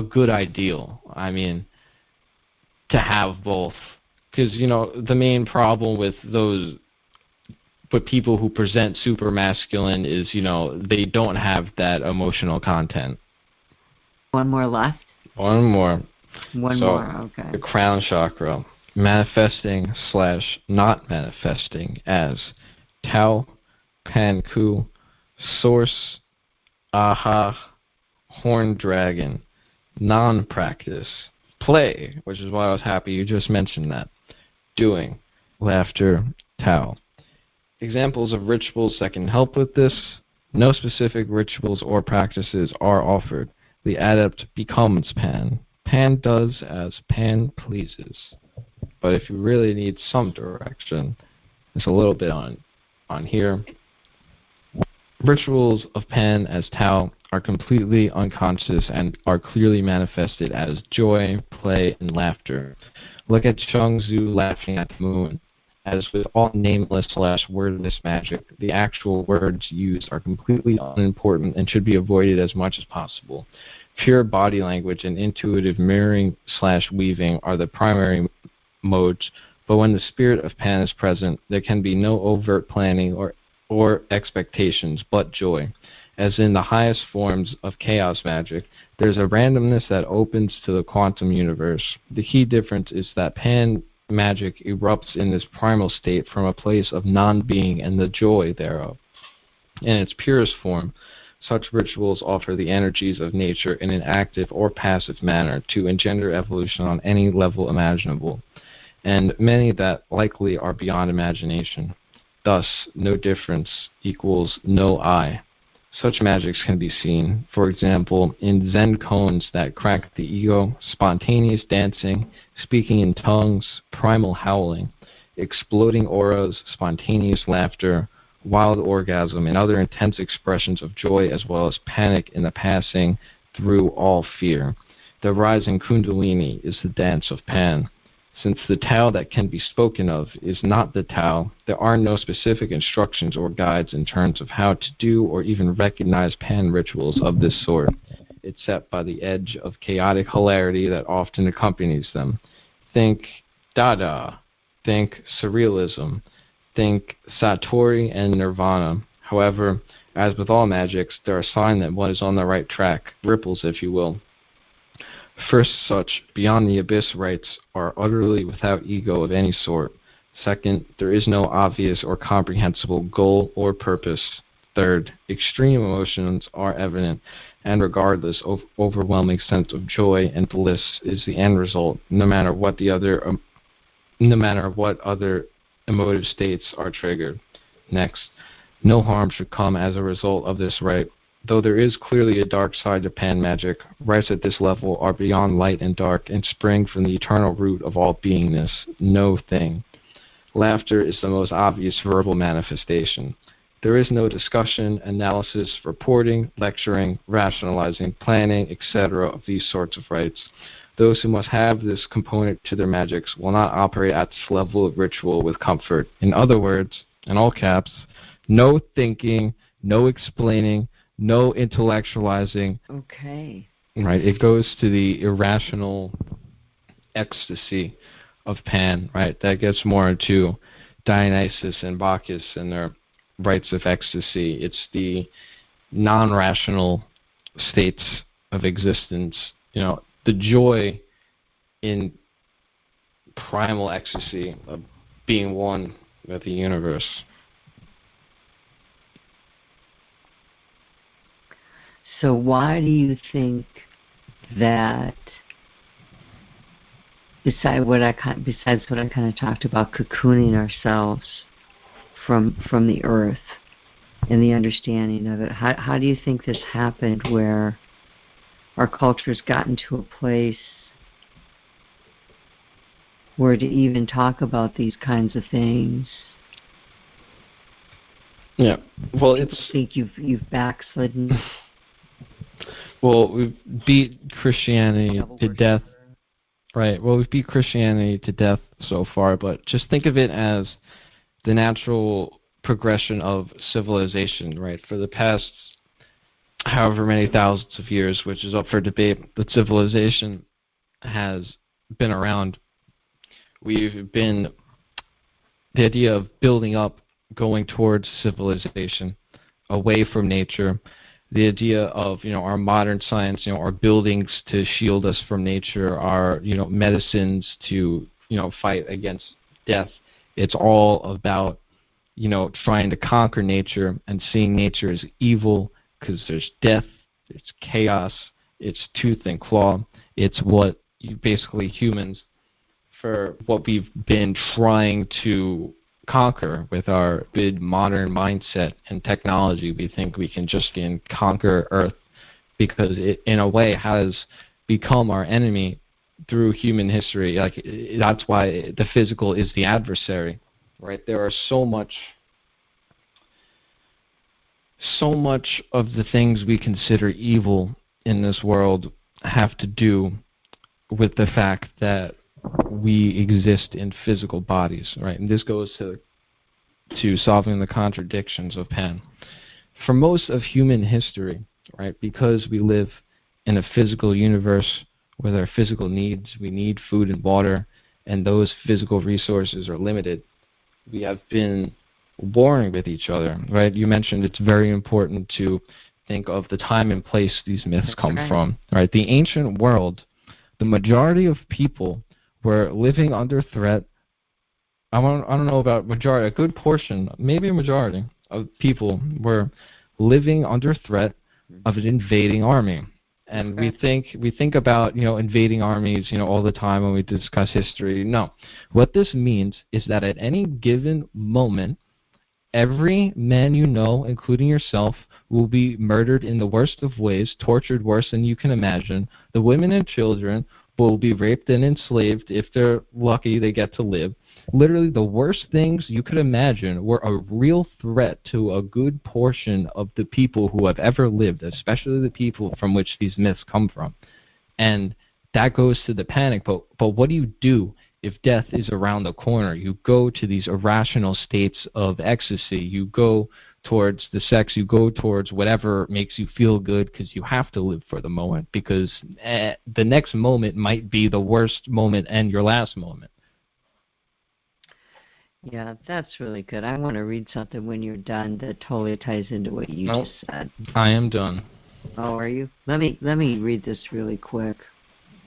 [SPEAKER 1] good ideal. To have both, because the main problem with people who present super masculine is they don't have that emotional content.
[SPEAKER 2] One more left.
[SPEAKER 1] One more.
[SPEAKER 2] Okay.
[SPEAKER 1] The crown chakra, manifesting / not manifesting as Tao, Panku, Source, Aha, Horned Dragon, non-practice, play, which is why I was happy you just mentioned that, doing, laughter, Tao. Examples of rituals that can help with this: no specific rituals or practices are offered. The adept becomes Pan. Pan does as Pan pleases. But if you really need some direction, it's a little bit on here. Rituals of Pan as Tao are completely unconscious and are clearly manifested as joy, play, and laughter. Look at Changzhu laughing at the moon. As with all nameless / wordless magic, the actual words used are completely unimportant and should be avoided as much as possible. Pure body language and intuitive mirroring / weaving are the primary modes, but when the spirit of Pan is present, there can be no overt planning or expectations, but joy. As in the highest forms of chaos magic, there's a randomness that opens to the quantum universe. The key difference is that Pan magic erupts in this primal state from a place of non-being and the joy thereof. In its purest form, such rituals offer the energies of nature in an active or passive manner to engender evolution on any level imaginable, and many that likely are beyond imagination. Thus, no difference equals no I. Such magics can be seen, for example, in Zen koans that crack the ego, spontaneous dancing, speaking in tongues, primal howling, exploding auras, spontaneous laughter, wild orgasm, and other intense expressions of joy, as well as panic in the passing through all fear. The Rising Kundalini is the dance of Pan. Since the Tao that can be spoken of is not the Tao, there are no specific instructions or guides in terms of how to do or even recognize Pan rituals of this sort, except by the edge of chaotic hilarity that often accompanies them. Think Dada, think Surrealism, think Satori and Nirvana. However, as with all magics, there are signs that one is on the right track, ripples if you will. First such, beyond the abyss rites are utterly without ego of any sort. Second, there is no obvious or comprehensible goal or purpose. Third, extreme emotions are evident, and regardless of overwhelming sense of joy and bliss is the end result, no matter what other emotive states are triggered. Next, no harm should come as a result of this rite. Though there is clearly a dark side to Pan magic, rites at this level are beyond light and dark and spring from the eternal root of all beingness, no thing. Laughter is the most obvious verbal manifestation. There is no discussion, analysis, reporting, lecturing, rationalizing, planning, etc. of these sorts of rites. Those who must have this component to their magics will not operate at this level of ritual with comfort. In other words, in all caps, no thinking, no explaining, no intellectualizing.
[SPEAKER 2] Okay.
[SPEAKER 1] Right. It goes to the irrational ecstasy of Pan, right? That gets more into Dionysus and Bacchus and their rites of ecstasy. It's the non-rational states of existence. You know, the joy in primal ecstasy of being one with the universe.
[SPEAKER 2] So why do you think that, besides what I kind of talked about, cocooning ourselves from the earth and the understanding of it, how do you think this happened where our culture's gotten to a place where to even talk about these kinds of things?
[SPEAKER 1] Yeah, well,
[SPEAKER 2] people think you've backslidden.
[SPEAKER 1] Well, we've beat Christianity to death. Right. Well, we've beat Christianity to death so far, but just think of it as the natural progression of civilization, right? For the past however many thousands of years, which is up for debate, but civilization has been around. We've been the idea of building up, going towards civilization, away from nature. The idea of, our modern science, our buildings to shield us from nature, our, medicines to, fight against death. It's all about, trying to conquer nature and seeing nature as evil because there's death, it's chaos, it's tooth and claw. It's what basically humans, for what we've been trying to conquer with our big modern mindset and technology. We think we can just conquer Earth because it, in a way, has become our enemy through human history. That's why the physical is the adversary, right? There are so much of the things we consider evil in this world have to do with the fact that we exist in physical bodies, right? And this goes to solving the contradictions of Pan. For most of human history, right, because we live in a physical universe with our physical needs, we need food and water, and those physical resources are limited, we have been warring with each other, right? You mentioned it's very important to think of the time and place these myths come from, right? The ancient world, the majority of people were living under threat. I don't know about majority, a good portion, maybe a majority of people were living under threat of an invading army. And we think about, invading armies, all the time when we discuss history. No. What this means is that at any given moment, every man you know, including yourself, will be murdered in the worst of ways, tortured worse than you can imagine. The women and children will be raped and enslaved if they're lucky they get to live. Literally the worst things you could imagine were a real threat to a good portion of the people who have ever lived, especially the people from which these myths come from. And that goes to the panic. But what do you do if death is around the corner, you go to these irrational states of ecstasy. You go towards the sex, you go towards whatever makes you feel good, because you have to live for the moment, because the next moment might be the worst moment and your last moment.
[SPEAKER 2] Yeah, that's really good. I want to read something when you're done that totally ties into what you just said.
[SPEAKER 1] I am done.
[SPEAKER 2] Oh, are you? Let me read this really quick.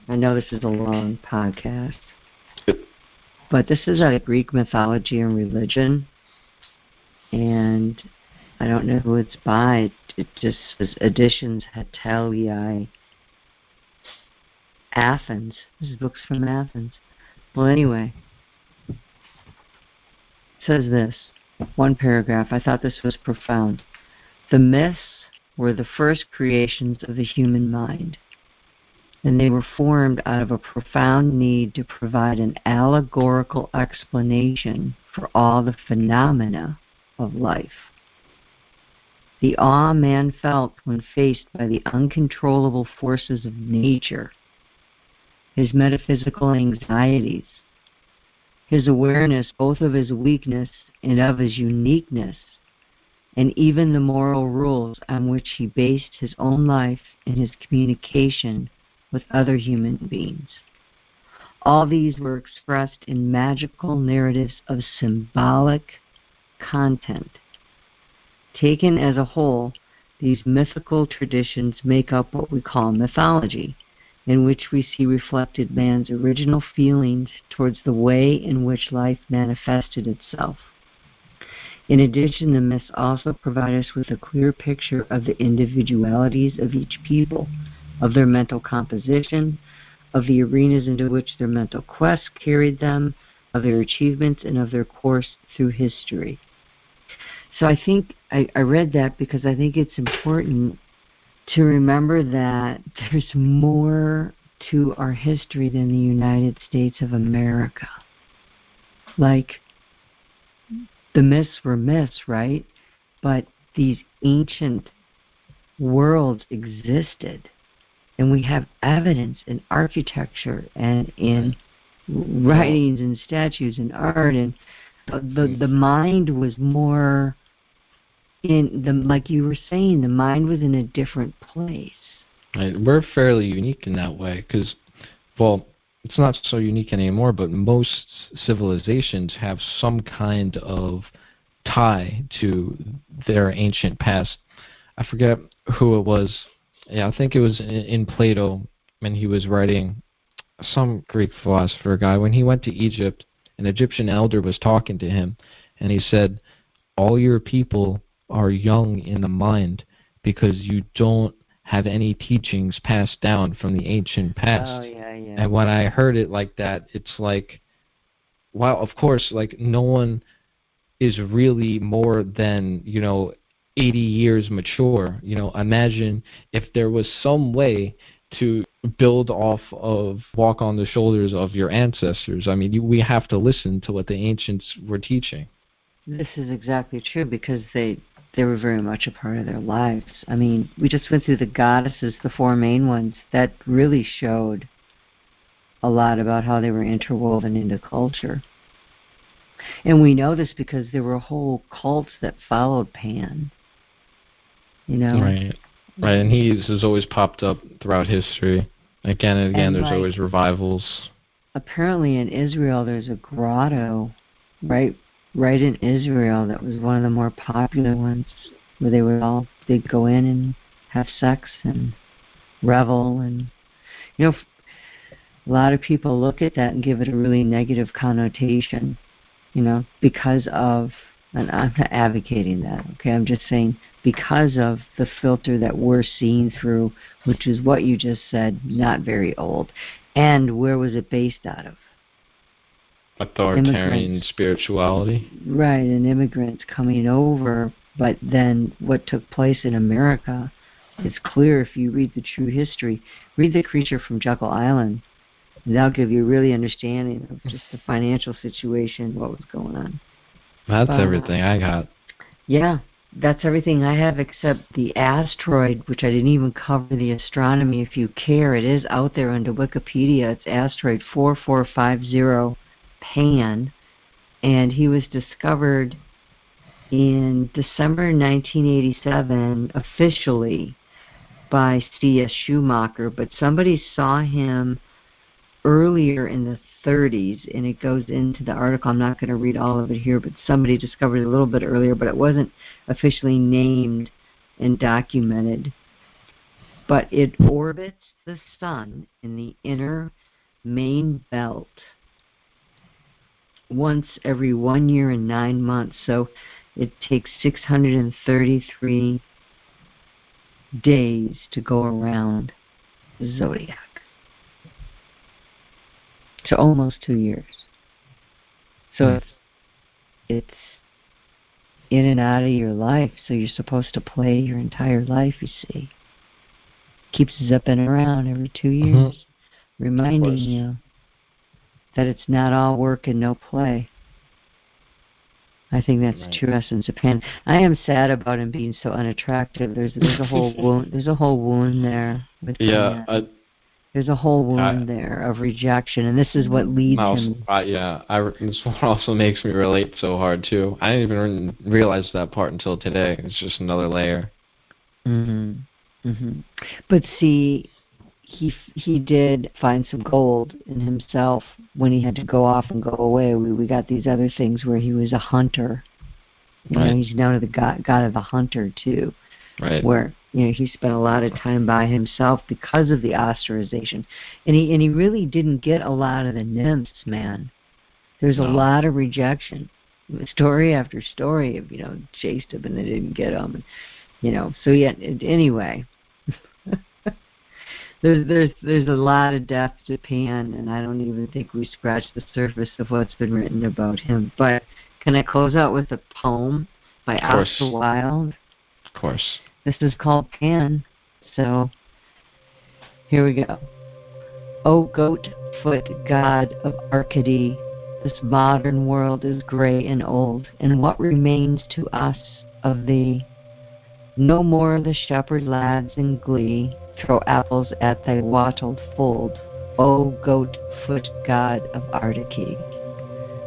[SPEAKER 2] I know this is a long podcast, but this is out of Greek mythology and religion, and I don't know who it's by. It just says Editions Hatelii, Athens. This is books from Athens. Well, anyway, it says this, one paragraph. I thought this was profound. The myths were the first creations of the human mind, and they were formed out of a profound need to provide an allegorical explanation for all the phenomena of life. The awe man felt when faced by the uncontrollable forces of nature, his metaphysical anxieties, his awareness both of his weakness and of his uniqueness, and even the moral rules on which he based his own life and his communication with other human beings. All these were expressed in magical narratives of symbolic content. Taken as a whole, these mythical traditions make up what we call mythology, in which we see reflected man's original feelings towards the way in which life manifested itself. In addition, the myths also provide us with a clear picture of the individualities of each people, of their mental composition, of the arenas into which their mental quests carried them, of their achievements, and of their course through history. So I think I read that because I think it's important to remember that there's more to our history than the United States of America. Like, the myths were myths, right? But these ancient worlds existed, and we have evidence in architecture and in writings and statues and art, and the mind was more in the, like you were saying, the mind was in a different place.
[SPEAKER 1] Right. We're fairly unique in that way, because, well, it's not so unique anymore, but most civilizations have some kind of tie to their ancient past. I forget who it was. Yeah, I think it was in Plato, when he was writing, some Greek philosopher guy. When he went to Egypt, an Egyptian elder was talking to him, and he said, all your people are young in the mind because you don't have any teachings passed down from the ancient past.
[SPEAKER 2] Oh, yeah.
[SPEAKER 1] And when I heard it like that, it's like, wow, of course, like, no one is really more than, 80 years mature. Imagine if there was some way to build off of, walk on the shoulders of your ancestors. I mean, we have to listen to what the ancients were teaching.
[SPEAKER 2] This is exactly true, because they were very much a part of their lives. I mean, we just went through the goddesses, the four main ones, that really showed a lot about how they were interwoven into culture. And we know this because there were whole cults that followed Pan.
[SPEAKER 1] Right, and he has always popped up throughout history. Again and again, there's always revivals. Apparently
[SPEAKER 2] in Israel, there's a grotto, right in Israel, that was one of the more popular ones, where they'd go in and have sex and revel, and a lot of people look at that and give it a really negative connotation, because of, and I'm not advocating that, okay, I'm just saying, because of the filter that we're seeing through, which is what you just said, not very old. And where was it based out of?
[SPEAKER 1] Authoritarian spirituality.
[SPEAKER 2] Right, and immigrants coming over. But then what took place in America, it's clear if you read the true history. Read The Creature from Jekyll Island. And that'll give you a really understanding of just the financial situation, what was going on.
[SPEAKER 1] That's everything I got.
[SPEAKER 2] Yeah, that's everything I have except the asteroid, which I didn't even cover the astronomy. If you care, it is out there under Wikipedia. It's asteroid 4450. Pan, and he was discovered in December 1987 officially by C.S. Schumacher, but somebody saw him earlier in the 30s, and it goes into the article. I'm not going to read all of it here, but somebody discovered it a little bit earlier, but it wasn't officially named and documented. But it orbits the sun in the inner main belt once every 1 year and 9 months. So it takes 633 days to go around the zodiac. So almost 2 years. So it's in and out of your life. So you're supposed to play your entire life, you see. Keeps us up and around every 2 years, reminding you that it's not all work and no play. I think that's the true essence of Pan. I am sad about him being so unattractive. There's a whole wound. There's a whole wound there with Pan. There's a whole wound there of rejection, and this is what leads him.
[SPEAKER 1] This one also makes me relate so hard too. I didn't even realize that part until today. It's just another layer.
[SPEAKER 2] But see, he did find some gold in himself when he had to go off and go away. We got these other things where he was a hunter. You know, he's now the god of the hunter too.
[SPEAKER 1] Right.
[SPEAKER 2] Where he spent a lot of time by himself because of the osterization, and he really didn't get a lot of the nymphs, man. There's a lot of rejection, story after story of chased him and they didn't get him, So anyway. There's a lot of depth to Pan, and I don't even think we scratched the surface of what's been written about him. But can I close out with a poem by Oscar Wilde?
[SPEAKER 1] Of course.
[SPEAKER 2] This is called Pan, so here we go. O goat-foot god of Arcady, this modern world is gray and old, and what remains to us of thee? No more the shepherd lads in glee throw apples at thy wattled fold, O goat-foot god of Arcady.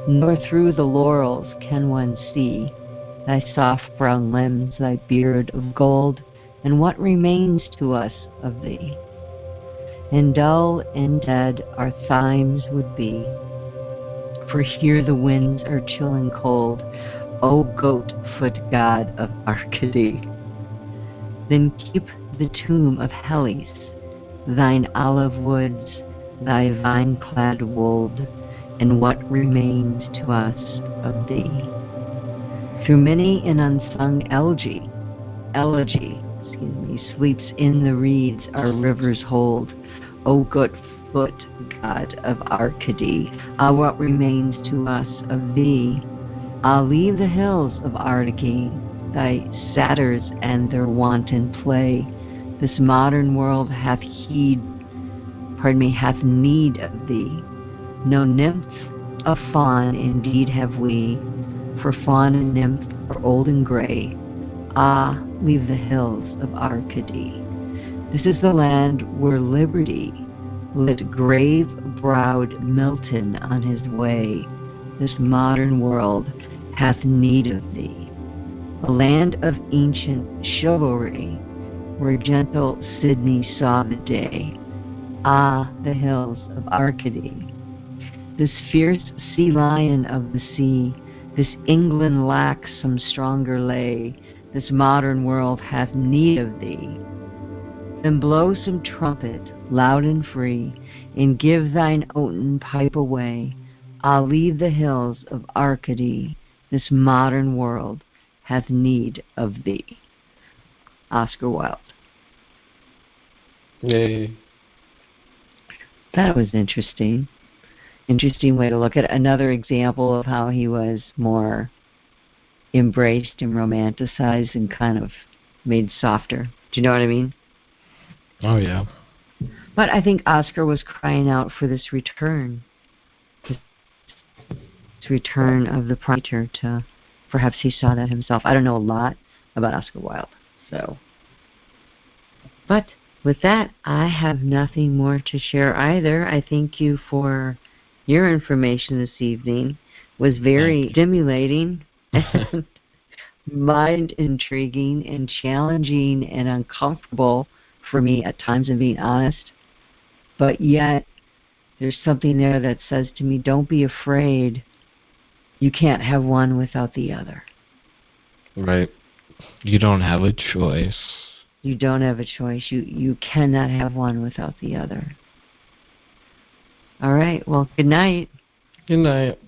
[SPEAKER 2] Nor through the laurels can one see thy soft brown limbs, thy beard of gold, and what remains to us of thee? And dull and dead our thymes would be, for here the winds are chill and cold, O goat-foot god of Arcady. Then keep the tomb of Hellas, thine olive woods, thy vine-clad wold, and what remains to us of thee? Through many an unsung elegy, sleeps in the reeds our rivers hold, O goat-foot god of Arcady. Ah, what remains to us of thee? Ah, leave the hills of Arcady, thy satyrs and their wanton play. This modern world hath need of thee. No nymph of fawn indeed have we, for fawn and nymph are old and gray. Ah, leave the hills of Arcady. This is the land where liberty led grave-browed Milton on his way. This modern world hath need of thee. A land of ancient chivalry, where gentle Sydney saw the day. Ah, the hills of Arcady. This fierce sea lion of the sea, this England lacks some stronger lay. This modern world hath need of thee. Then blow some trumpet, loud and free, and give thine oaten pipe away. Ah, leave the hills of Arcady. This modern world hath need of thee. Oscar Wilde.
[SPEAKER 1] Yay.
[SPEAKER 2] That was interesting. Interesting way to look at it. Another example of how he was more embraced and romanticized and kind of made softer. Do you know what I mean?
[SPEAKER 1] Oh, yeah.
[SPEAKER 2] But I think Oscar was crying out for this return. This return of the writer to, perhaps he saw that himself. I don't know a lot about Oscar Wilde. But with that, I have nothing more to share either. I thank you for Your information this evening was very stimulating and mind intriguing and challenging and uncomfortable for me at times, I'm being honest. But yet, there's something there that says to me, don't be afraid. You can't have one without the other.
[SPEAKER 1] Right. You don't have a choice.
[SPEAKER 2] You don't have a choice. You cannot have one without the other. All right. Well, good night.
[SPEAKER 1] Good night.